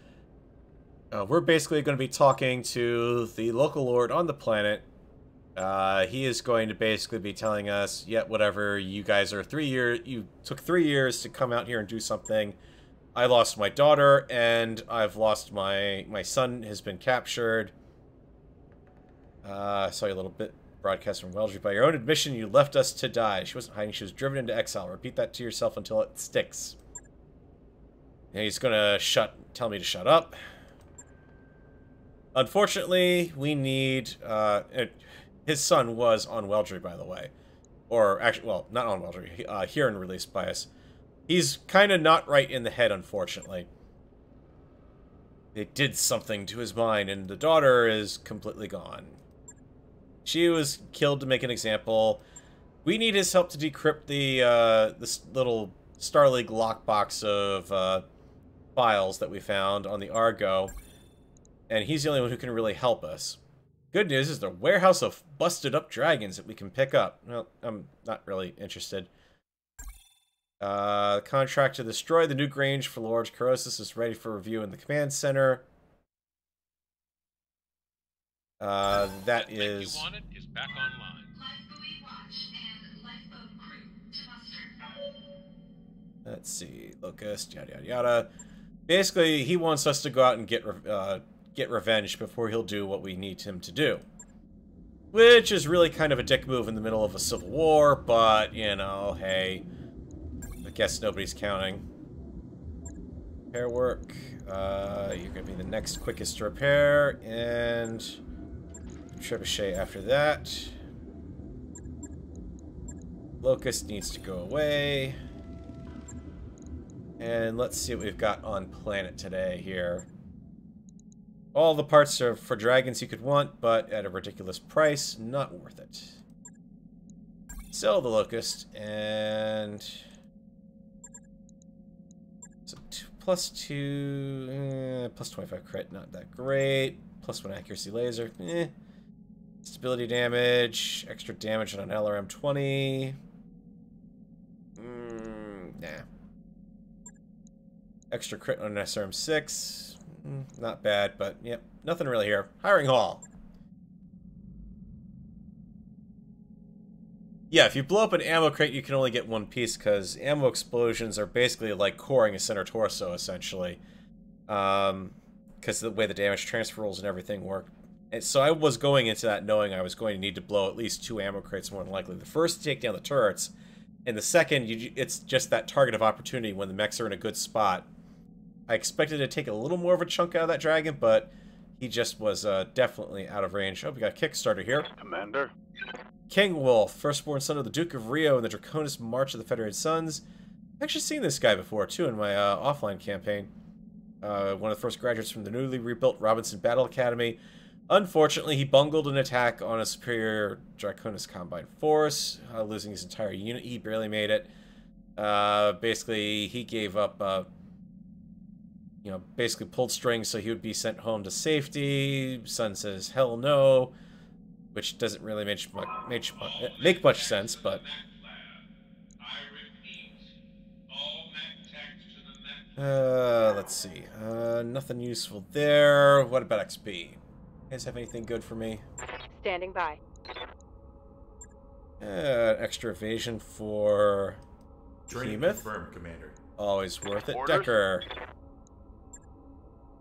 We're basically going to be talking to the local lord on the planet. He is going to basically be telling us, yeah, whatever, you guys are you took 3 years to come out here and do something. I lost my daughter, and I've lost my son has been captured. I saw you a little bit broadcast from Weldry. By your own admission, you left us to die. She wasn't hiding, she was driven into exile. Repeat that to yourself until it sticks. And he's gonna tell me to shut up. Unfortunately, we need, his son was on Weldry, by the way. Or, actually, well, not on Weldry, here in Release Bias. He's kind of not right in the head, unfortunately. It did something to his mind, and the daughter is completely gone. She was killed to make an example. We need his help to decrypt this little Star League lockbox of files that we found on the Argo, and he's the only one who can really help us. Good news is the warehouse of busted up dragons that we can pick up. Well, I'm not really interested. Contract to destroy the new Grange for Lord Corrosis is ready for review in the command center. That is... you wanted is back online. Lifebuoy watch and lifeboat crew to muster. Let's see, Locust, yada yada yada. Basically, he wants us to go out and get revenge before he'll do what we need him to do. Which is really kind of a dick move in the middle of a civil war, but, you know, hey... I guess nobody's counting. Repair work. You're gonna be the next quickest to repair, and trebuchet after that. Locust needs to go away. And let's see what we've got on planet today here. All the parts are for dragons you could want, but at a ridiculous price. Not worth it. Sell the Locust, and... So +2, plus 25 crit, not that great. +1 accuracy laser, Stability damage, extra damage on an LRM 20. Nah. Extra crit on an SRM 6. Not bad, but yep, nothing really here. Hiring hall. Yeah, if you blow up an ammo crate, you can only get one piece, because ammo explosions are basically like coring a center torso, essentially. Because the way the damage transfer rules and everything work. And so I was going into that knowing I was going to need to blow at least 2 ammo crates more than likely. The first to take down the turrets, and the second, it's just that target of opportunity when the mechs are in a good spot. I expected to take a little more of a chunk out of that dragon, but he just was definitely out of range. Oh, we got a Kickstarter here. Commander. King Wolf, firstborn son of the Duke of Rio in the Draconis March of the Federated Sons. I've actually seen this guy before, too, in my offline campaign. One of the first graduates from the newly rebuilt Robinson Battle Academy. Unfortunately, he bungled an attack on a superior Draconis Combine force, losing his entire unit. He barely made it. Basically, he gave up you know, basically pulled strings so he would be sent home to safety. Sun says, hell no, which doesn't really make much sense, but... let's see. Nothing useful there. What about XP? You guys have anything good for me? Standing by. Extra evasion for Behemoth. Confirmed, Commander. Always worth it. Orders? Decker.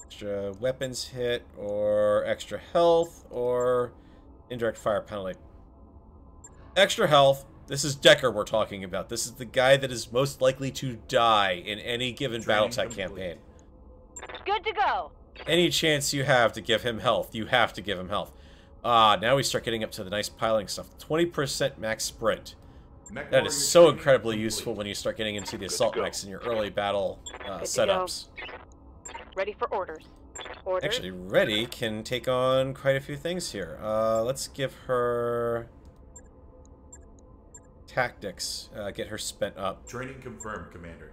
Extra weapons hit, or extra health, or indirect fire penalty. Extra health. This is Decker we're talking about. This is the guy that is most likely to die in any given BattleTech campaign. Good to go. Any chance you have to give him health, you have to give him health. Now we start getting up to the nice piling stuff. 20% max sprint. That is so incredibly useful when you start getting into the assault mechs in your early battle setups. Ready for orders. Orders. Actually, Ready can take on quite a few things here. Let's give her tactics, get her spent up. Training confirmed, Commander.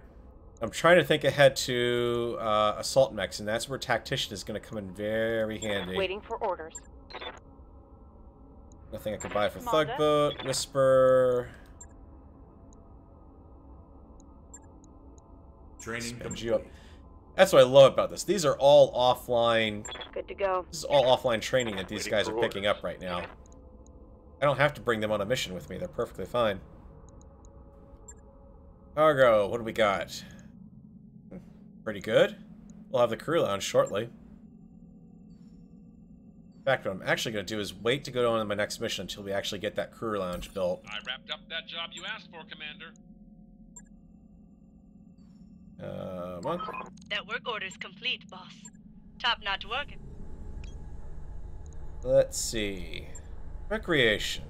I'm trying to think ahead to assault mechs, and that's where tactician is going to come in very handy. Waiting for orders. Nothing I can buy for Commander? Thugboat, Whisper. Training Spend you complete. up. That's what I love about this. These are all offline. Good to go. This is all offline training that these guys are picking up right now. I don't have to bring them on a mission with me. They're perfectly fine. Argo, what do we got? Pretty good. We'll have the crew lounge shortly. In fact, what I'm actually going to do is wait to go on to my next mission until we actually get that crew lounge built. I wrapped up that job you asked for, Commander. Come on. That work order's complete, boss. Top-notch working. Let's see. Recreation.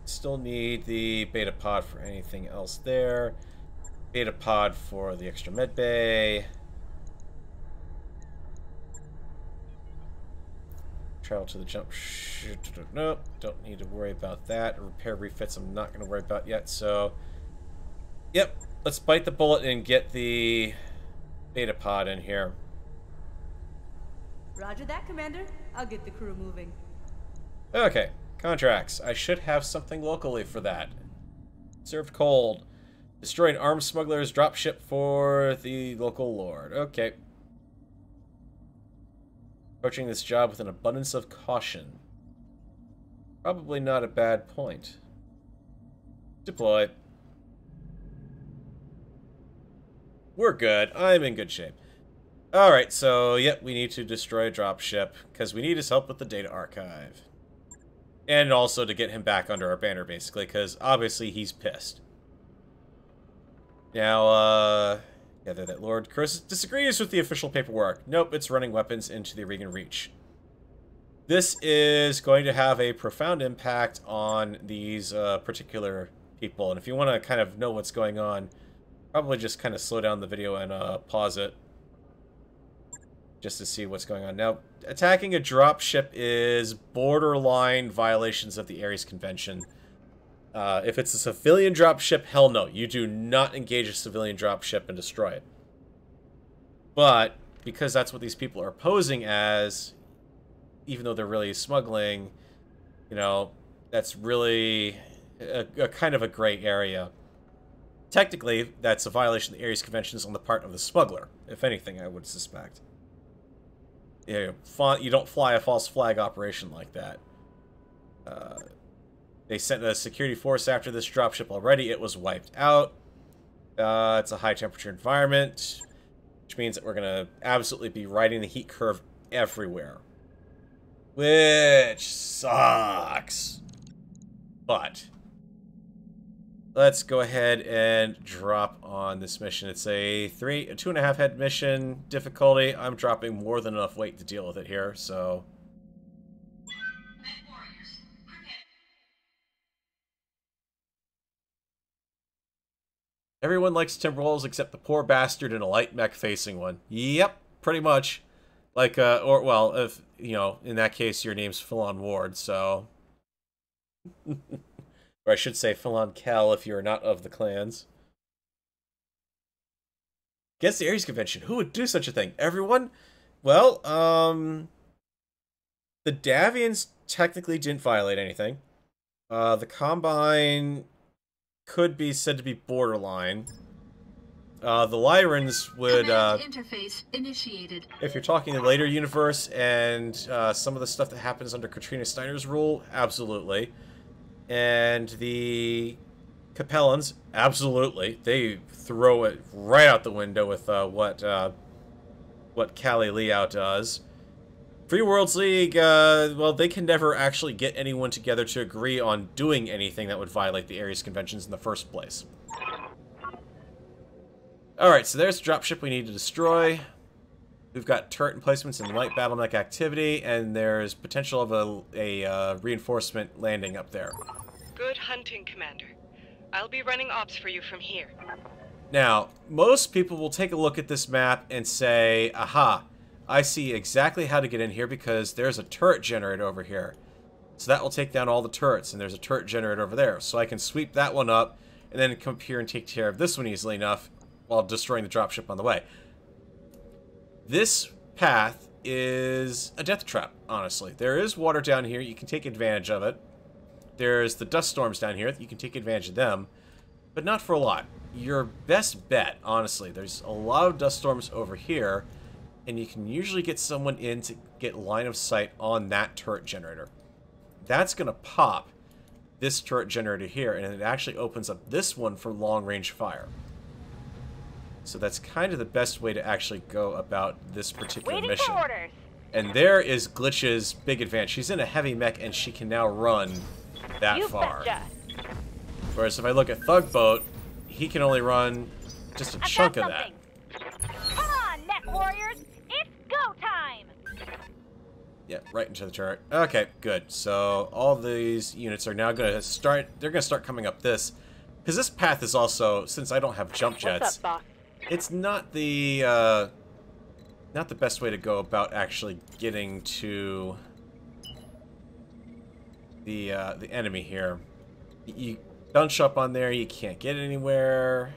Still need the beta pod for anything else there. Beta pod for the extra med bay. Travel to the jump. Nope, don't need to worry about that. Repair refits I'm not going to worry about yet, so... Yep, let's bite the bullet and get the beta pod in here. Roger that, Commander. I'll get the crew moving. Okay, contracts. I should have something locally for that. Served cold. Destroy an armed smuggler's dropship for the local lord. Okay. Approaching this job with an abundance of caution. Probably not a bad point. Deploy. We're good. I'm in good shape. Alright, so, yep, we need to destroy a dropship, because we need his help with the data archive. And also to get him back under our banner, basically, because obviously he's pissed. Now, gather that Lord Chris disagrees with the official paperwork. Nope, it's running weapons into the Aurigan Reach. This is going to have a profound impact on these particular people, and if you want to kind of know what's going on, probably just kind of slow down the video and pause it, just to see what's going on. Now, attacking a dropship is borderline violations of the Ares Convention. If it's a civilian dropship, hell no. You do not engage a civilian dropship and destroy it. But, because that's what these people are posing as, even though they're really smuggling, you know, that's really a kind of a gray area. Technically, that's a violation of the Ares Conventions on the part of the smuggler, if anything, I would suspect. You don't fly a false flag operation like that. They sent a security force after this dropship already. It was wiped out. It's a high-temperature environment, which means that we're going to absolutely be riding the heat curve everywhere. Which sucks. But let's go ahead and drop on this mission. It's a 2.5 head mission difficulty. I'm dropping more than enough weight to deal with it here, so... Everyone likes Timberwolves except the poor bastard in a light mech facing one. Yep, pretty much. Like, or, well, if, you know, in that case, your name's Philon Ward, so... or I should say Philon Cal if you're not of the clans. Against the Ares Convention. Who would do such a thing? Everyone? Well, the Davians technically didn't violate anything. The Combine could be said to be borderline. The Lyrans would, interface initiated. if you're talking the later universe and some of the stuff that happens under Katrina Steiner's rule, absolutely. And the Capellans, absolutely. They throw it right out the window with what Kali Liao does. Free Worlds League, well, they can never actually get anyone together to agree on doing anything that would violate the Ares Conventions in the first place. Alright, so there's the dropship we need to destroy. We've got turret emplacements and light battle mech activity, and there's potential of a reinforcement landing up there. Good hunting, Commander. I'll be running ops for you from here. Now, most people will take a look at this map and say, aha, I see exactly how to get in here because there's a turret generator over here. So that will take down all the turrets, and there's a turret generator over there. So I can sweep that one up, and then come up here and take care of this one easily enough while destroying the dropship on the way. This path is a death trap, honestly. There is water down here. You can take advantage of it. There's the dust storms down here. You can take advantage of them, but not for a lot. Your best bet, honestly, there's a lot of dust storms over here, and you can usually get someone in to get line of sight on that turret generator. That's going to pop this turret generator here, and it actually opens up this one for long-range fire. So that's kind of the best way to actually go about this particular mission. For orders. And there is Glitch's big advantage. She's in a heavy mech, and she can now run that far. Betcha. Whereas if I look at Thugboat, he can only run just a chunk of that. Come on, mech warriors! It's go time! Yeah, right into the turret. Okay, good. So all these units are now going to start... They're going to start coming up this. Because this path is also... Since I don't have jump jets... What's up, boss? It's not the best way to go about actually getting to the enemy here. You bunch up on there, you can't get anywhere.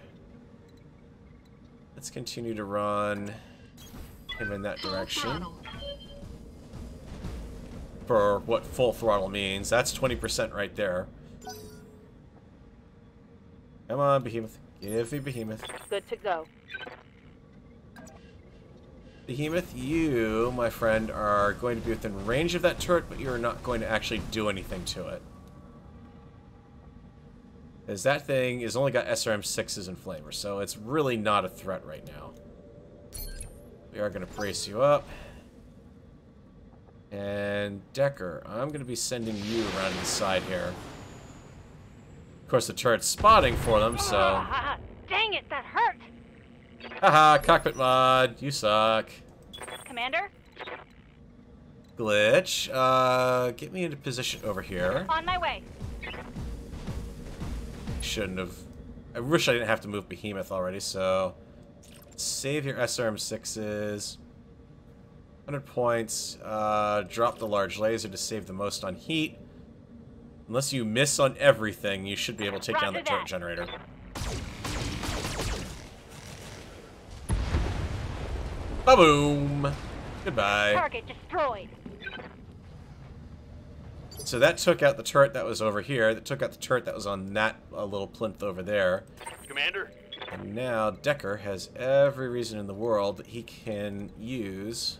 Let's continue to run him in that direction. For what full throttle means. That's 20% right there. Come on, Behemoth. Give me Behemoth. Good to go. Behemoth, you, my friend, are going to be within range of that turret, but you're not going to actually do anything to it. Because that thing has only got SRM-6s and flamers, so it's really not a threat right now. We are going to brace you up. And Decker, I'm going to be sending you around to the side here. Of course, the turret's spotting for them, so... Dang it, that hurt! Haha, cockpit mod, you suck. Commander? Glitch, get me into position over here. On my way. Shouldn't have... I wish I didn't have to move Behemoth already, so... Save your SRM-6s. 100 points. Drop the large laser to save the most on heat. Unless you miss on everything, you should be able to take down the turret generator. Ba-boom! Goodbye. Target destroyed. So that took out the turret that was over here. That took out the turret that was on that little plinth over there. Commander? And now Decker has every reason in the world that he can use...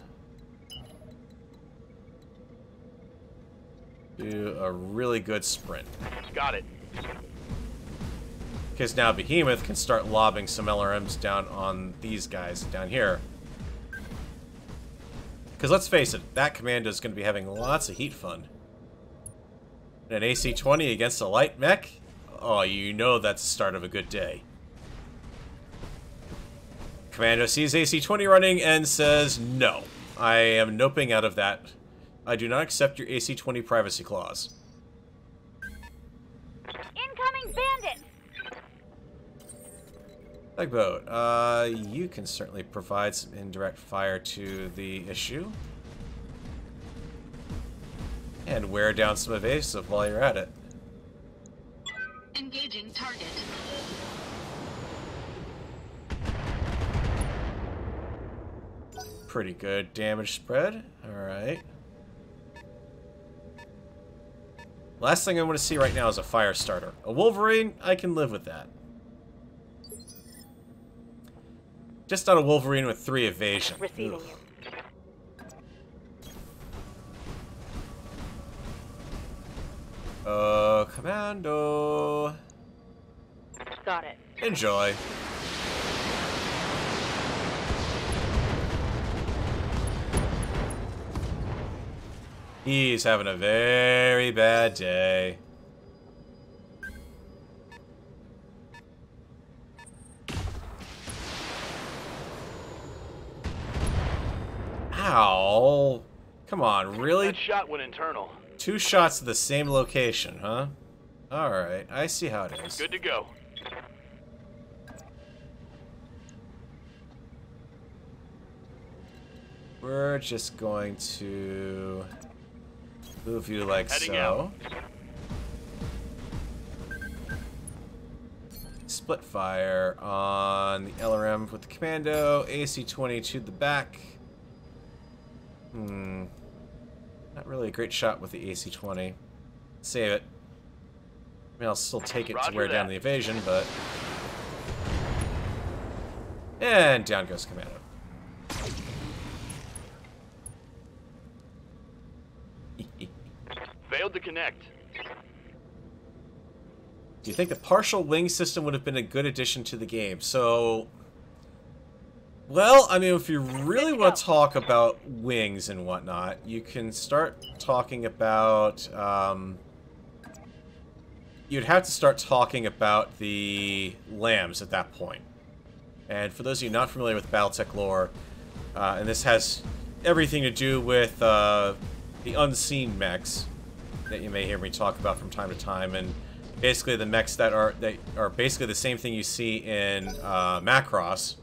do a really good sprint. Got it. Because now Behemoth can start lobbing some LRMs down on these guys down here. Because let's face it, that commando is going to be having lots of heat fun. And an AC-20 against a light mech? Oh, you know that's the start of a good day. Commando sees AC-20 running and says, no, I am noping out of that. I do not accept your AC-20 privacy clause. Incoming bandit! Tugboat, you can certainly provide some indirect fire to the issue. And wear down some evasive while you're at it. Engaging target. pretty good damage spread. Alright. Last thing I want to see right now is a fire starter. A Wolverine, I can live with that. Just not a Wolverine with 3 evasion. Receiving Ugh. you. Commando. Got it. Enjoy. He's having a very bad day. Ow. Come on, really? That shot went internal. 2 shots to the same location, huh? Alright, I see how it is. Good to go. We're just going to move you like Heading so. out. Split fire on the LRM with the commando. AC-20 to the back. Not really a great shot with the AC-20. Save it. I mean, I'll still take it Roger to wear down that. the evasion, but... And down goes commando. Failed to connect. Do you think the partial wing system would have been a good addition to the game? So... Well, I mean, if you really want to talk about wings and whatnot, you can start talking about, you'd have to start talking about the lambs at that point. And for those of you not familiar with BattleTech lore, and this has everything to do with the unseen mechs that you may hear me talk about from time to time, and basically the mechs that are basically the same thing you see in Macross.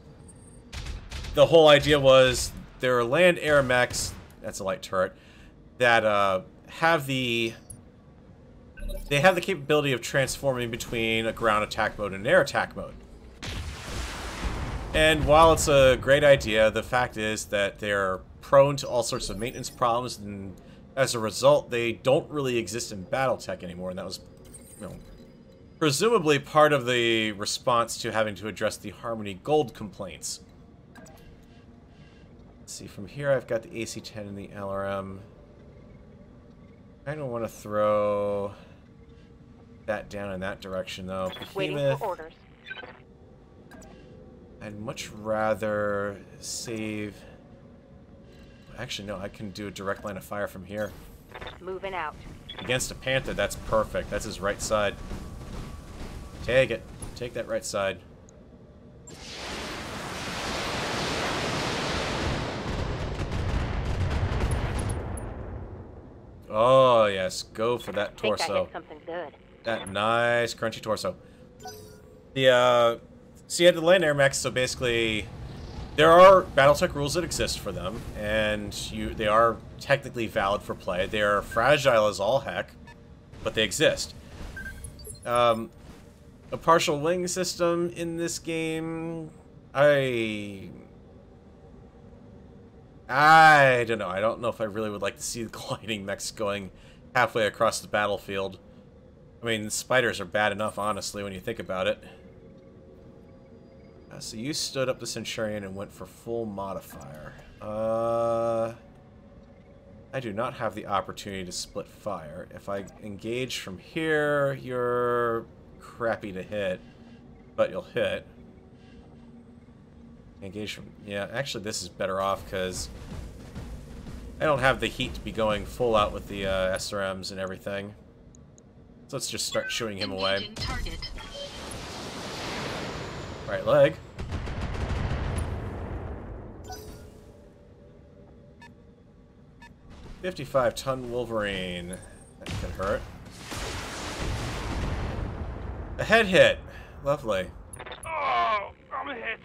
The whole idea was there are land-air mechs, that's a light turret, that have the capability of transforming between a ground attack mode and an air attack mode. And while it's a great idea, the fact is that they're prone to all sorts of maintenance problems, and as a result, they don't really exist in BattleTech anymore, and that was, you know, presumably part of the response to having to address the Harmony Gold complaints. Let's see, from here I've got the AC-10 and the LRM. I don't want to throw that down in that direction, though. Waiting Behemoth, for orders. I'd much rather save... Actually, no, I can do a direct line of fire from here. Moving out. Against a Panther, that's perfect. That's his right side. Take it. Take that right side. Oh, yes. Go for that Think I torso. hit something good. That nice, crunchy torso. The, so you had the land air mechs, so basically... There are BattleTech rules that exist for them, and they are technically valid for play. They are fragile as all heck, but they exist. A partial wing system in this game... I don't know. I don't know if I really would like to see the gliding mechs going halfway across the battlefield. I mean, spiders are bad enough, honestly, when you think about it. So you stood up the Centurion and went for full modifier. I do not have the opportunity to split fire. If I engage from here, you're crappy to hit, but you'll hit. Engage from... Yeah, actually this is better off because I don't have the heat to be going full out with the SRMs and everything. So let's just start shooing him away. Target. Right leg. $55-ton Wolverine. That could hurt. A head hit. Lovely. Oh, I'm hit.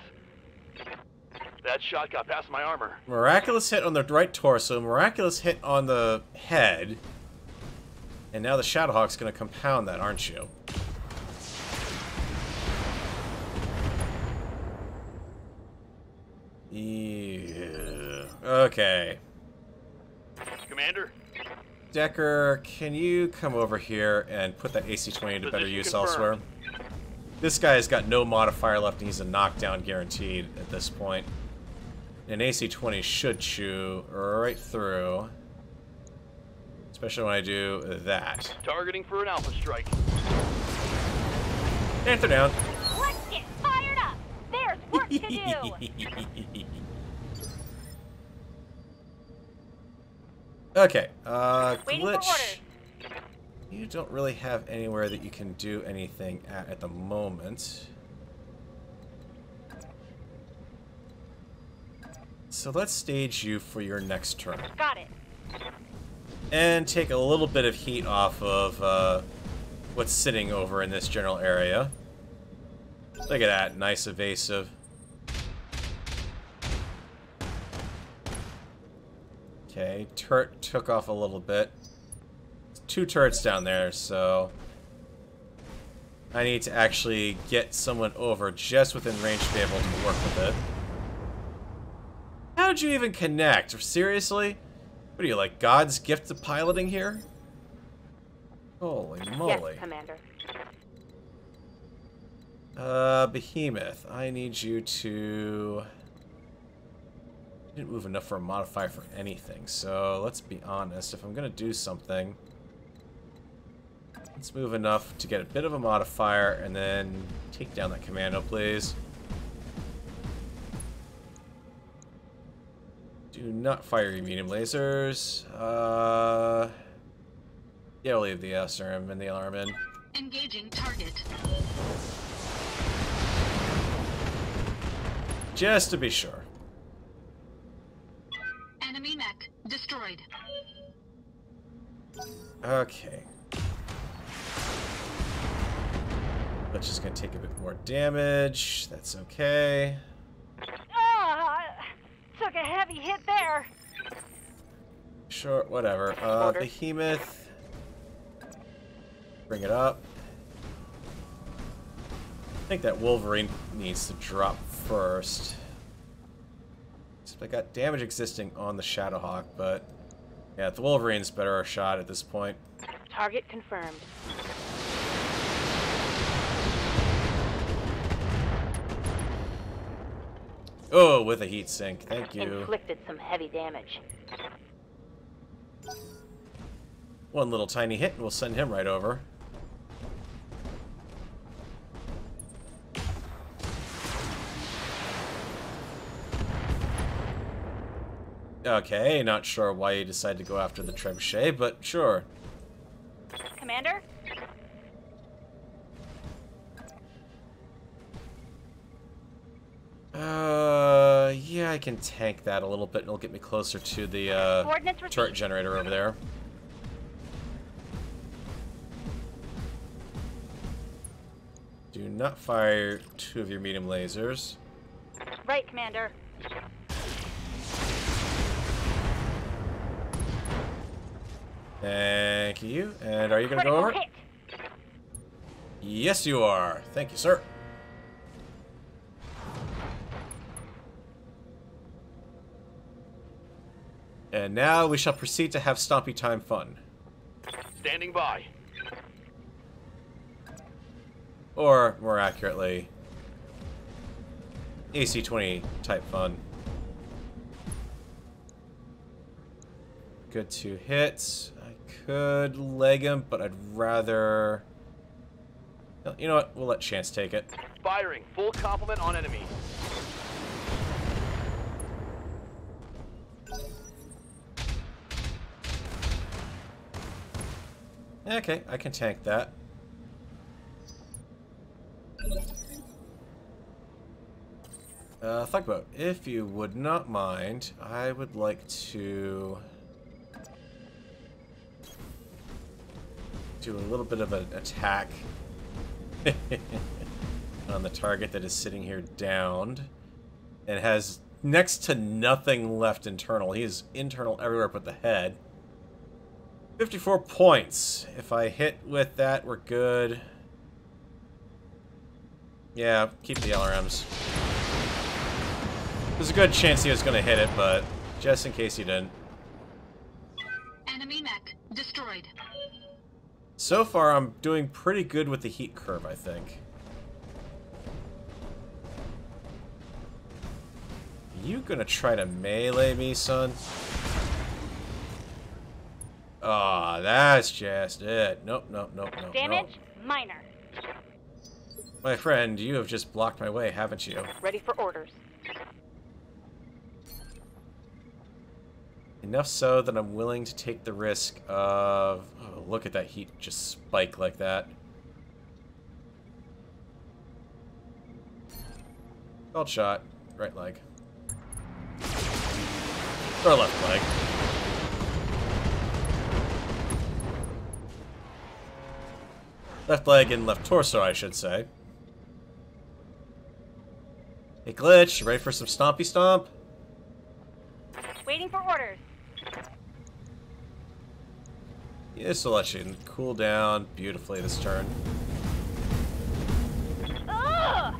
That shot got past my armor. Miraculous hit on the right torso. Miraculous hit on the head. And now the Shadowhawk's going to compound that, aren't you? Yeah. Okay. Commander? Decker, can you come over here and put that AC-20 into better Position use confirmed. elsewhere? This guy's got no modifier left and he's a knockdown guaranteed at this point. An AC-20 should chew right through. Especially when I do that. Targeting for an alpha strike. And they're down. Let's get fired up! There's work to do! Okay, Waiting for Glitch. orders. You don't really have anywhere that you can do anything at the moment. So let's stage you for your next turn. Got it. And take a little bit of heat off of what's sitting over in this general area. Look at that, nice evasive. Okay, turret took off a little bit. 2 turrets down there, so I need to actually get someone over just within range to be able to work with it. How'd you even connect? Seriously? What are you, like God's gift to piloting here? Holy moly. Yes, Commander. Behemoth, I need you to... You didn't move enough for a modifier for anything, so let's be honest. If I'm gonna do something, let's move enough to get a bit of a modifier and then take down that commando, please. Do not fire your medium lasers. Yeah, we'll leave the SRM and the alarm in. Engaging target. Just to be sure. Enemy mech destroyed. Okay. That's just gonna take a bit more damage. That's okay. Took a heavy hit there. Sure, whatever. Behemoth. Bring it up. I think that Wolverine needs to drop first. Except I got damage existing on the Shadowhawk, but yeah, the Wolverine's better a shot at this point. Target confirmed. Oh, with a heat sink. Thank you. Inflicted some heavy damage. One little tiny hit, and we'll send him right over. Okay, not sure why you decided to go after the trebuchet, but sure. Commander? Yeah, I can tank that a little bit, and it'll get me closer to the turret generator over there. Do not fire 2 of your medium lasers. Right, Commander. Thank you. And are you going to go over? Hit. Yes, you are. Thank you, sir. And now we shall proceed to have stompy time fun. Standing by. Or, more accurately, AC-20 type fun. Good 2 hits. I could leg him, but I'd rather... You know what? We'll let Chance take it. Firing. Full complement on enemy. Okay, I can tank that. Thugboat, if you would not mind, I would like to do a little bit of an attack on the target that is sitting here downed and has next to nothing left internal. He is internal everywhere but the head. 54 points. If I hit with that, we're good. Yeah, keep the LRMs. There's a good chance he was going to hit it, but just in case you didn't. Enemy mech destroyed. So far, I'm doing pretty good with the heat curve, I think. You gonna try to melee me, son? Ah, that's just it. Nope, nope, nope, nope. Damage minor. My friend, you have just blocked my way, haven't you? Ready for orders. Enough so that I'm willing to take the risk of... Oh, look at that heat just spike like that. Belt shot. Right leg. Or left leg. Left leg and left torso, I should say. Hey, Glitch, you ready for some stompy stomp? Waiting for orders. This will let you cool down beautifully this turn. Ugh!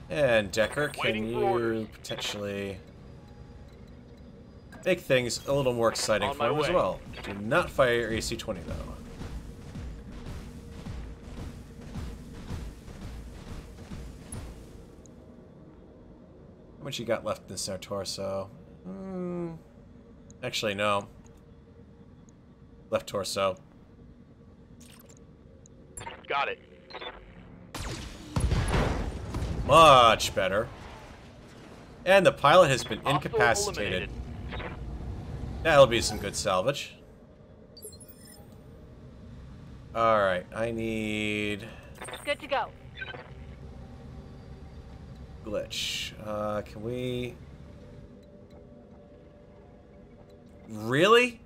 And Decker, can you potentially make things a little more exciting for him as well? Do not fire your AC-20 though. How much you got left in this torso? Actually, no. Left torso. Got it. Much better. And the pilot has been Hostile incapacitated. eliminated. That'll be some good salvage. Alright, I need... Good to go. Glitch. Can we... Really?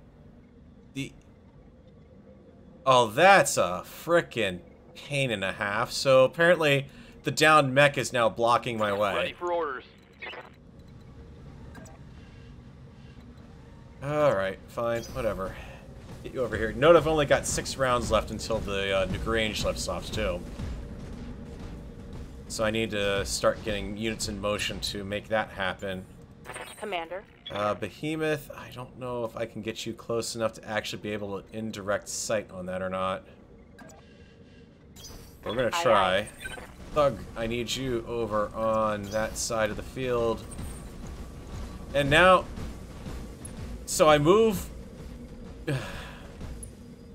Oh, that's a frickin' pain and a half. So apparently the downed mech is now blocking my way. Ready for orders. Alright, fine, whatever. Get you over here. Note I've only got 6 rounds left until the Grange lifts off too. So I need to start getting units in motion to make that happen. Commander. Behemoth, I don't know if I can get you close enough to actually be able to indirect sight on that or not. We're gonna try. Aye, aye. Thug, I need you over on that side of the field. And now... So I move...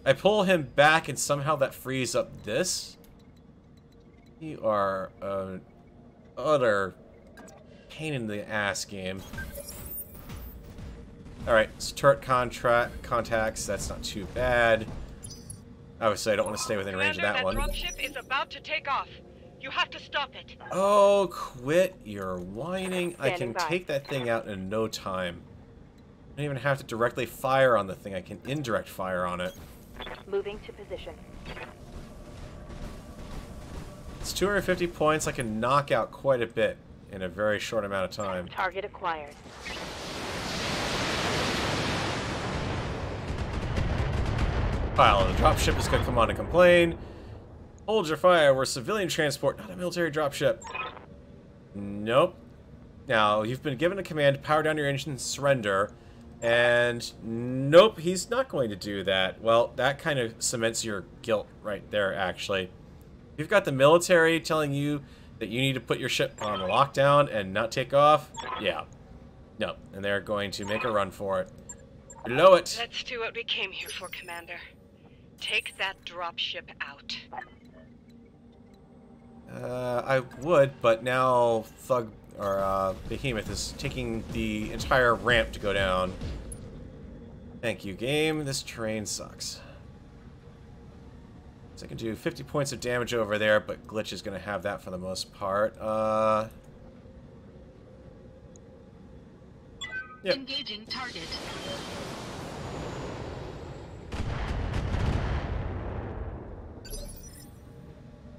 I pull him back and somehow that frees up this? You are an utter pain in the ass game. Alright, so turret contacts, that's not too bad. Obviously, I don't want to stay within range of that one. Commander, that dropship is about to take off. You have to stop it. Oh, quit your whining. I can Standing by. take that thing out in no time. I don't even have to directly fire on the thing. I can indirect fire on it. Moving to position. It's 250 points. I can knock out quite a bit in a very short amount of time. Target acquired. Pilot, the dropship is going to come on and complain. Hold your fire. We're civilian transport, not a military dropship. Nope. Now, you've been given a command to power down your engine and surrender. And nope, he's not going to do that. Well, that kind of cements your guilt right there, actually. You've got the military telling you that you need to put your ship on lockdown and not take off. Yeah. No. And they're going to make a run for it. Blow it. Let's do what we came here for, Commander. Take that dropship out. I would, but now Thug or Behemoth is taking the entire ramp to go down. Thank you, game. This terrain sucks. So I can do 50 points of damage over there, but Glitch is going to have that for the most part. Yep. Engaging target.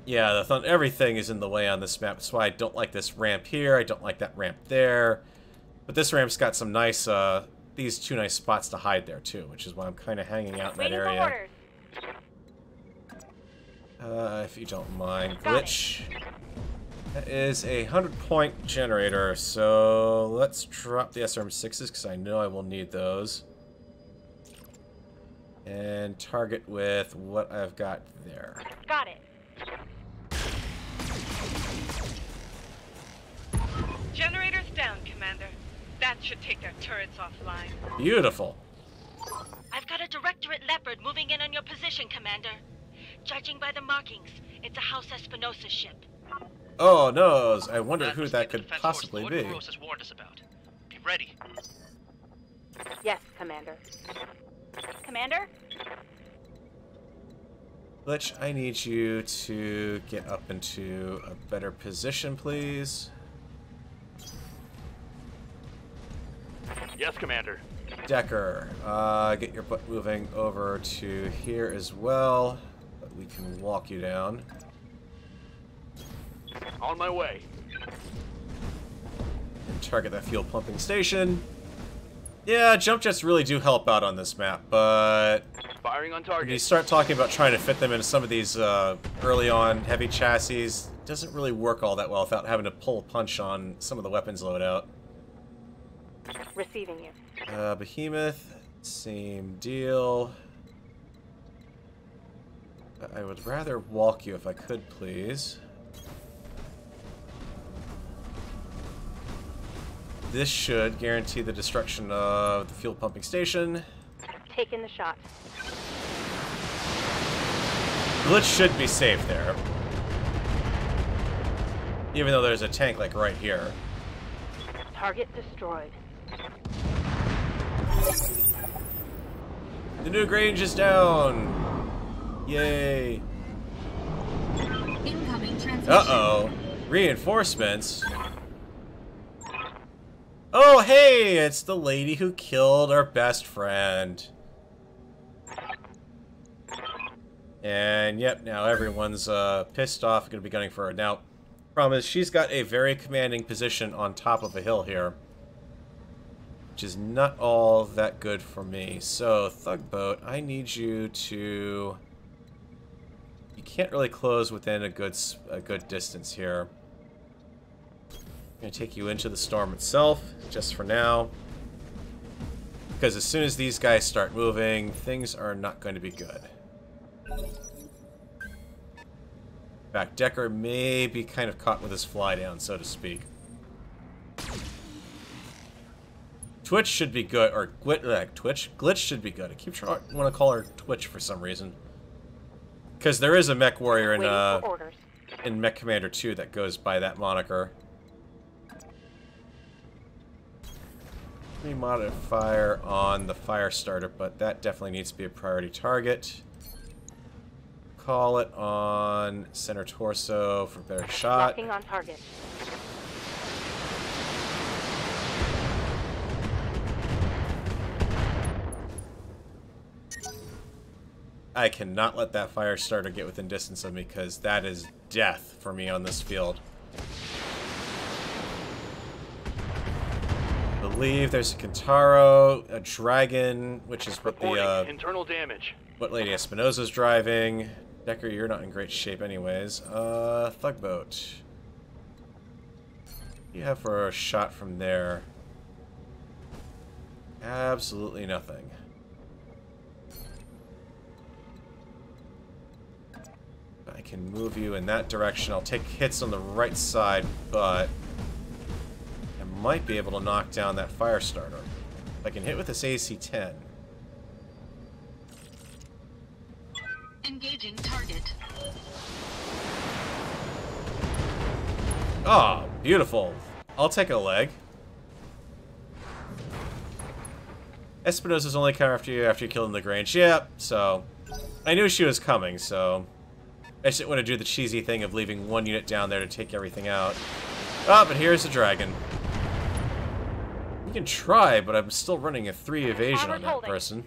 Yeah, everything is in the way on this map. That's why I don't like this ramp here. I don't like that ramp there. But this ramp's got some nice, these 2 nice spots to hide there too, which is why I'm kind of hanging out in that Waiting for area. orders. If you don't mind, Got Glitch. That is a 100-point generator, so let's drop the SRM-6s because I know I will need those. And target with what I've got there. Got it. Generators down, Commander. That should take their turrets offline. Beautiful. I've got a Directorate Leopard moving in on your position, Commander. Judging by the markings, it's a House Espinosa ship. Oh, no. I wonder who that could possibly be. Has warned us about. Be ready. Yes, Commander. Commander? Glitch, I need you to get up into a better position, please. Yes, Commander. Decker, get your butt moving over to here as well. But we can walk you down. On my way. And target that fuel pumping station. Yeah, jump jets really do help out on this map, but Firing on target. when you start talking about trying to fit them into some of these early on heavy chassis, it doesn't really work all that well without having to pull a punch on some of the weapons loadout. Receiving you. Behemoth, same deal. I would rather walk you if I could, please. This should guarantee the destruction of the fuel pumping station. Taking the shot. Glitch should be safe there. Even though there's a tank like right here. Target destroyed. The new Grange is down! Yay! Incoming transmission. Uh-oh. Reinforcements? Oh, hey! It's the lady who killed our best friend. And, yep, now everyone's pissed off, gonna be gunning for her. Now, problem is, she's got a very commanding position on top of a hill here. Which is not all that good for me. So, Thugboat, I need you to... You can't really close within a good distance here. I'm going to take you into the storm itself, just for now. Because as soon as these guys start moving, things are not going to be good. In fact, Decker may be kind of caught with his fly down, so to speak. Twitch should be good, or Glitch should be good. I keep trying to want to call her Twitch for some reason. Because there is a mech warrior in Mech Commander 2 that goes by that moniker. Modifier on the fire starter, but that definitely needs to be a priority target. Call it on center torso for better shot. Locking on target. I cannot let that fire starter get within distance of me because that is death for me on this field. I believe there's a Kintaro, a dragon, which is what the internal damage. What Lady Espinosa's driving. Decker, you're not in great shape anyways. Thugboat. What do you have for a shot from there? Absolutely nothing. I can move you in that direction. I'll take hits on the right side, but I might be able to knock down that fire starter. If I can hit with this AC-10. Engaging target. Ah, oh, beautiful. I'll take a leg. Espinosa's only coming after you killing the Grange. Yep, so I knew she was coming, so I just didn't want to do the cheesy thing of leaving one unit down there to take everything out. Ah, but here's the dragon. You can try, but I'm still running a 3 evasion on that person.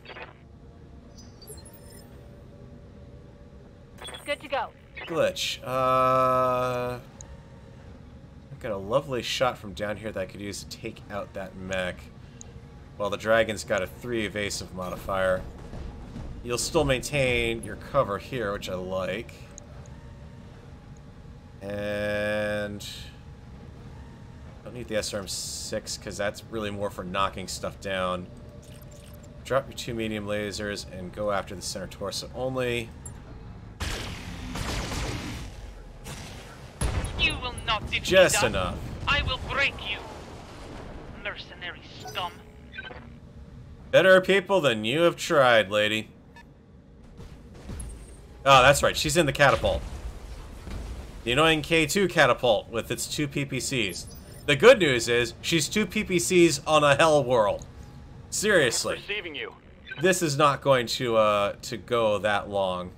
Good to go. Glitch. I've got a lovely shot from down here that I could use to take out that mech. While the dragon's got a 3 evasive modifier. You'll still maintain your cover here, which I like. And don't need the SRM-6 because that's really more for knocking stuff down. Drop your 2 medium lasers and go after the center torso only. You will not defeat Just us. enough. I will break you. Mercenary scum. Better people than you have tried, lady. Oh, that's right. She's in the catapult. The annoying K2 catapult with its 2 PPCs. The good news is she's 2 PPCs on a hell world. Seriously. Receiving you. This is not going to go that long.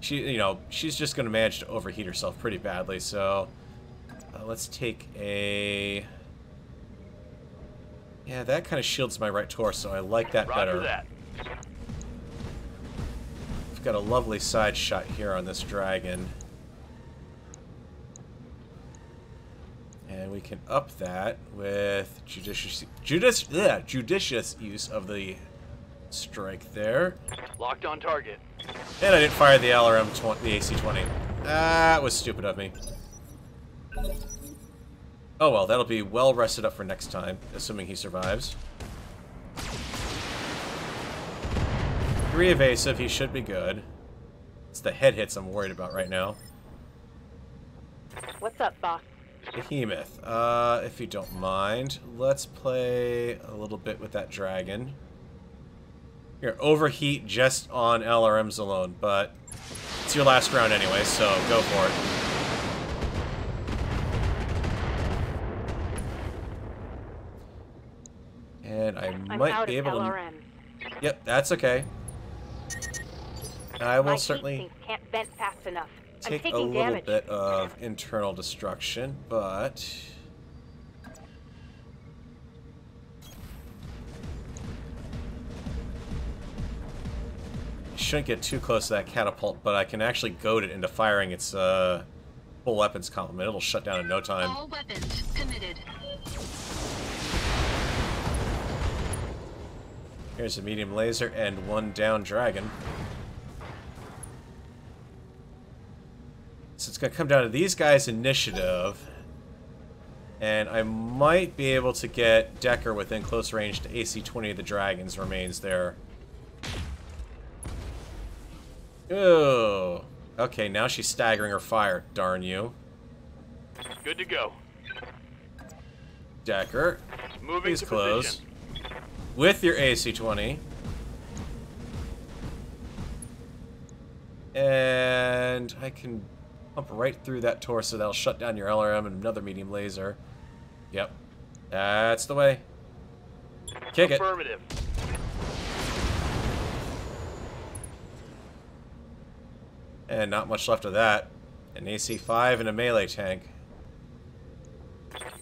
She's just going to manage to overheat herself pretty badly. So let's take a. Yeah, that kind of shields my right torso. I like that better. Roger that. We've got a lovely side shot here on this dragon. And we can up that with judicious use of the strike there. Locked on target. And I didn't fire the LRM-20, the AC-20. That was stupid of me. Oh well, that'll be well rested up for next time, assuming he survives. 3 evasive, he should be good. It's the head hits I'm worried about right now. What's up, boss? Behemoth, if you don't mind, let's play a little bit with that dragon. Here, overheat just on LRMs alone, but it's your last round anyway, so go for it. And I might be able to. Yep, that's okay. I will certainly can't vent fast enough. take a little bit of internal destruction, but shouldn't get too close to that catapult, but I can actually goad it into firing its full weapons complement. It'll shut down in no time. All weapons committed. Here's a medium laser and 1 down dragon. So it's going to come down to these guys' initiative. And I might be able to get Decker within close range to AC-20 of the dragons remains there. Oh. Okay, now she's staggering her fire. Darn you. Good to go. Decker. Moving Please to close. position. With your AC-20. And I can pump right through that torso. That'll shut down your LRM and another medium laser. Yep. That's the way. Kick it. Affirmative. And not much left of that. An AC-5 and a melee tank.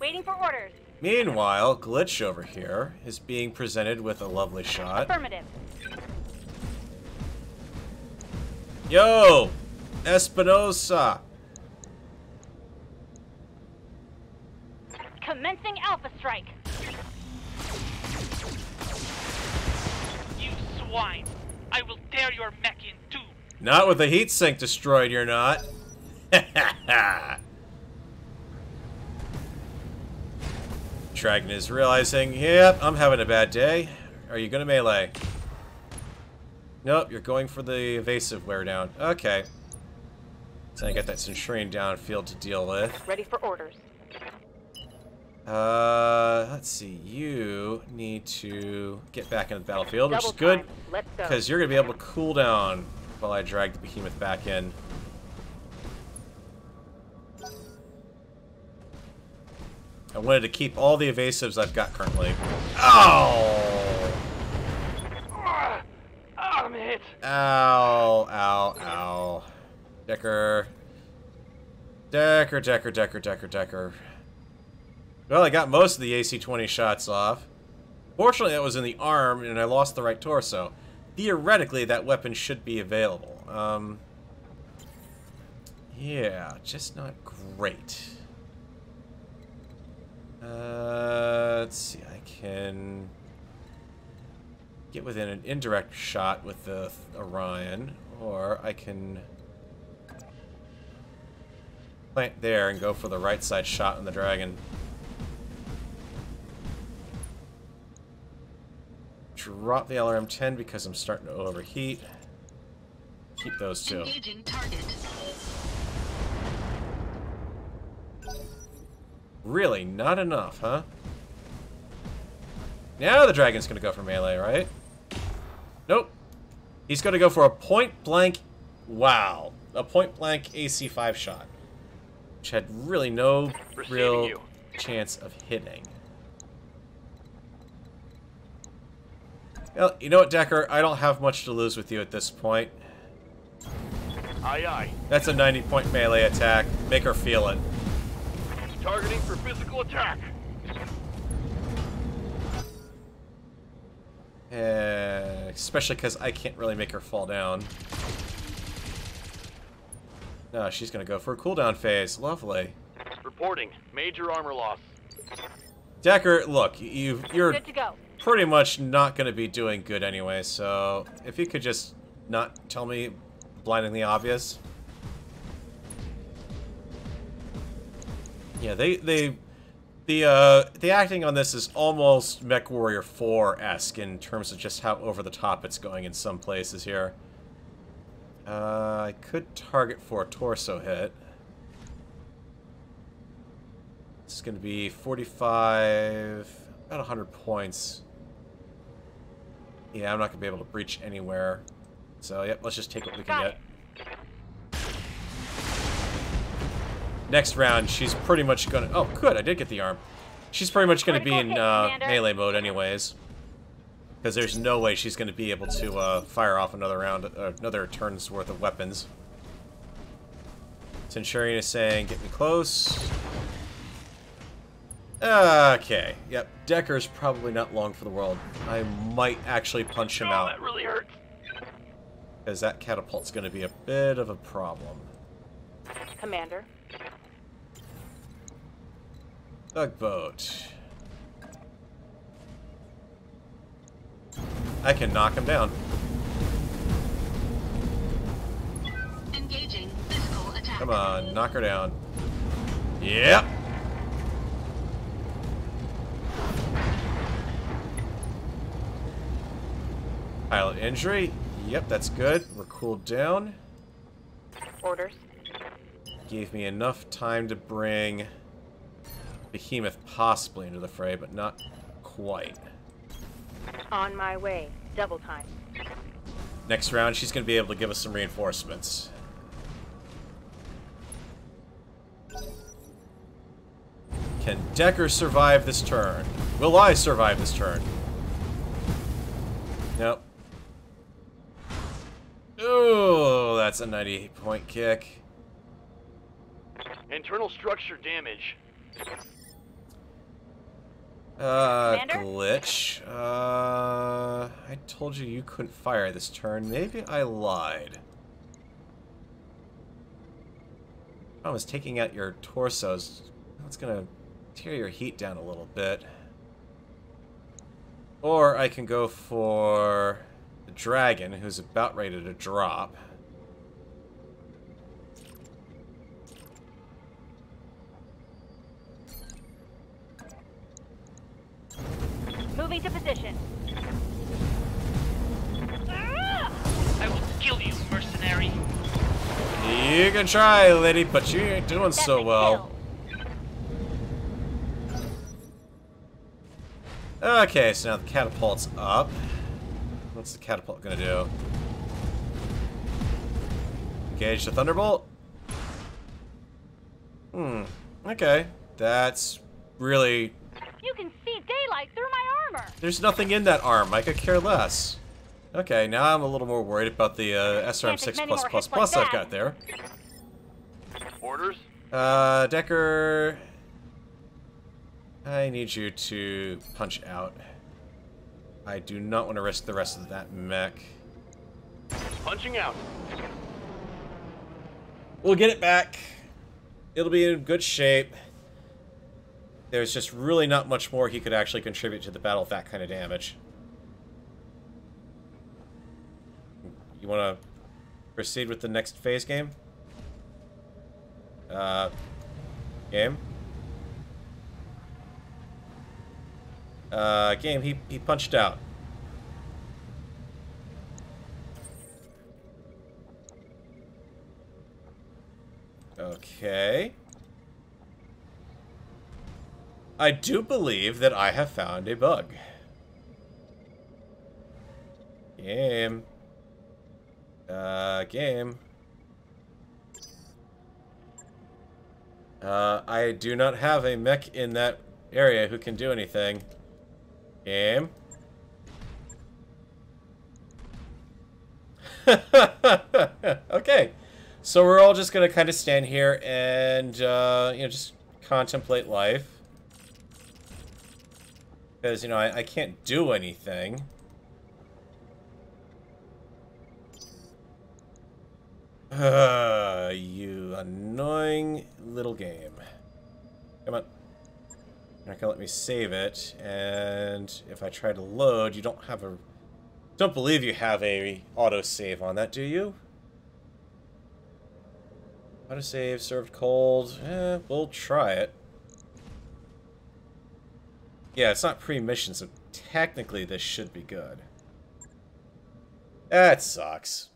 Waiting for orders. Meanwhile, Glitch over here is being presented with a lovely shot. Affirmative. Yo! Espinosa! Commencing Alpha Strike. You swine. I will tear your mech in two. Not with the heat sink destroyed, you're not. Dragon is realizing, yep, I'm having a bad day. Are you gonna melee? Nope, you're going for the evasive wear down. Okay. So I got that Centurion downfield to deal with. Ready for orders. Let's see. You need to get back into the battlefield, which is good, Let's go. because you're gonna be able to cool down while I drag the behemoth back in. I wanted to keep all the evasives I've got currently. Oh! I'm hit. Ow, ow, ow. Decker. Decker, Decker, Decker, Decker, Decker. Well, I got most of the AC-20 shots off. Fortunately, that was in the arm, and I lost the right torso. Theoretically, that weapon should be available. Yeah, just not great. Let's see, I can get within an indirect shot with the Orion, or I can plant there and go for the right side shot on the dragon. Drop the LRM-10 because I'm starting to overheat. Keep those two. Engaging target. Really? Not enough, huh? Now the dragon's gonna go for melee, right? Nope. He's gonna go for a point-blank... Wow. A point-blank AC-5 shot. Which had really no real chance of hitting. Well, you know what, Decker? I don't have much to lose with you at this point. Aye, aye. That's a 90-point melee attack. Make her feel it. Targeting for physical attack. Especially because I can't really make her fall down. No, she's gonna go for a cooldown phase. Lovely. Reporting. Major armor loss. Decker, look, you're Good to go. pretty much not gonna be doing good anyway, so if you could just not tell me blindingly obvious. Yeah, the acting on this is almost MechWarrior 4-esque in terms of just how over the top it's going in some places here. I could target for a torso hit. It's going to be 45, about 100 points. Yeah, I'm not going to be able to breach anywhere. So, yep, let's just take what we can get. Next round, she's pretty much going to... Oh, good, I did get the arm. She's pretty much going to be in melee mode anyways. Because there's no way she's going to be able to fire off another round, another turn's worth of weapons. Centurion is saying, get me close. Okay, yep, Decker's probably not long for the world. I might actually punch him out. That really hurts. Because that catapult's going to be a bit of a problem. Commander. Tugboat. I can knock him down. Engaging physical attack. Come on, knock her down. Yep. Pilot injury. Yep, that's good. We're cooled down. Orders. Gave me enough time to bring Behemoth possibly into the fray, but not quite. On my way. Double time. Next round, she's going to be able to give us some reinforcements. Can Decker survive this turn? Will I survive this turn? Nope. Oh, that's a 98-point kick. Internal structure damage. Glitch. I told you you couldn't fire this turn. Maybe I lied. I was taking out your torsos. That's gonna tear your heat down a little bit. Or I can go for the dragon, who's about ready to drop. Moving to position. I will kill you, mercenary. You can try, lady, but you ain't doing so well. Okay, so now the catapult's up. What's the catapult gonna do? Engage the thunderbolt? Okay. That's really... You can see daylight through my armor. There's nothing in that arm. I could care less. Okay, now I'm a little more worried about the SRM6+++ I've got there. Orders? Decker... I need you to punch out. I do not want to risk the rest of that mech. Punching out. We'll get it back. It'll be in good shape. There's just really not much more he could actually contribute to the battle with that kind of damage. You want to proceed with the next phase game? Game? Game, he punched out. Okay. I do believe that I have found a bug. Game. Game. I do not have a mech in that area who can do anything. Game. Okay. So we're all just gonna kind of stand here and, you know, just contemplate life. Because, you know, I can't do anything. You annoying little game. Come on. You're not gonna let me save it, and if I try to load, you don't have a... Don't believe you have a autosave on that, do you? Autosave served cold. We'll try it. Yeah, it's not pre-mission, so technically this should be good. That sucks.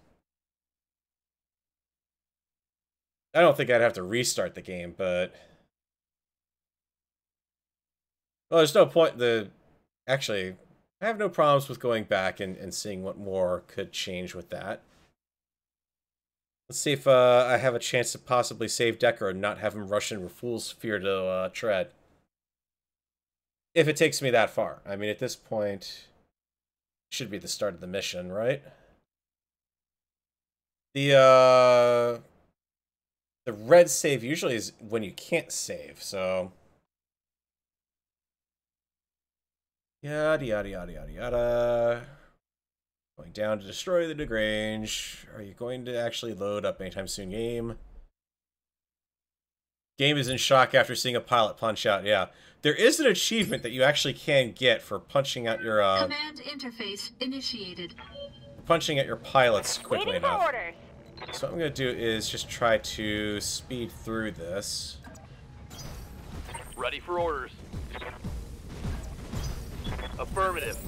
I don't think I'd have to restart the game, but... Well, there's no point... Actually, I have no problems with going back and seeing what more could change with that. Let's see if I have a chance to possibly save Decker and not have him rush in with Fool's Fear to tread. If it takes me that far. I mean, at this point... Should be the start of the mission, right? The red save usually is when you can't save, so... Yada, yada, yada, yada, yada. Going down to destroy the Lagrange. Are you going to actually load up anytime soon, game? Game is in shock after seeing a pilot punch out, yeah. There is an achievement that you actually can get for punching out your, Command interface initiated. Punching at your pilots quickly Waiting enough. for orders. So what I'm going to do is just try to speed through this. Ready for orders. Affirmative.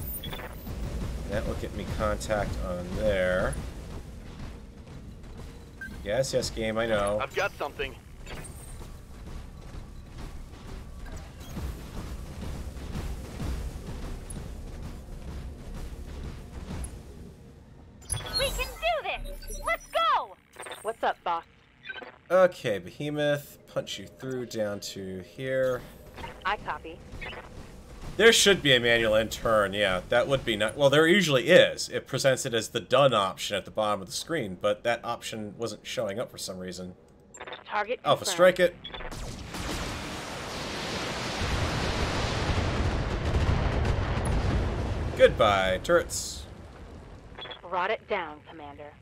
That will get me contact on there. Yes, yes, game, I know. I've got something. We can do this! Let's go! What's up, boss? Okay, Behemoth, punch you through down to here. I copy. There should be a manual end turn, yeah. That would be not... Well, there usually is. It presents it as the done option at the bottom of the screen, but that option wasn't showing up for some reason. Target Alpha, confirmed. strike it. Goodbye, turrets. Rot it down, Commander.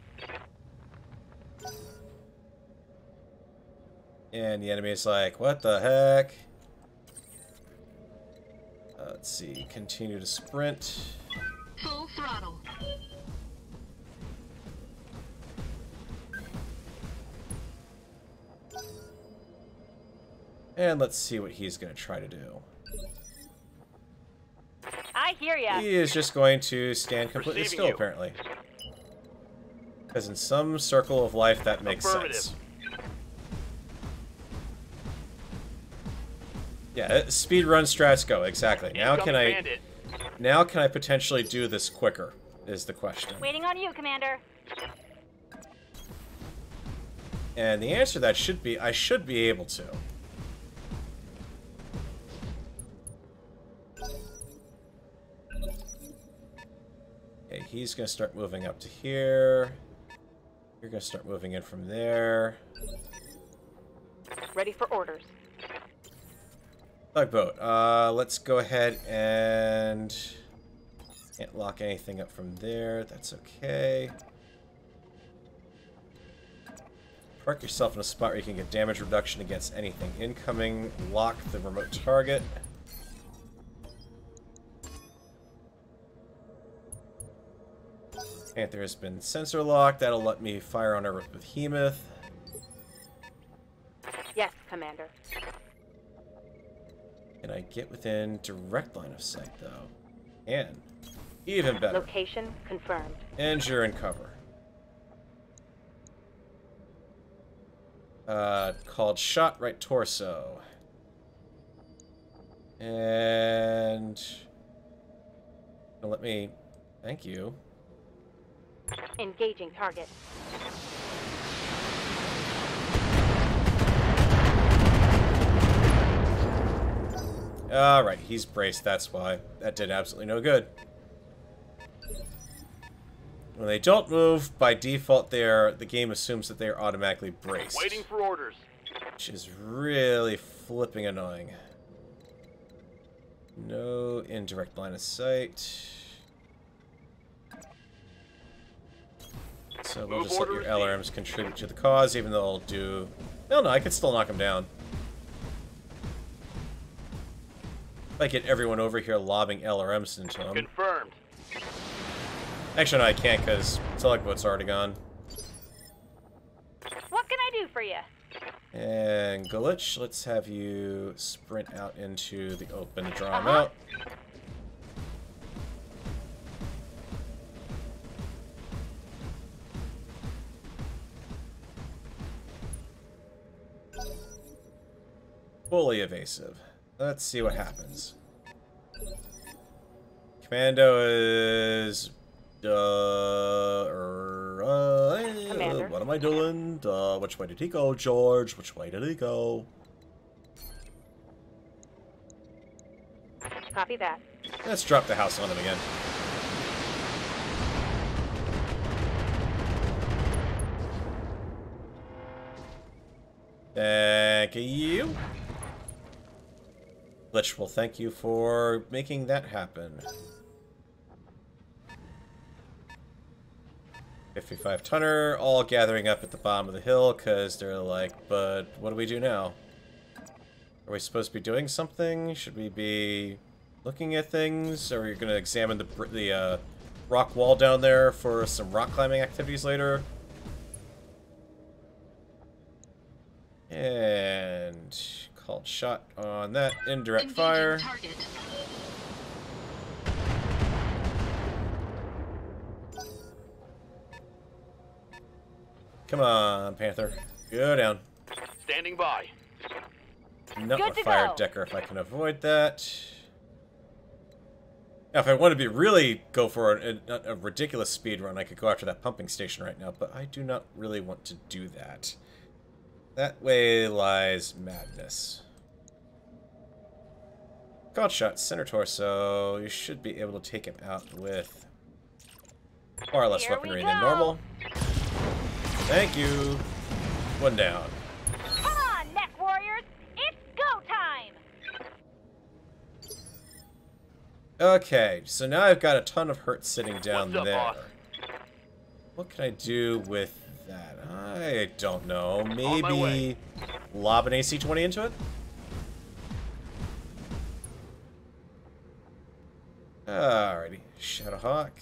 And the enemy is like, what the heck? Let's see, continue to sprint. Full throttle. And let's see what he's going to try to do. I hear ya. He is just going to stand completely Receiving still, you. apparently. Because in some circle of life, that makes sense. Yeah, speedrun strats go, exactly. Now can I... Bandit. Now can I potentially do this quicker, is the question. Waiting on you, Commander. And the answer to that should be, I should be able to. Okay, he's going to start moving up to here. You're going to start moving in from there. Ready for orders. Tugboat, let's go ahead and... Can't lock anything up from there, that's okay. Park yourself in a spot where you can get damage reduction against anything incoming. Lock the remote target. Panther has been sensor locked, that'll let me fire on her with Behemoth. Yes, Commander. Can I get within direct line of sight, though? And even better. Location confirmed. And you're in cover. Called shot right torso. And let me... Thank you. Engaging target. Alright, he's braced, that's why. That did absolutely no good. When they don't move, by default the game assumes that they are automatically braced. Waiting for orders. Which is really flipping annoying. No indirect line of sight. So we'll just let your LRMs contribute to the cause, even though they'll do... No, I could still knock them down. If I get everyone over here lobbing LRMs into them. Confirmed. Actually, no, I can't, because Tugboat's already gone. What can I do for you? And Glitch, let's have you sprint out into the open to draw him out. Fully evasive. Let's see what happens. Commando is... Commander. What am I doing? Which way did he go, George? Which way did he go? Copy that. Let's drop the house on him again. Thank you. Glitch will thank you for making that happen. 55-tonner, all gathering up at the bottom of the hill, because they're like, but what do we do now? Are we supposed to be doing something? Should we be looking at things? Are we going to examine the rock wall down there for some rock climbing activities later? And called shot on that. Indirect fire. Target. Come on, Panther. Go down. Standing by. Not Good a to fire go. decker if I can avoid that. Now, if I want to be really go for a ridiculous speed run, I could go after that pumping station right now, but I do not really want to do that. That way lies madness. God shot, center torso. You should be able to take him out with far less Here weaponry we than go. normal. Thank you. One down. Come on, mech warriors! It's go time! Okay, so now I've got a ton of hurt sitting down What's up, there. boss? What can I do with that? I don't know. my Maybe way. lob an AC-20 into it? Alrighty. Shadowhawk.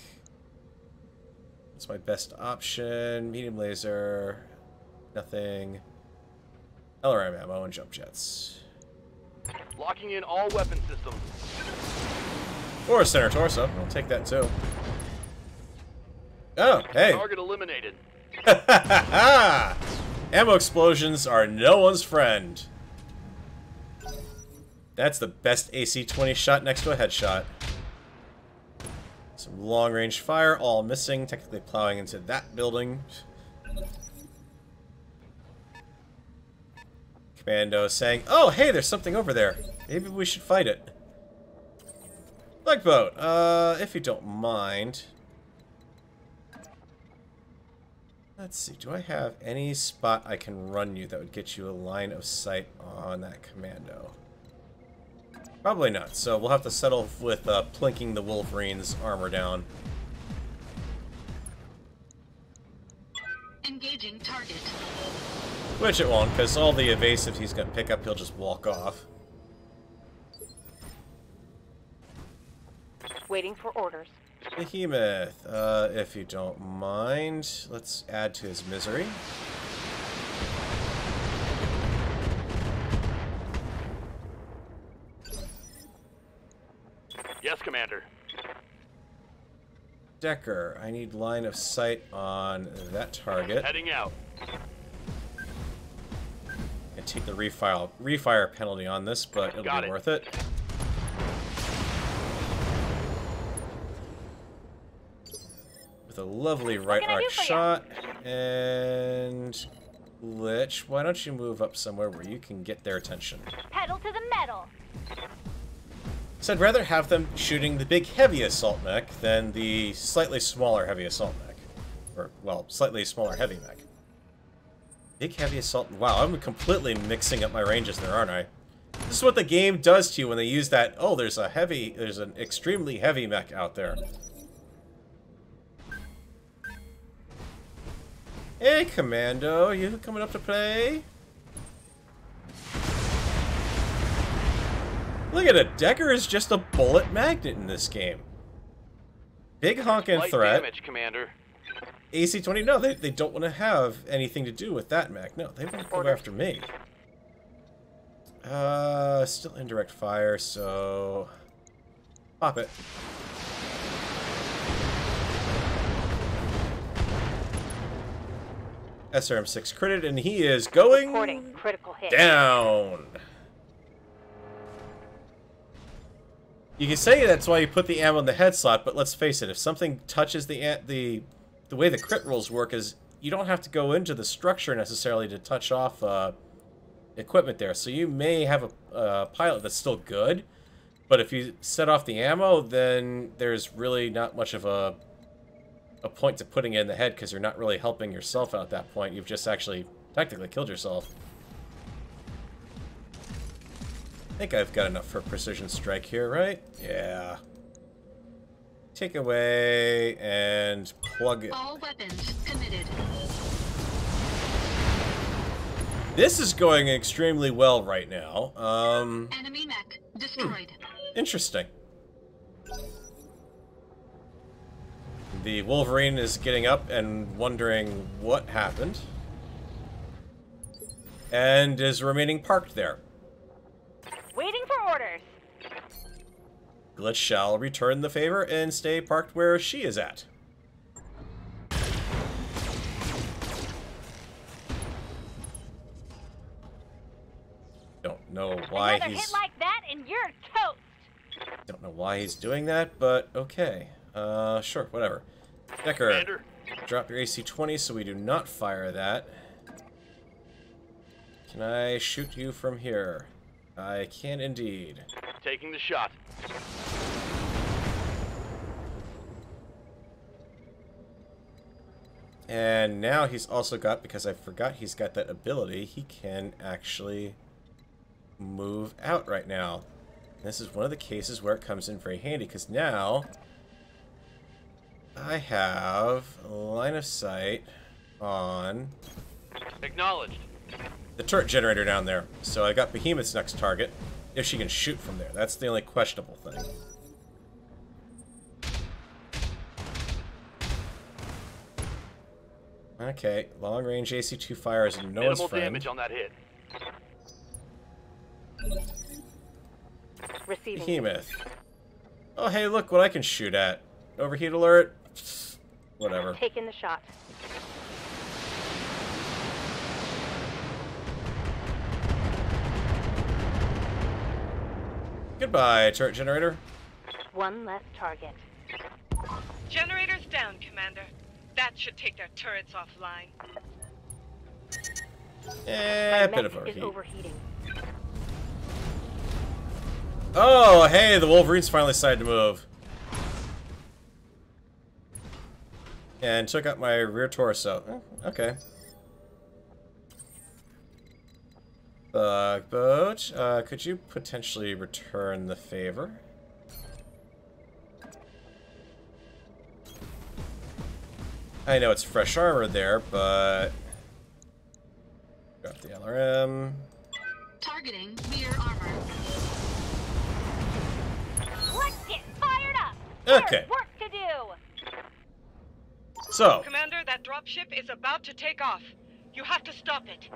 That's my best option. Medium laser. Nothing. LRM ammo and jump jets. Locking in all weapon systems. Or a center torso. I'll take that too. Oh, hey. Target eliminated. Ammo explosions are no one's friend. That's the best AC-20 shot next to a headshot. Some long-range fire, all missing, technically plowing into that building. Commando saying, oh, hey, there's something over there. Maybe we should fight it. Tugboat, if you don't mind. Let's see, do I have any spot I can run you that would get you a line of sight on that commando? Probably not, so we'll have to settle with plinking the Wolverine's armor down. Engaging target. Which it won't, because all the evasive he's going to pick up, he'll just walk off. Waiting for orders. Behemoth, if you don't mind, let's add to his misery. Decker, I need line of sight on that target. Heading out. And take the refire penalty on this, but it'll be worth it. With a lovely right arc shot. And Glitch, why don't you move up somewhere where you can get their attention? Pedal to the metal. So I'd rather have them shooting the big heavy assault mech than the slightly smaller heavy assault mech. Or, well, slightly smaller heavy mech. Big heavy assault. Wow, I'm completely mixing up my ranges there, aren't I? This is what the game does to you when they use that, oh, there's an extremely heavy mech out there. Hey, Commando, you coming up to play? Look at it, Decker is just a bullet magnet in this game. Big honkin' threat. Damage, Commander. AC-20, no, they don't want to have anything to do with that mech. No, they want to go after me. Still indirect fire, so... Pop it. SRM-6 critted, and he is going critical hit. down. You can say that's why you put the ammo in the head slot, but let's face it, if something touches the way the crit rolls work is you don't have to go into the structure necessarily to touch off equipment there. So you may have a pilot that's still good, but if you set off the ammo, then there's really not much of a point to putting it in the head because you're not really helping yourself out at that point. You've just actually technically killed yourself. I think I've got enough for precision strike here, right? Yeah. Take away and plug it. All weapons committed. This is going extremely well right now. Enemy mech destroyed. Interesting. The Wolverine is getting up and wondering what happened. And is remaining parked there. Waiting for orders. Glitch shall return the favor and stay parked where she is at. Don't know why Another hit like that and you're toast. Don't know why he's doing that, but okay. Sure, whatever. Decker, Commander. Drop your AC-20 so we do not fire that. Can I shoot you from here? I can indeed. Taking the shot. And now he's also got, because I forgot he's got that ability, he can actually move out right now. This is one of the cases where it comes in very handy, because now I have line of sight on... Acknowledged. The turret generator down there. So I got Behemoth's next target, if she can shoot from there. That's the only questionable thing. Okay, long-range AC-2 fire is no one's Minimal friend. damage on that hit. Receiving. Behemoth. Oh, hey, look what I can shoot at. Overheat alert. Whatever. Taking the shot. Goodbye, turret generator. One less target. Generators down, Commander. That should take their turrets offline. A bit of Mech is overheat. overheating. Oh, hey, the Wolverine's finally decided to move. And took out my rear torso. Okay. Bugboat, could you potentially return the favor? I know it's fresh armor there, but... Drop the LRM. Targeting rear armor. Let's get fired up. Okay. There's work to do. So, Commander, that dropship is about to take off. You have to stop it.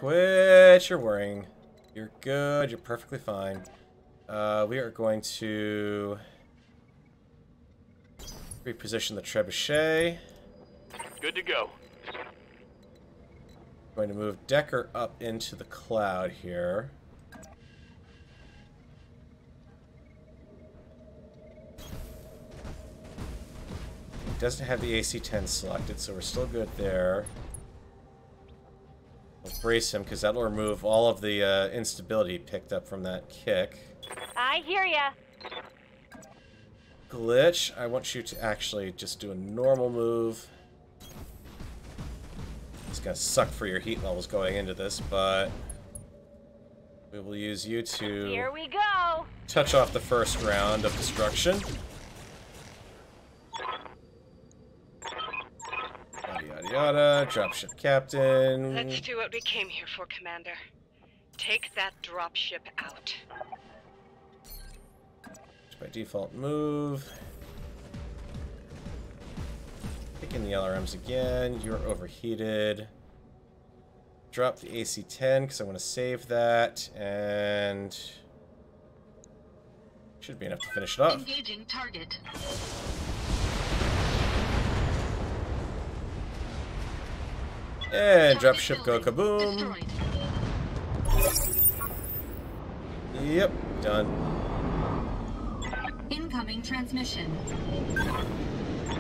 quit your worrying. You're good, you're perfectly fine. We are going to... Reposition the trebuchet. Good to go. Going to move Decker up into the cloud here. He doesn't have the AC-10 selected, so we're still good there. We'll brace him, because that'll remove all of the instability picked up from that kick. I hear ya. Glitch, I want you to actually just do a normal move. It's gonna suck for your heat levels going into this, but we will use you to Here we go. touch off the first round of destruction. Yada yada yada. Dropship captain. Let's do what we came here for, Commander. Take that dropship out. By default move. Picking the LRMs again. You're overheated. Drop the AC-10 because I want to save that, and should be enough to finish it off. Engaging target. And dropship go kaboom. Destroyed. Yep, done. Incoming transmission.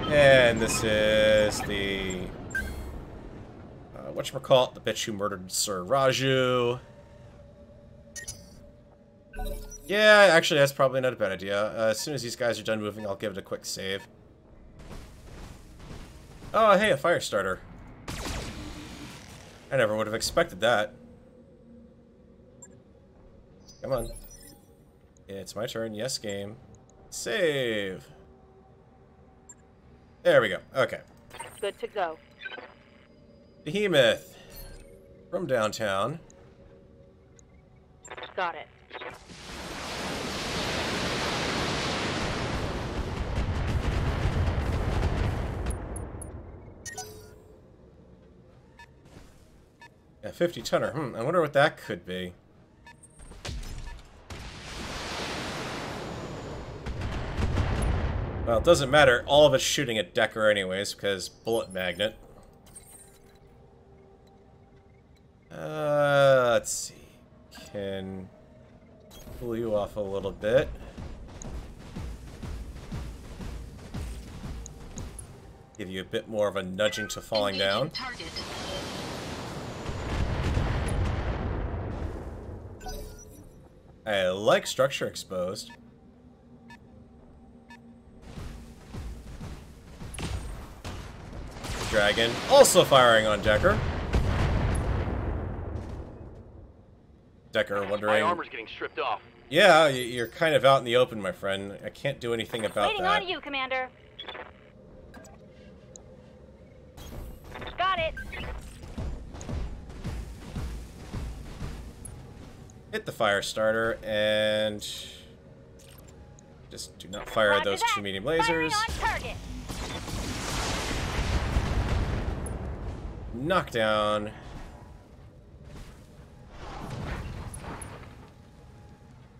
And this is the whatchamacallit, the bitch who murdered Sir Raju. Yeah, actually that's probably not a bad idea. As soon as these guys are done moving, I'll give it a quick save. Oh, hey, a fire starter. I never would have expected that. Come on. It's my turn. Yes, game. Save. There we go. Okay. Good to go. Behemoth. From downtown. Got it. Yeah, 50-tonner. I wonder what that could be. Well, it doesn't matter. All of it's shooting at Decker anyways, because bullet magnet. Let's see. Can pull you off a little bit. Give you a bit more of a nudging to falling down. Target. I like structure exposed. Dragon also firing on Decker. Decker wondering... My armor's getting stripped off. Yeah, you're kind of out in the open, my friend. I can't do anything about Waiting that. on you, Commander. Got it. Hit the fire starter and just do not fire Roger those that. two medium Firing lasers. on target. Knockdown.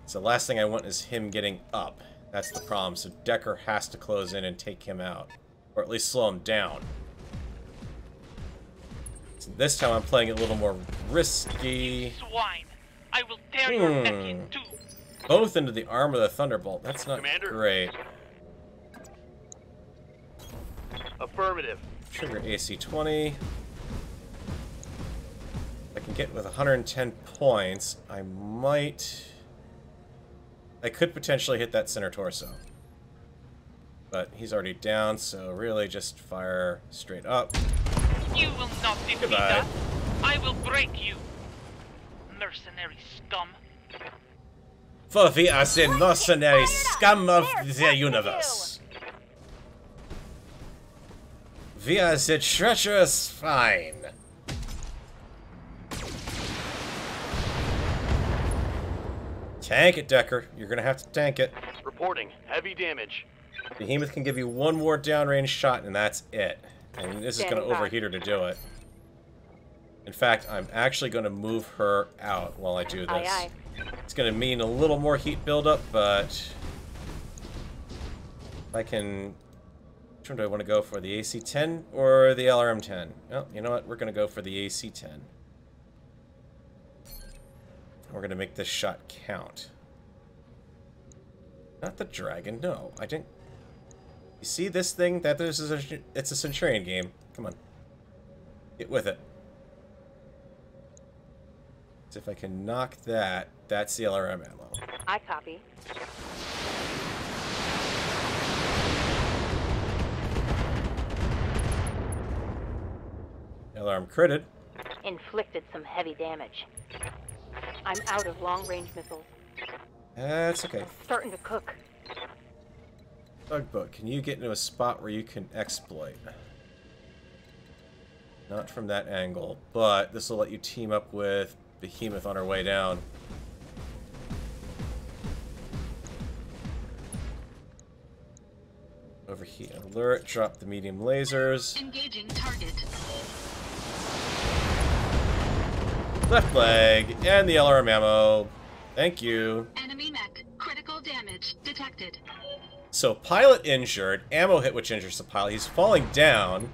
So the last thing I want is him getting up. That's the problem. So Decker has to close in and take him out. Or at least slow him down. So this time I'm playing it a little more risky. Swine! I will tear your neck in two. Both into the arm of the Thunderbolt. That's not Commander? great. Affirmative. Trigger AC-20. I can get with 110 points. I could potentially hit that center torso. But he's already down, so really just fire straight up. You will not defeat Goodbye. us. I will break you. Mercenary scum. For we are the mercenary scum of the universe. We are the treacherous swine. Tank it, Decker. You're gonna have to tank it. Reporting. Heavy damage. Behemoth can give you one more downrange shot, and that's it. And this is gonna overheat her to do it. In fact, I'm actually gonna move her out while I do this. Aye, aye. It's gonna mean a little more heat buildup, but I can Which one do I want to go for? The AC-10 or the LRM-10? Well, you know what? We're going to go for the AC-10. We're going to make this shot count. Not the dragon, no. I didn't... You see this thing? It's a Centurion game. Come on. Get with it. So if I can knock that, that's the LRM ammo. I copy. LRM critted. Inflicted some heavy damage. I'm out of long-range missiles. That's okay. Starting to cook. Tugboat, can you get into a spot where you can exploit? Not from that angle, but this will let you team up with Behemoth on our way down. Overheat alert, drop the medium lasers. Engaging target. Left leg, and the LRM ammo. Thank you. Enemy mech. Critical damage detected. So, pilot injured. Ammo hit which injures the pilot. He's falling down.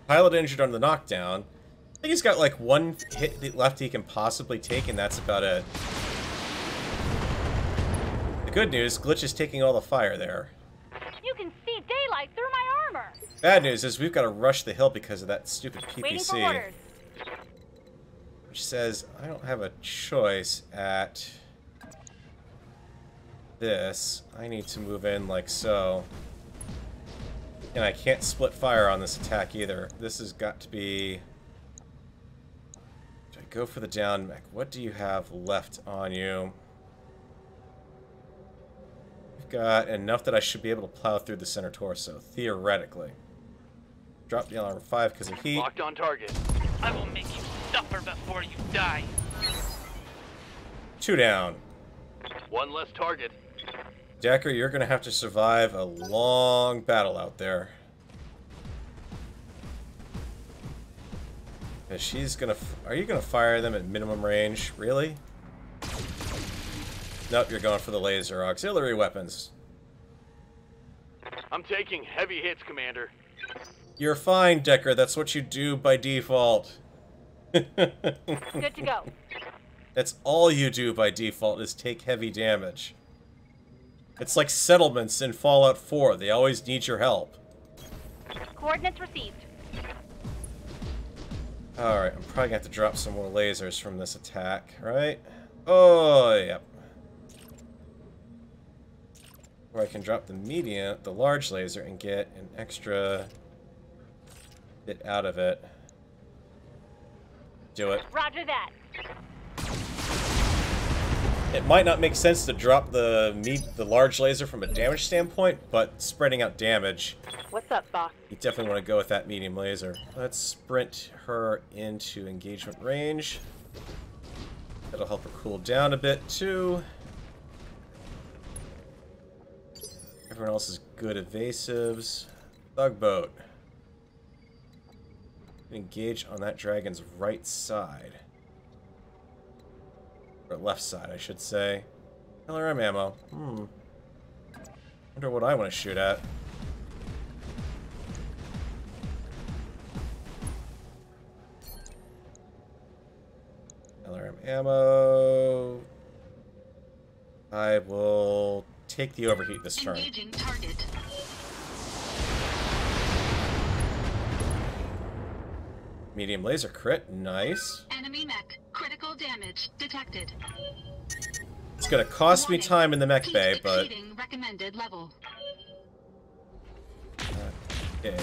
Pilot injured on the knockdown. I think he's got like one hit left he can possibly take, and that's about it. The good news, Glitch is taking all the fire there. You can see daylight through my armor. Bad news is we've got to rush the hill because of that stupid Waiting for PPC. orders. Which says I don't have a choice at this. I need to move in like so. And I can't split fire on this attack either. This has got to be... Do I go for the down mech? What do you have left on you? We've got enough that I should be able to plow through the center torso, theoretically. Drop the alarm 5 because of heat. Locked on target. I will make you suffer before you die. 2 down. One less target. Decker, you're going to have to survive a long battle out there. Because she's going to... Are you going to fire them at minimum range? Really? Nope, you're going for the laser. Auxiliary weapons. I'm taking heavy hits, Commander. You're fine, Decker. That's what you do by default. Good to go. That's all you do by default is take heavy damage. It's like settlements in Fallout 4. They always need your help. Coordinates received. Alright, I'm probably going to have to drop some more lasers from this attack, right? Oh, yep. Or I can drop the large laser, and get an extra bit out of it. Do it. Roger that. It might not make sense to drop the large laser from a damage standpoint, but spreading out damage. What's up, boss? You definitely want to go with that medium laser. Let's sprint her into engagement range. That'll help her cool down a bit, too. Everyone else is good evasives. Tugboat. Engage on that dragon's right side. Or left side, I should say. LRM ammo. Wonder what I want to shoot at. LRM ammo. I will take the overheat this turn. Engaging target. Medium laser crit, nice. Enemy mech. Critical damage detected. It's gonna cost me time in the mech bay, but... Exceeding recommended level. Okay.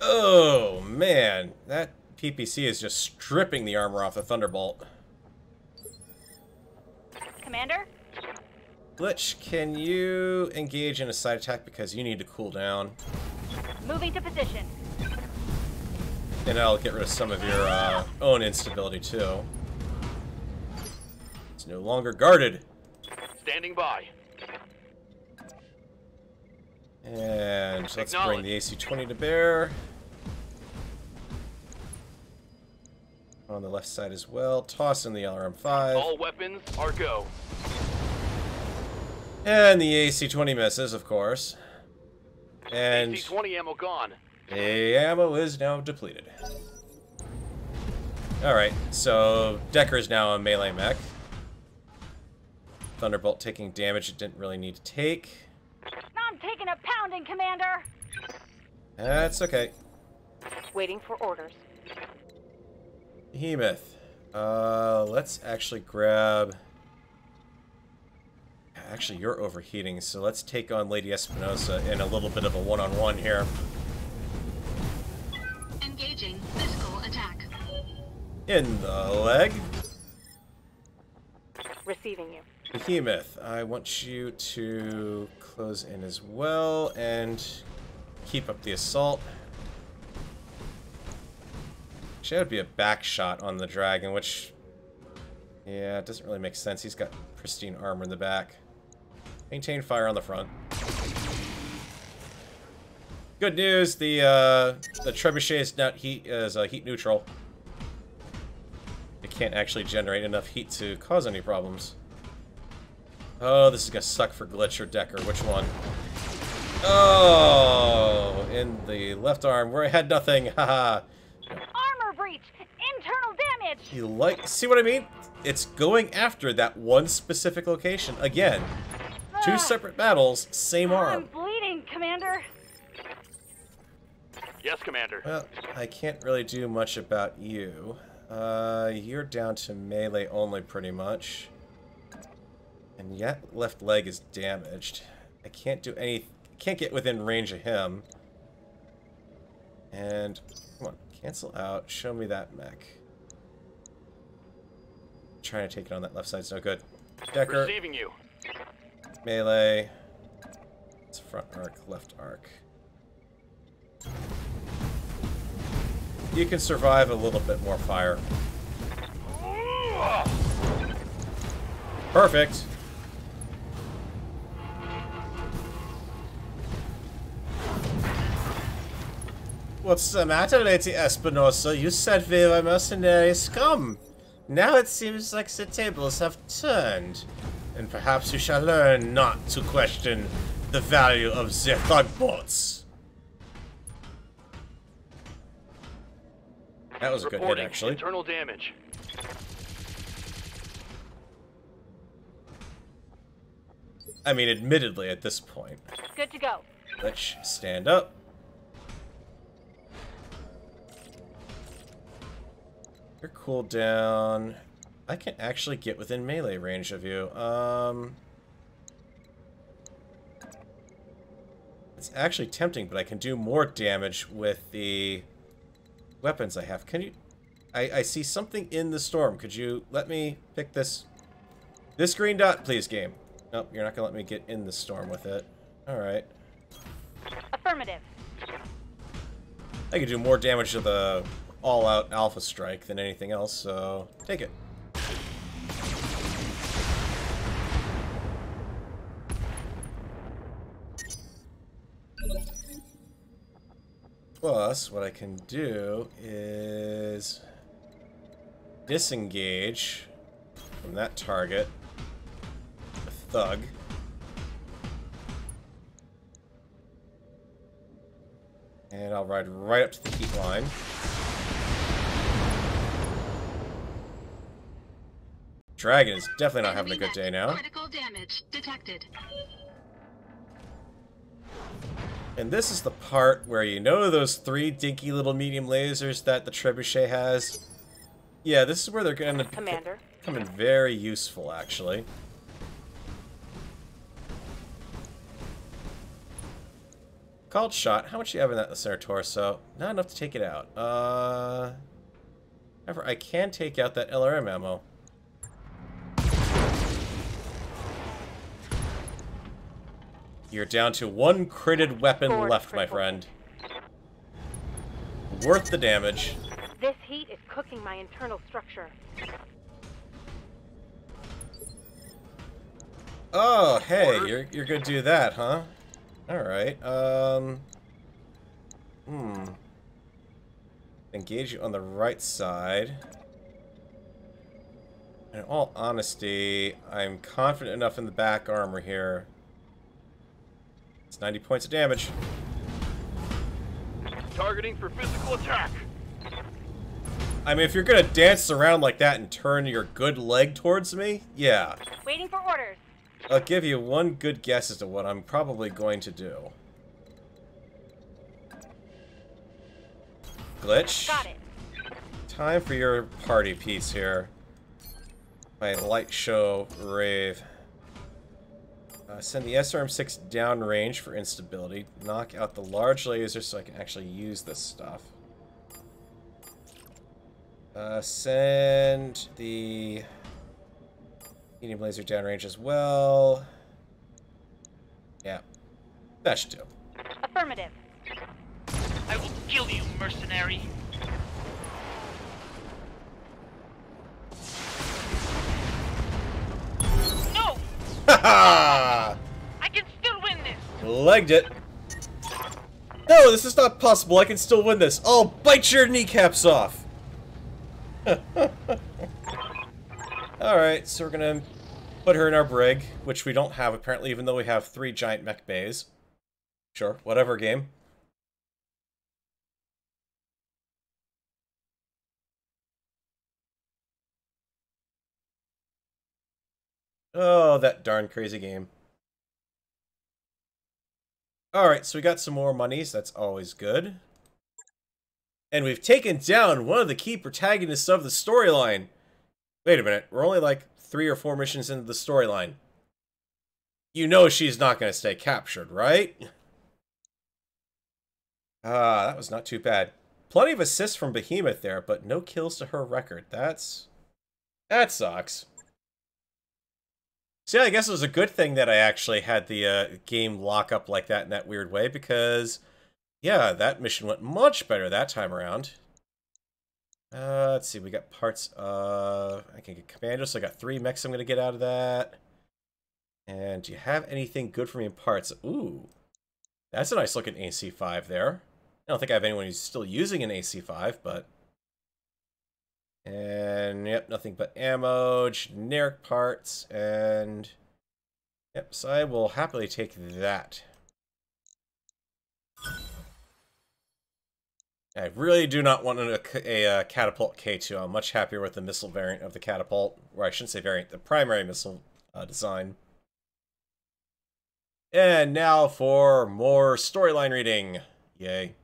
Oh, man. That PPC is just stripping the armor off the Thunderbolt. Commander? Glitch, can you engage in a side attack because you need to cool down? Moving to position. And I'll get rid of some of your own instability, too. It's no longer guarded. Standing by. And let's bring the AC-20 to bear. On the left side as well. Toss in the LRM-5. All weapons are go. And the AC-20 misses, of course. And AC-20 ammo gone. the ammo is now depleted. Alright, so Decker's now a melee mech. Thunderbolt taking damage it didn't really need to take. I'm taking a pounding, Commander. That's okay. Waiting for orders. Behemoth. Let's actually grab... Actually, you're overheating, so let's take on Lady Espinosa in a little bit of a one-on-one here. Engaging physical attack. In the leg. Receiving you. Behemoth, I want you to close in as well and keep up the assault. Actually, that would be a back shot on the dragon, which... Yeah, it doesn't really make sense. He's got pristine armor in the back. Maintain fire on the front. Good news, the trebuchet is not heat neutral. It can't actually generate enough heat to cause any problems. Oh, this is gonna suck for Glitch or Decker. Which one? Oh, in the left arm where I had nothing. Haha. Armor breach. Internal damage. You like? See what I mean? It's going after that one specific location again. Two separate battles, same arm. I'm bleeding, Commander. Yes, Commander. Well, I can't really do much about you. You're down to melee only pretty much. And yet left leg is damaged. I can't do any... Can't get within range of him. And... Come on, cancel out. Show me that mech. Trying to take it on that left side's no good. Decker. Receiving you. Melee. It's front arc, left arc. You can survive a little bit more fire. Perfect. What's the matter, Lady Espinosa? You said we were mercenary scum. Now it seems like the tables have turned. And perhaps you shall learn not to question the value of the tugboats. That was a good hit, actually. Internal damage. I mean, admittedly, at this point. Good to go. Let's stand up. Your cooldown. I can actually get within melee range of you. It's actually tempting, but I can do more damage with the weapons I have. Can you... I see something in the storm. Could you let me pick this green dot, please, game? Nope, you're not gonna let me get in the storm with it. Alright. Affirmative. I could do more damage to the all-out alpha strike than anything else, so take it. Plus, what I can do is disengage from that target with Thug. And I'll ride right up to the heat line. Dragon is definitely not having a good day now. Critical damage detected. And this is the part where you know those three dinky little medium lasers that the trebuchet has? Yeah, this is where they're going to come in very useful, actually. Called shot. How much do you have in that center torso? Not enough to take it out. However, I can take out that LRM ammo. You're down to one critted weapon left, my friend. Worth the damage. This heat is cooking my internal structure. Oh, hey, you're gonna do that, huh? Alright, engage you on the right side. In all honesty, I'm confident enough in the back armor here. It's 90 points of damage. Targeting for physical attack. I mean, if you're gonna dance around like that and turn your good leg towards me, yeah. Waiting for orders. I'll give you one good guess as to what I'm probably going to do. Glitch. Got it. Time for your party piece here. My light show rave. Send the SRM-6 downrange for instability. Knock out the large laser so I can actually use this stuff. Send the medium laser downrange as well. Yeah, that should do. Affirmative. I will kill you, mercenary. No! Haha! I can still win this! Legged it. No, this is not possible. I can still win this. I'll bite your kneecaps off. Alright, so we're gonna put her in our brig, which we don't have apparently, even though we have 3 giant mech bays. Sure, whatever, game. Oh, that darn crazy game. Alright, so we got some more monies. That's always good. And we've taken down one of the key protagonists of the storyline. Wait a minute, we're only like 3 or 4 missions into the storyline. You know she's not going to stay captured, right? Ah, that was not too bad. Plenty of assists from Behemoth there, but no kills to her record. That sucks. See, I guess it was a good thing that I actually had the game lock up like that in that weird way, because, yeah, that mission went much better that time around. Let's see, we got parts of... I can get Commando, so I got 3 mechs I'm going to get out of that. And do you have anything good for me in parts? Ooh, that's a nice looking AC-5 there. I don't think I have anyone who's still using an AC-5, but... And, yep, nothing but ammo, generic parts, and... Yep, so I will happily take that. I really do not want a catapult K2. I'm much happier with the missile variant of the catapult. Or I shouldn't say variant, the primary missile design. And now for more storyline reading. Yay.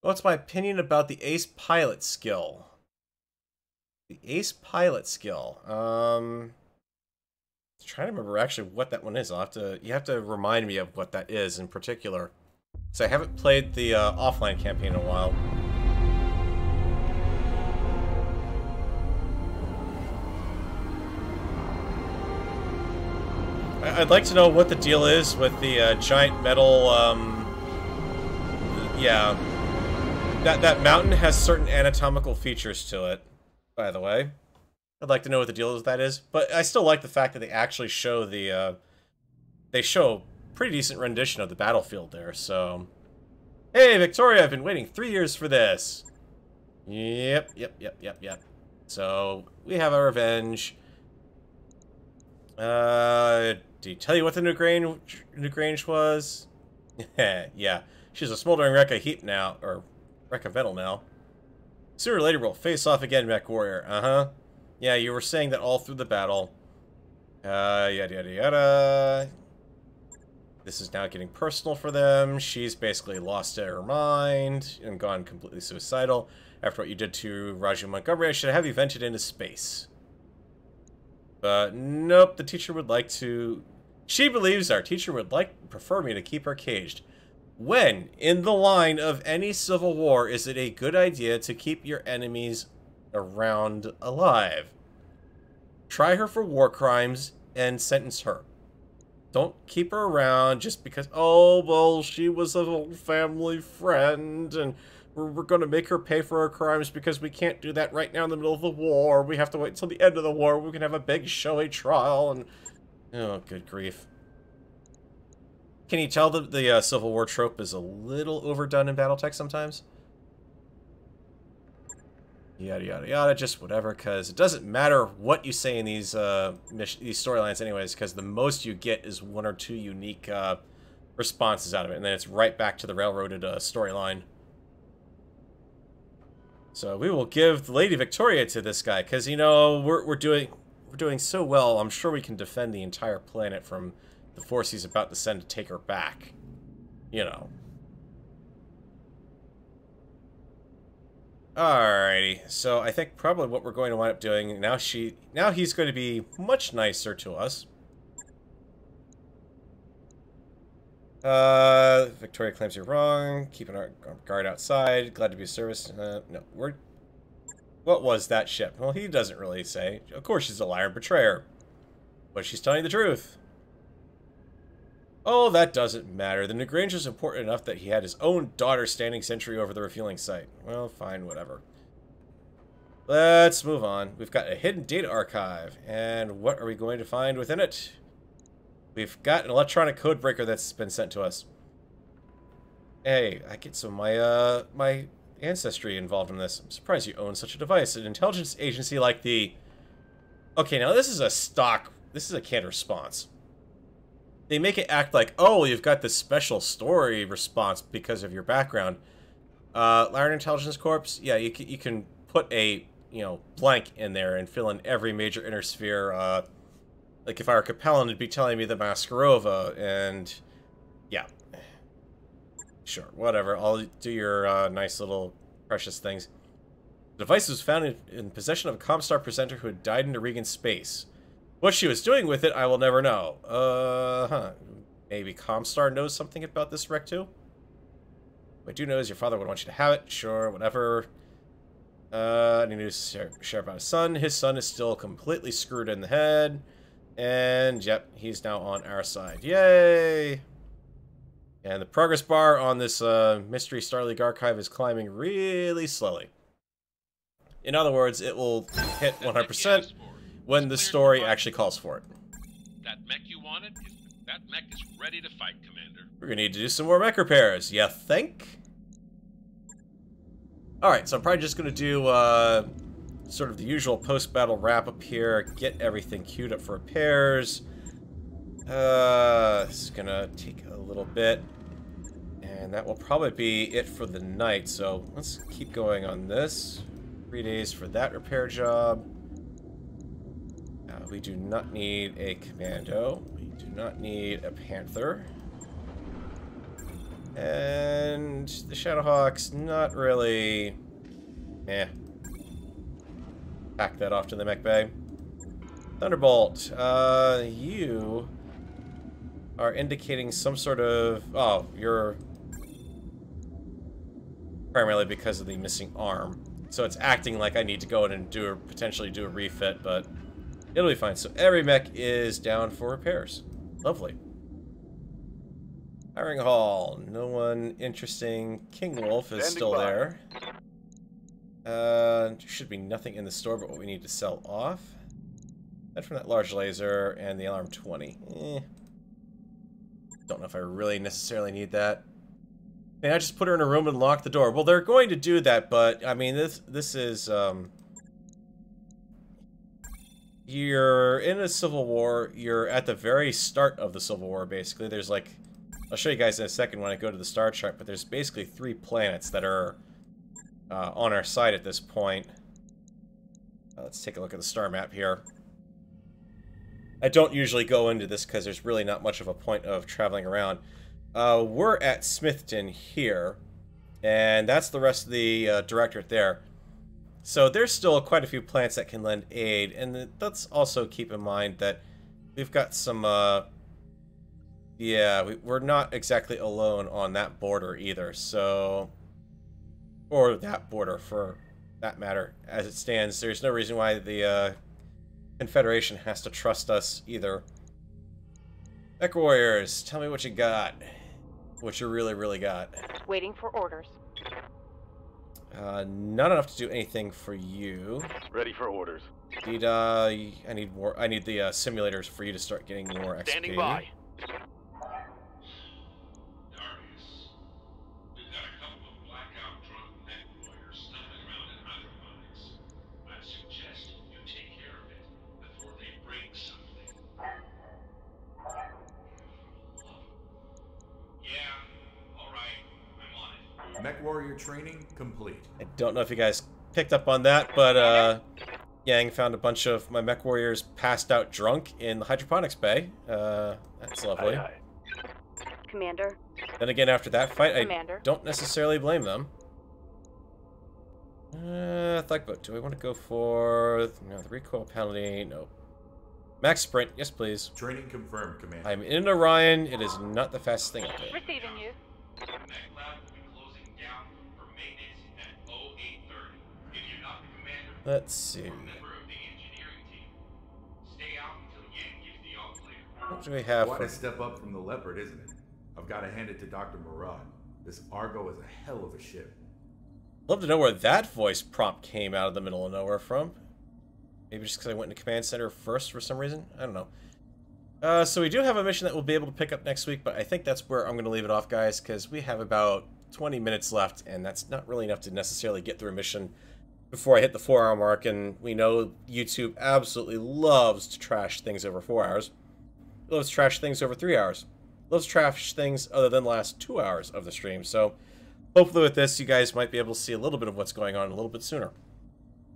What's my opinion about the ace pilot skill? The ace pilot skill. I'm trying to remember actually what that one is. You have to remind me of what that is in particular. So I haven't played the offline campaign in a while. I'd like to know what the deal is with the giant metal, yeah. That mountain has certain anatomical features to it, by the way. I'd like to know what the deal with that is. But I still like the fact that they actually show the, they show pretty decent rendition of the battlefield there, so... Hey, Victoria, I've been waiting 3 years for this! Yep. So, we have our revenge. Did he tell you what the new Grange was? Yeah, she's a smoldering wreck of heat now, or wreck of metal now. Sooner or later we'll face off again, Mech Warrior. Uh-huh. Yeah, you were saying that all through the battle. Yada. This is now getting personal for them. She's basically lost her mind and gone completely suicidal. After what you did to Raju Montgomery, I should have you vented into space. But nope, the teacher would like to... She believes our teacher would prefer me to keep her caged. When, in the line of any civil war, is it a good idea to keep your enemies around alive? Try her for war crimes and sentence her. Don't keep her around just because, oh, well, she was an old family friend, and we're going to make her pay for her crimes because we can't do that right now in the middle of the war. We have to wait until the end of the war. We can have a big, showy trial, and... Oh, good grief. Can you tell that the Civil War trope is a little overdone in BattleTech sometimes? Yada, just whatever, because it doesn't matter what you say in these storylines anyways, because the most you get is 1 or 2 unique responses out of it, and then it's right back to the railroaded storyline. So we will give the Lady Victoria to this guy, because, you know, we're doing so well. I'm sure we can defend the entire planet from the force he's about to send to take her back. You know. Alrighty, so I think probably what we're going to wind up doing, now he's going to be much nicer to us. Victoria claims you're wrong, keeping our guard outside, glad to be of service. No, what was that ship? Well, he doesn't really say. Of course she's a liar and betrayer. But she's telling the truth. Oh, that doesn't matter. The Nagranger's important enough that he had his own daughter standing sentry over the refueling site. Well, fine, whatever. Let's move on. We've got a hidden data archive. And what are we going to find within it? We've got an electronic code breaker that's been sent to us. Hey, I get some of my ancestry involved in this. I'm surprised you own such a device. An intelligence agency like the... Okay, now this is a canned response. They make it act like, oh, you've got this special story response because of your background. Laren Intelligence Corps, yeah, you can put a, you know, blank in there and fill in every major inner sphere. Like if I were Capellan, it'd be telling me the Maskarova, and yeah. Sure, whatever. I'll do your nice little precious things. The device was found in possession of a Comstar presenter who had died in Aurigan space. What she was doing with it, I will never know. Maybe Comstar knows something about this wreck too? What I do know is your father would want you to have it. Sure, whatever. Any news to share about his son? His son is still completely screwed in the head. And, yep, he's now on our side. Yay! And the progress bar on this Mystery Star League archive is climbing really slowly. In other words, it will hit 100% when the story actually calls for it. That mech you wanted, that mech is ready to fight, Commander. We're gonna need to do some more mech repairs, you think? Alright, so I'm probably just gonna do sort of the usual post-battle wrap-up here, get everything queued up for repairs. This is gonna take a little bit, and that will probably be it for the night, so let's keep going on this. 3 days for that repair job. We do not need a commando. We do not need a panther. And the Shadowhawks, not really. Eh. Pack that off to the mech bay. Thunderbolt, you are indicating some sort of... Oh, you're... primarily because of the missing arm. So it's acting like I need to go in and potentially do a refit, but it'll be fine. So every mech is down for repairs. Lovely. Hiring hall. No one interesting. King Wolf is still there. There should be nothing in the store but what we need to sell off. That from that large laser and the alarm 20. Don't know if I really necessarily need that. May I just put her in a room and lock the door? Well, they're going to do that, but I mean, this is you're in a civil war. You're at the very start of the civil war, basically. There's like, I'll show you guys in a second when I go to the star chart, but there's basically 3 planets that are on our side at this point. Let's take a look at the star map here. I don't usually go into this because there's really not much of a point of traveling around. We're at Smithton here, and that's the rest of the Directorate there. So there's still quite a few planets that can lend aid, and let's also keep in mind that we've got some, yeah, we're not exactly alone on that border either, so... Or that border, for that matter. As it stands, there's no reason why the Confederation has to trust us either. Mech Warriors, tell me what you got. What you really, really got. Waiting for orders. Not enough to do anything for you. Ready for orders. I need more. I need the simulators for you to start getting more XP. Standing by. Mech warrior training complete. I don't know if you guys picked up on that, but Yang found a bunch of my mech warriors passed out drunk in the hydroponics bay. That's lovely. Aye, aye. Commander. Then again, after that fight, Commander. I don't necessarily blame them. Thugboat, do I want to go for... No, the recoil penalty, no. Max sprint, yes please. Training confirmed, Commander. I'm in Orion, it is not the fastest thing out there. Receiving you. Mech lab will be closing down for maintenance at 0830. If you're not the commander, Let's see. or a member of the engineering team, stay out until Yang gives the all clear. What do we have Quite for... a step up from the Leopard, isn't it? I've got to hand it to Dr. Murad. This Argo is a hell of a ship. Love to know where that voice prompt came out of the middle of nowhere from. Maybe just because I went into Command Center first for some reason? I don't know. So we do have a mission that we'll be able to pick up next week, but I think that's where I'm going to leave it off, guys, because we have about 20 minutes left, and that's not really enough to necessarily get through a mission before I hit the 4-hour mark, and we know YouTube absolutely loves to trash things over 4 hours. It loves to trash things over 3 hours. It loves to trash things other than the last 2 hours of the stream, so hopefully with this, you guys might be able to see a little bit of what's going on a little bit sooner.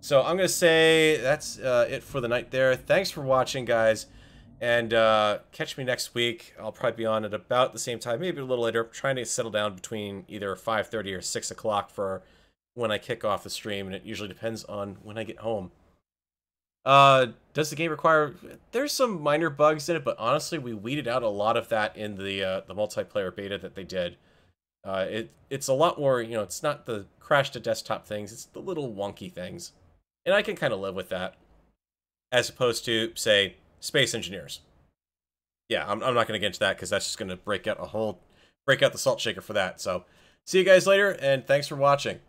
So I'm going to say that's it for the night there. Thanks for watching, guys. And catch me next week. I'll probably be on at about the same time, maybe a little later. I'm trying to settle down between either 5:30 or 6 o'clock for when I kick off the stream. And it usually depends on when I get home. Does the game require... There's some minor bugs in it, but honestly, we weeded out a lot of that in the multiplayer beta that they did. It's a lot more, you know, it's not the crash to desktop things, it's the little wonky things. And I can kind of live with that. As opposed to, say, Space Engineers. Yeah, I'm not going to get into that because that's just going to break out the salt shaker for that. So, see you guys later, and thanks for watching.